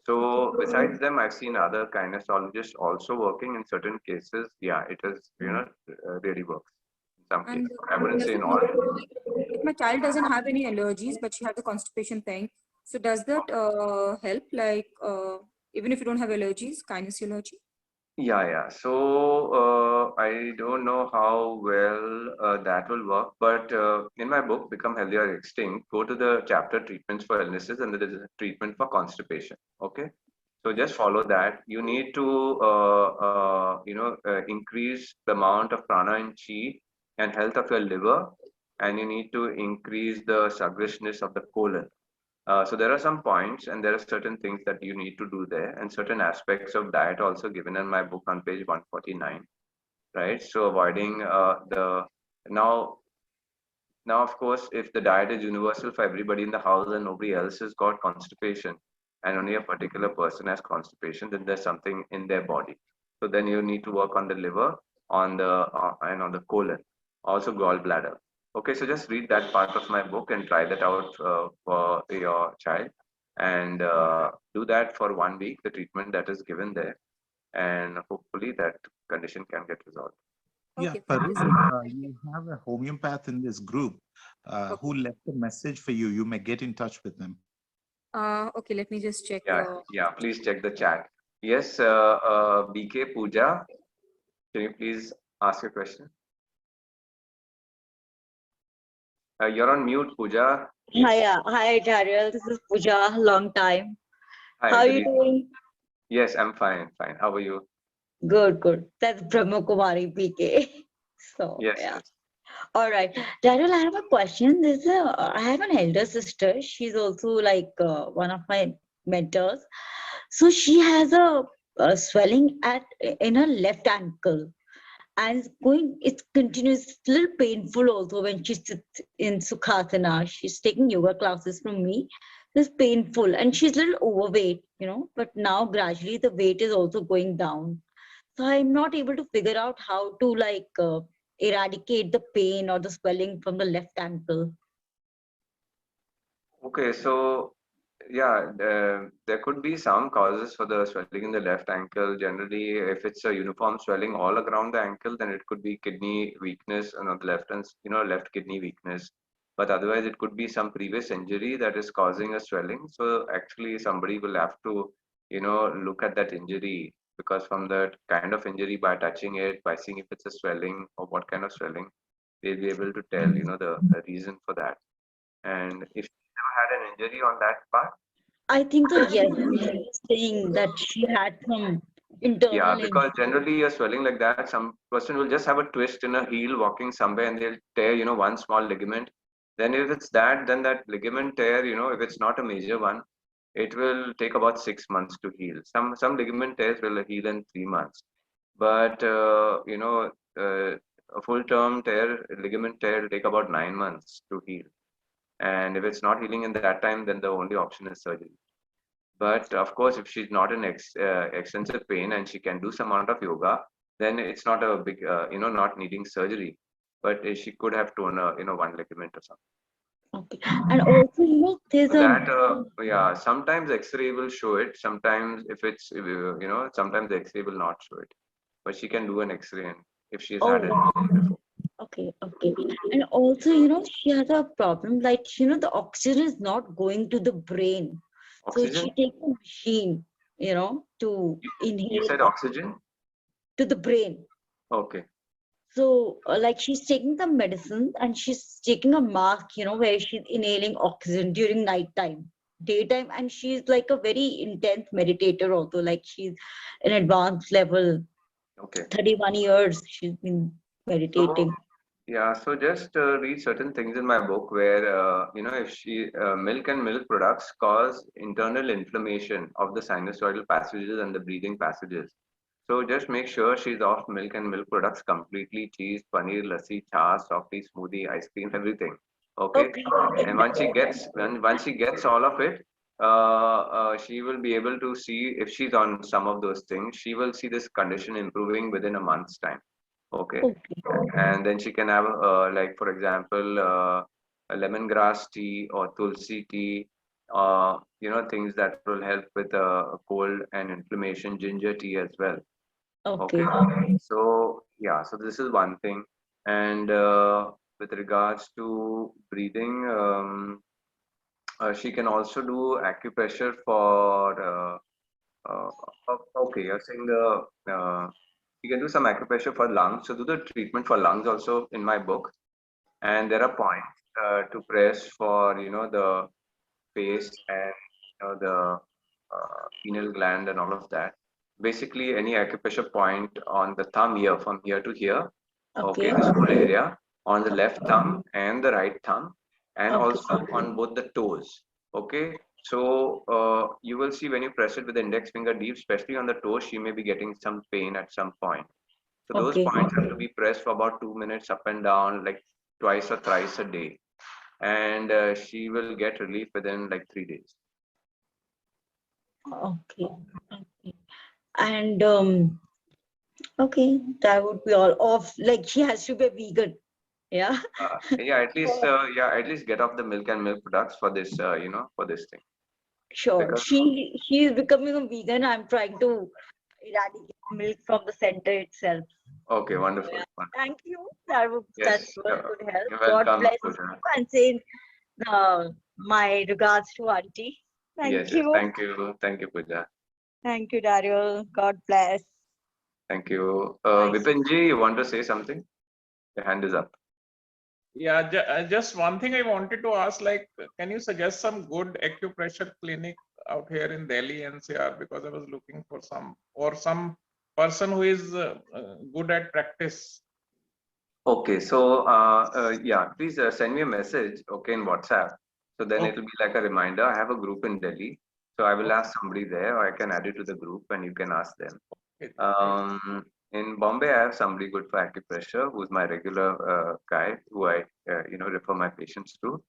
So besides them, I've seen other kinesiologists also working in certain cases. Yeah, it is, really works in some And cases. I wouldn't does say it in all. if my child doesn't have any allergies, but she has a constipation thing, so does that help? Like, even if you don't have allergies, kinesiology? Yeah, yeah. So I don't know how well that will work, but in my book, Become Healthy or Extinct, go to the chapter treatments for illnesses, and there is a treatment for constipation. Okay, so just follow that. You need to, increase the amount of prana and chi and health of your liver, and you need to increase the sluggishness of the colon. So there are some points and there are certain things that you need to do there, and certain aspects of diet also given in my book on page 149, right? So avoiding the now now of course, if the diet is universal for everybody in the house and nobody else has got constipation and only a particular person has constipation, then there's something in their body. So then you need to work on the liver, on the and on the colon, also gallbladder. Okay, so just read that part of my book and try that out for your child, and do that for 1 week, the treatment that is given there, and hopefully that condition can get resolved. Yeah, Okay, Parul, thank you. you have a homeopath in this group Okay. who left a message for you. You may get in touch with them. Okay, let me just check. Yeah, please check the chat. Yes, BK Pooja, can you please ask your question? You're on mute, Pooja. Hi, Dariel. This is Pooja. Long time. Hi, How are good you evening. doing? Yes, I'm fine, fine. How are you? Good. That's Brahma Kumari PK. So Yes, yeah. yes. All right, Dariel. I have a question. I have an elder sister. She's also like one of my mentors. So she has a swelling in her left ankle, and it's continuous, it's a little painful also when she sits in Sukhasana. She's taking yoga classes from me. It's painful and she's a little overweight, but now gradually the weight is also going down. So I'm not able to figure out how to eradicate the pain or the swelling from the left ankle. Okay, so yeah, there could be some causes for the swelling in the left ankle. Generally, if it's a uniform swelling all around the ankle, then it could be kidney weakness and on the left and left kidney weakness. But otherwise, it could be some previous injury that is causing a swelling. So actually, somebody will have to look at that injury, because from that kind of injury, by touching it, by seeing if it's a swelling or what kind of swelling, they'll be able to tell the reason for that. And if you ever had an injury on that part. I think so, yes. She was saying that she had some Yeah, internal because injury. generally a swelling like that, some person will just have a twist in a heel walking somewhere and they'll tear, one small ligament. Then if it's that, then that ligament tear, if it's not a major one, it will take about 6 months to heal. Some ligament tears will heal in 3 months. But a full term tear, ligament tear will take about 9 months to heal. And if it's not healing in that time, then the only option is surgery. But of course, if she's not in extensive pain and she can do some amount of yoga, then it's not a big, not needing surgery. But she could have torn one ligament or something. Okay. And also, there's So that, yeah, sometimes X-ray will show it. Sometimes if it's, sometimes the X-ray will not show it. But she can do an X-ray and if she's had it before. Okay. And also, she has a problem like, the oxygen is not going to the brain. Oxygen? So she takes a machine, to inhale You said oxygen? to the brain. Okay. So like she's taking the medicine and she's taking a mask, where she's inhaling oxygen during nighttime, daytime. And she's like a very intense meditator also, like she's an advanced level. Okay. 31 years she's been meditating. Yeah, so just read certain things in my book where, if milk and milk products cause internal inflammation of the sinusoidal passages and the breathing passages. So just make sure she's off milk and milk products completely, cheese, paneer, lassi, cha, softie, smoothie, ice cream, everything. Okay. Okay. And once she gets all of it, she will be able to see if she's on some of those things. She will see this condition improving within a month's time. Okay. Okay. And then she can have like for example a lemongrass tea or tulsi tea, things that will help with cold and inflammation, ginger tea as well. Okay. Okay. So yeah, so this is one thing. And with regards to breathing, she can also do acupressure for okay, you're saying you can do some acupressure for lungs. So do the treatment for lungs also in my book. And there are points to press for the face and the pineal gland and all of that. Basically, any acupressure point on the thumb here, from here to here. Okay, Okay. this whole area on the left thumb and the right thumb, and Okay. also on both the toes. Okay, so you will see when you press it with the index finger deep, especially on the toes, she may be getting some pain at some point. So those Okay. points have to be pressed for about 2 minutes up and down, like twice or thrice a day, and she will get relief within like 3 days. Okay. Okay. And okay, that would be all off. Like she has to be a vegan. Yeah. Yeah, at least get off the milk and milk products for this, for this thing. Sure. Because She is becoming a vegan. I'm trying to eradicate milk from the center itself. okay, wonderful. Yeah. Wonderful. Thank you. That's Yes, good help. you're God welcome, bless you Pooja. and say my regards to Auntie. Thank Yes, you. thank you, Pooja. Thank you, Daryl. God bless. Thank you. Nice. Vipinji, you want to say something? The hand is up. Yeah, just one thing I wanted to ask, like, can you suggest some good acupressure clinic out here in Delhi NCR? Because I was looking for some person who is good at practice. Okay, so yeah, please send me a message, okay, in WhatsApp. So then Okay. it'll be like a reminder. I have a group in Delhi, so I will ask somebody there, or I can add you to the group, and you can ask them. Okay. In Bombay, I have somebody good for acupressure, who's my regular guy, who I refer my patients to.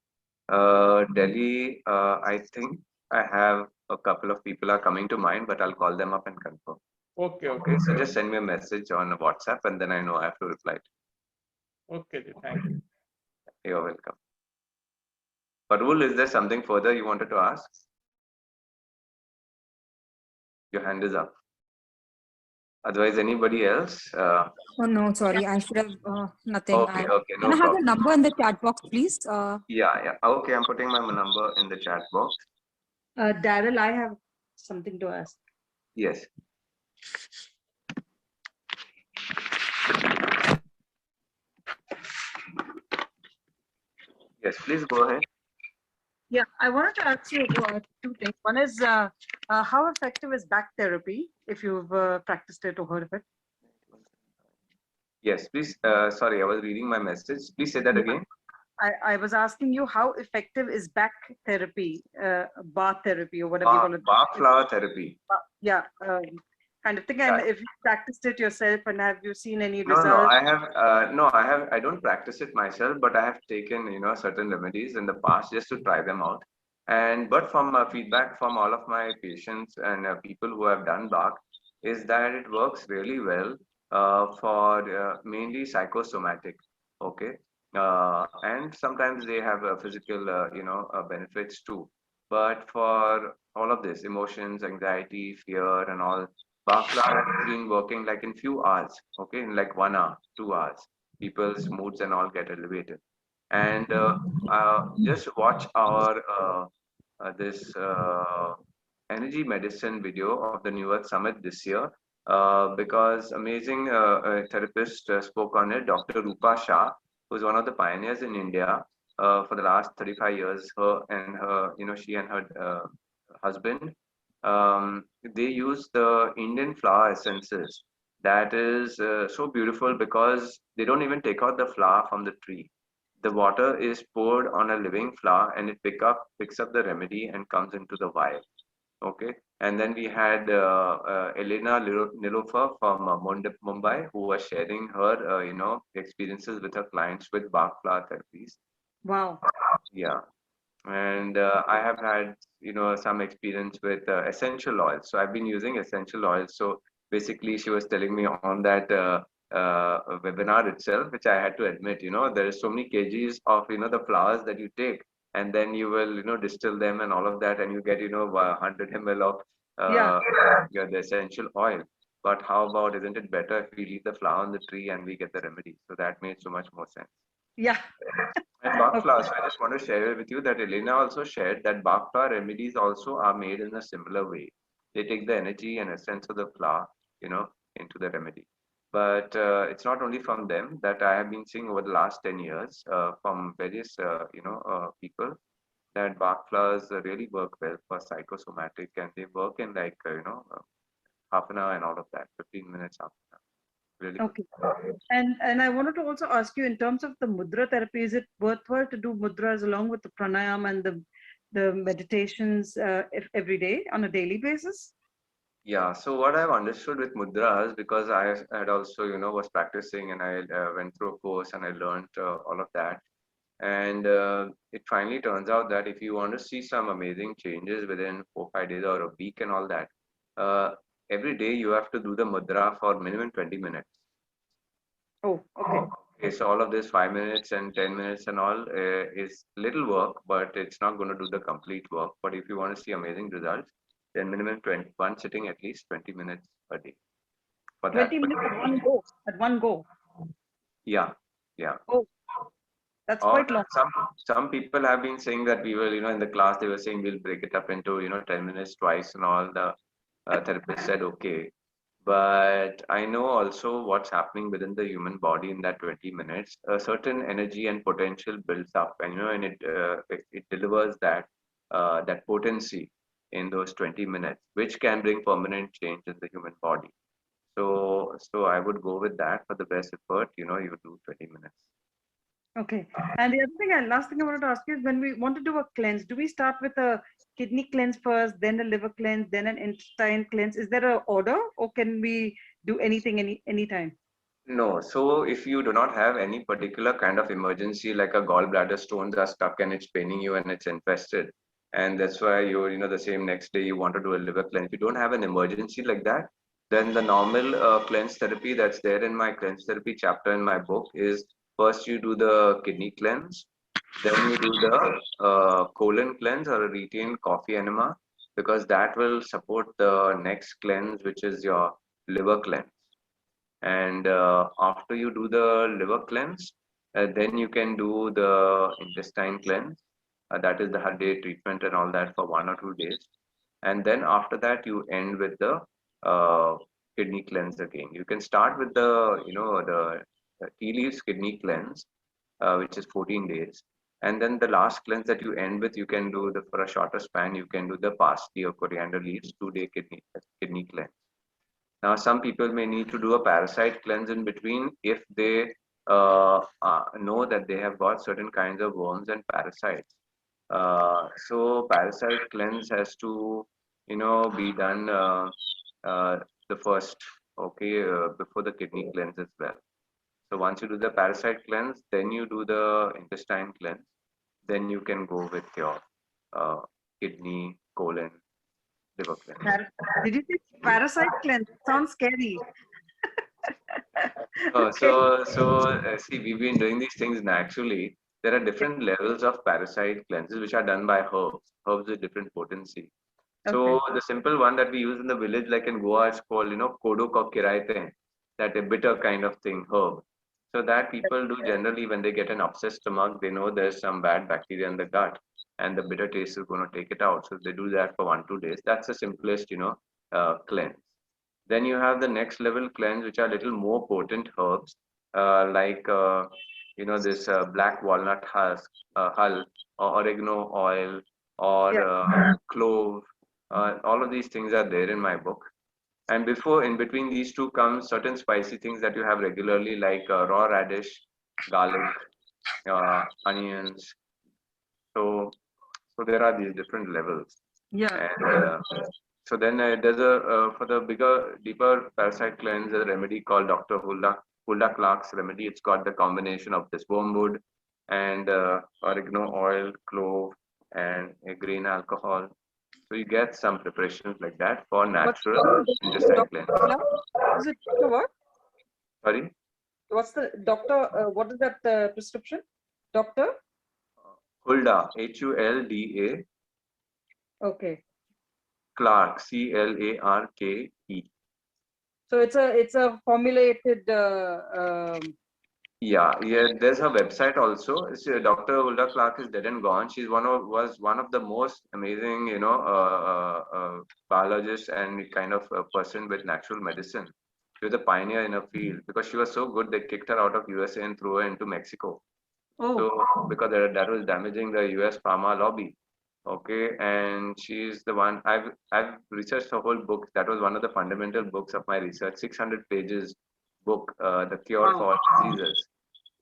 Delhi, I think I have a couple of people are coming to mind, but I'll call them up and confirm. Okay. Okay, so just send me a message on WhatsApp, and then I know I have to reply. Okay. Thank you. You're welcome. Parul, is there something further you wanted to ask? Your hand is up. Otherwise, anybody else? Oh no, sorry, I should have nothing. Okay, okay, no Can I have problem. your number in the chat box, please? Yeah. Okay, I'm putting my number in the chat box. Daryl, I have something to ask. Yes. Yes, please go ahead. Yeah, I wanted to ask you two things. One is how effective is back therapy if you've practiced it or heard of it? Yes, please. Sorry, I was reading my message. Please say that again. I was asking you how effective is back therapy, bath therapy, or whatever you call it. Bark flower therapy. Yeah, kind of thing. And if you practiced it yourself, and have you seen any No, results? I don't practice it myself, but I have taken, certain remedies in the past just to try them out. But from feedback from all of my patients and people who have done bark is that it works really well for mainly psychosomatic. Okay. And sometimes they have physical, benefits too. But for all of this, emotions, anxiety, fear, and all, Bakla has been working like in few hours, okay, in like 1 hour, 2 hours. People's moods and all get elevated. And just watch our this energy medicine video of the New Earth Summit this year because amazing therapist spoke on it, Dr. Rupa Shah, who's one of the pioneers in India for the last 35 years. She and her husband, they use the Indian flower essences. That is so beautiful because they don't even take out the flower from the tree. The water is poured on a living flower and it picks up the remedy and comes into the vial. Okay. And then we had Elena Nilofer from Mumbai, who was sharing her, experiences with her clients with Bach flower therapies. Wow. Yeah. And I have had, some experience with essential oils. So I've been using essential oils. So basically, she was telling me on that webinar itself, which I had to admit, there is so many kgs of, the flowers that you take, and then you will, distill them and all of that, and you get, 100 ml of Yeah. the essential oil. But how about, isn't it better if we leave the flower on the tree and we get the remedy? So that made so much more sense. Yeah. And Bach Okay. flowers, so I just want to share with you that Elena also shared that Bach flower remedies also are made in a similar way. They take the energy and essence of the flower, into the remedy. But it's not only from them that I have been seeing over the last 10 years from various, people that Bach flowers really work well for psychosomatic, and they work in like, half an hour and all of that, 15 minutes, half an hour. Really good. Okay. And I wanted to also ask you in terms of the mudra therapy, is it worthwhile to do mudras along with the pranayam and the meditations every day on a daily basis? Yeah, so what I've understood with mudras, because I had also, was practicing, and I went through a course and I learned all of that. And it finally turns out that if you want to see some amazing changes within 4 5 days or a week and all that, uh, every day you have to do the mudra for minimum 20 minutes. Oh, okay. Okay, so all of this 5 minutes and 10 minutes and all is little work, but it's not going to do the complete work. But if you want to see amazing results, then minimum 21 sitting at least 20 minutes a day for that 20 minutes at particular. one go. At one go. Yeah, yeah. Oh, that's Or quite long. some people have been saying that we will, in the class they were saying we'll break it up into 10 minutes twice, and all the therapists said okay. But I know also what's happening within the human body in that 20 minutes. A certain energy and potential builds up, and and it delivers that potency in those 20 minutes, which can bring permanent change in the human body. So I would go with that for the best effort. You do 20 minutes. Okay. And the other thing, and last thing I wanted to ask you is when we want to do a cleanse, do we start with a kidney cleanse first, then a liver cleanse, then an intestine cleanse? Is there an order, or can we do anything anytime? No, so if you do not have any particular kind of emergency, like a gallbladder stones are stuck and it's paining you and it's infested, and that's why the same next day you want to do a liver cleanse. If you don't have an emergency like that, then the normal cleanse therapy that's there in my cleanse therapy chapter in my book is first you do the kidney cleanse, then you do the colon cleanse or a retained coffee enema, because that will support the next cleanse, which is your liver cleanse. And after you do the liver cleanse, then you can do the intestine cleanse. That is the 100-day treatment and all that for 1 or 2 days. And then after that, you end with the kidney cleanse again. You can start with the tea leaves kidney cleanse, which is 14 days. And then the last cleanse that you end with, you can do for a shorter span, you can do the parsley or coriander leaves 2-day kidney cleanse. Now, some people may need to do a parasite cleanse in between if they know that they have got certain kinds of worms and parasites. So parasite cleanse has to, be done the first, okay, before the kidney cleanse as well. So once you do the parasite cleanse, then you do the intestine cleanse, then you can go with your uh, kidney, colon, liver cleanse. Did you say parasite cleanse? Sounds scary. See, we've been doing these things naturally. There are different levels of parasite cleanses which are done by herbs with different potency. So Okay. the simple one that we use in the village, like in Goa, is called, kodo ko kiraite, that a bitter kind of thing, herb. So that people do generally when they get an upset stomach, they know there's some bad bacteria in the gut, and the bitter taste is going to take it out. So they do that for 1 2 days. That's the simplest, cleanse. Then you have the next level cleanse, which are little more potent herbs, like this black walnut hull, or oregano oil, or Yeah. clove. All of these things are there in my book. And in between these two comes certain spicy things that you have regularly, like raw radish, garlic, onions. So there are these different levels. Yeah. And so then there's for the bigger, deeper parasite cleanse, there's a remedy called Dr. Hulda Clark's remedy. It's got the combination of this wormwood and oregano oil, clove, and a grain alcohol. So you get some preparations like that for natural intestine cleanse. Is it Dr. what? Sorry? What's the doctor? What is that prescription? Doctor? Hulda, Hulda. Okay. Clark, Clarke. So it's a formulated. Yeah. There's her website also. It's, Dr. Hulda Clark is dead and gone. She's was one of the most amazing, biologists and kind of a person with natural medicine. She was a pioneer in her field because she was so good they kicked her out of USA and threw her into Mexico. Oh. So because that was damaging the US pharma lobby. Okay, and she's the one I've researched her whole book. That was one of the fundamental books of my research, 600 pages book, The Cure for All Diseases.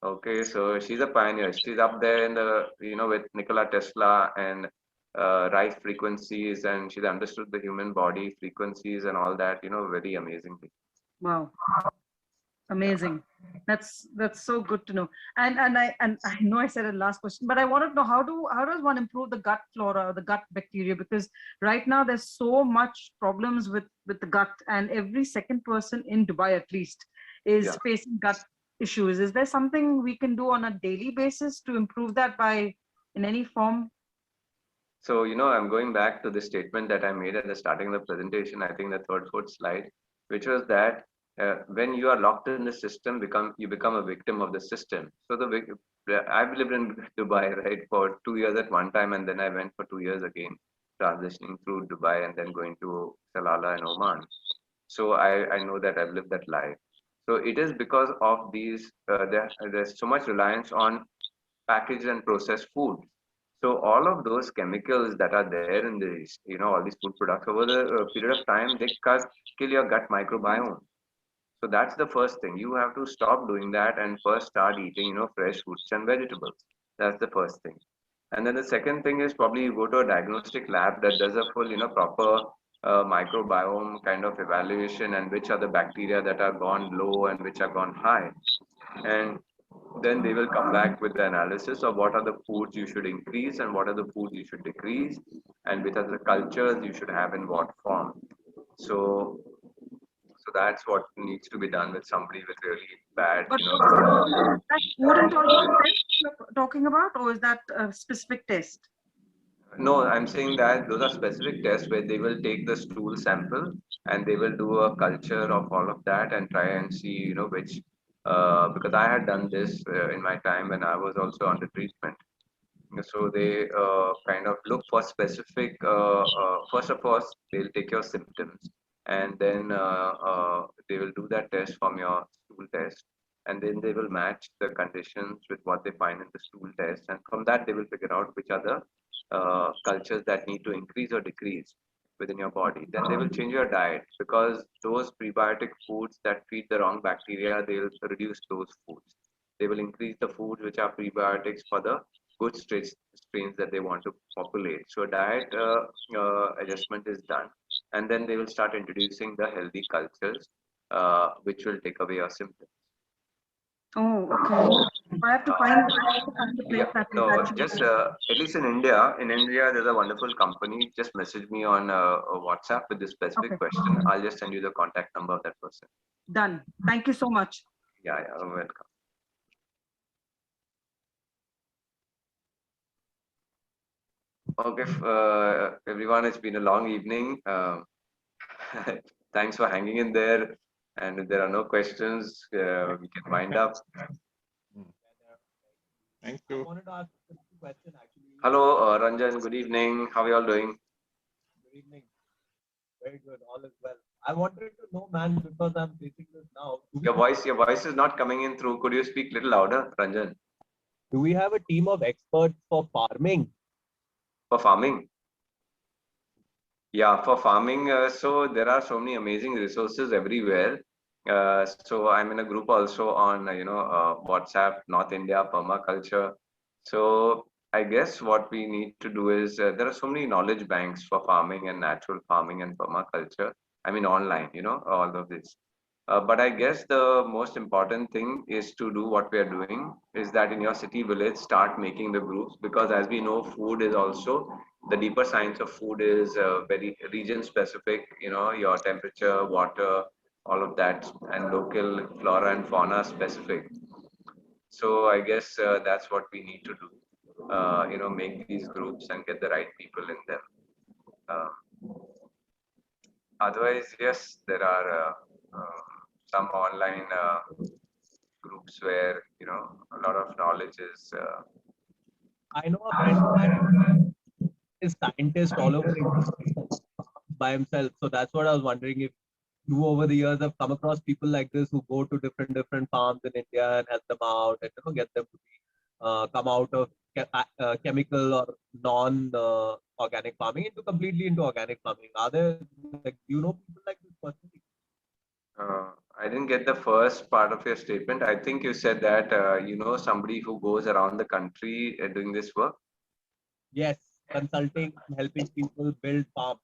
Okay, so she's a pioneer. She's up there in the, with Nikola Tesla and right frequencies, and she's understood the human body frequencies and all that, very amazingly. Wow. Amazing. That's so good to know. And I know I said a last question, but I wanted to know how does one improve the gut flora, the gut bacteria? Because right now there's so much problems with the gut, and every second person in Dubai at least is facing gut issues. Is there something we can do on a daily basis to improve that in any form? So, I'm going back to the statement that I made at the starting of the presentation, I think the third, fourth slide, which was that when you are locked in the system, you become a victim of the system. So I've lived in Dubai, right, for 2 years at one time, and then I went for 2 years again, transitioning through Dubai and then going to Salalah and Oman. So I know that I've lived that life. So it is because of these, there's so much reliance on packaged and processed food. So all of those chemicals that are there in these, all these food products over the period of time, they kill your gut microbiome. So that's the first thing. You have to stop doing that and first start eating, fresh fruits and vegetables. That's the first thing. And then the second thing is probably you go to a diagnostic lab that does a full, proper microbiome kind of evaluation and which are the bacteria that are gone low and which are gone high. And then they will come back with the analysis of what are the foods you should increase and what are the foods you should decrease and which are the cultures you should have in what form. So that's what needs to be done with somebody with really bad, But that food intolerance test you're talking about, or is that a specific test? No, I'm saying that those are specific tests where they will take the stool sample and they will do a culture of all of that and try and see, which, because I had done this in my time when I was also under treatment. So they kind of look for specific, first of all, they'll take your symptoms and then they will do that test from your stool test. And then they will match the conditions with what they find in the stool test. And from that, they will figure out which are the cultures that need to increase or decrease within your body. Then they will change your diet because those prebiotic foods that feed the wrong bacteria, they will reduce those foods. They will increase the foods which are prebiotics for the good strains that they want to populate. So diet adjustment is done, and then they will start introducing the healthy cultures, which will take away your symptoms. Oh, okay. I have to find the place that is No, actually. just at least in India, there's a wonderful company. Just message me on WhatsApp with this specific question. I'll just send you the contact number of that person. Done. Thank you so much. Yeah, welcome. Okay, everyone, it's been a long evening. Thanks for hanging in there. And if there are no questions, we can wind up. Thank you. I wanted to ask a question actually. Hello, Ranjan. Good evening. How are you all doing? Good evening. Very good. All is well. I wanted to know, man, because I'm facing this now. Your voice is not coming in through. Could you speak a little louder, Ranjan? Do we have a team of experts for farming? For farming? Yeah, for farming. So there are so many amazing resources everywhere. So I'm in a group also on WhatsApp, North India Permaculture. So I guess what we need to do is there are so many knowledge banks for farming and natural farming and permaculture. I mean, online, all of this. But I guess the most important thing is to do what we are doing is that in your city village, start making the groups, because as we know, food is also the deeper science of food is very region specific, your temperature, water, all of that, and local flora and fauna specific. So I guess that's what we need to do. Make these groups and get the right people in them. Um, Otherwise, yes, there are some online groups where a lot of knowledge is. I know a friend of mine is scientist all over India by himself. So that's what I was wondering if you over the years have come across people like this who go to different farms in India and help them out and get them to be come out of chemical or non organic farming completely into organic farming. Are there, like, do you know people like this personally? I didn't get the first part of your statement. I think you said that somebody who goes around the country doing this work. Yes, consulting, helping people build farms.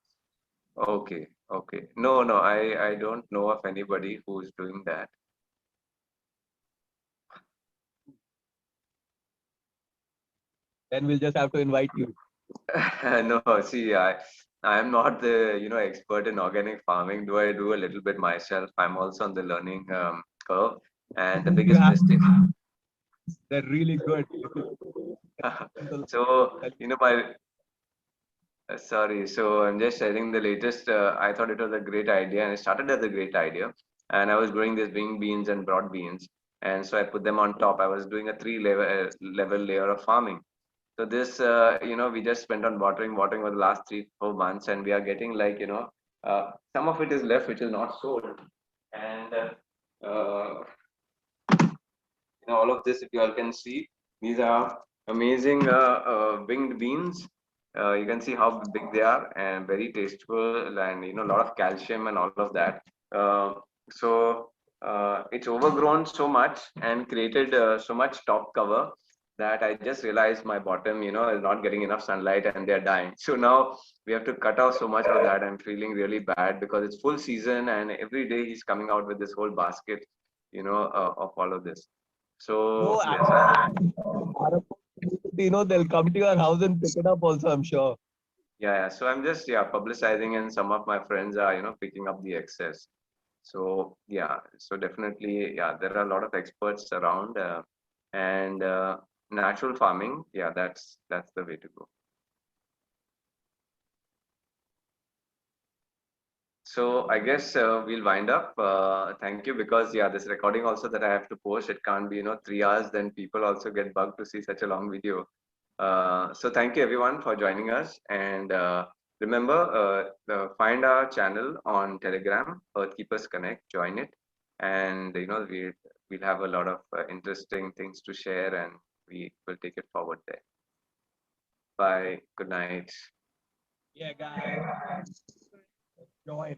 Okay, okay. No, I don't know of anybody who's doing that. Then we'll just have to invite you. No, see, I am not the expert in organic farming. Do I do a little bit myself? I'm also on the learning curve, and the You biggest have, mistake. they're really good. So my sorry. So I'm just sharing the latest. I thought it was a great idea, and it started as a great idea. And I was growing these wing beans and broad beans, and so I put them on top. I was doing a three level layer of farming. So this, we just spent on watering over the last 3-4 months, and we are getting like, some of it is left, which is not sold. And, all of this, if you all can see, these are amazing winged beans. You can see how big they are and very tasteful, and, a lot of calcium and all of that. Uh, so it's overgrown so much and created so much top cover that I just realized my bottom, is not getting enough sunlight and they're dying. So now we have to cut off so much of that. I'm feeling really bad because it's full season and every day he's coming out with this whole basket, of all of this. So No, yes, they'll come to your house and pick it up also, I'm sure. yeah. So I'm just publicizing, and some of my friends are picking up the excess. So yeah, so definitely there are a lot of experts around, and natural farming, that's the way to go. So I guess we'll wind up. Thank you, because this recording also that I have to post, it can't be 3 hours. Then people also get bugged to see such a long video. So thank you everyone for joining us, and remember, find our channel on Telegram, Earthkeepers Connect. Join it, and we'll have a lot of interesting things to share, and we will take it forward there. Bye. Good night. Yeah, guys. Join.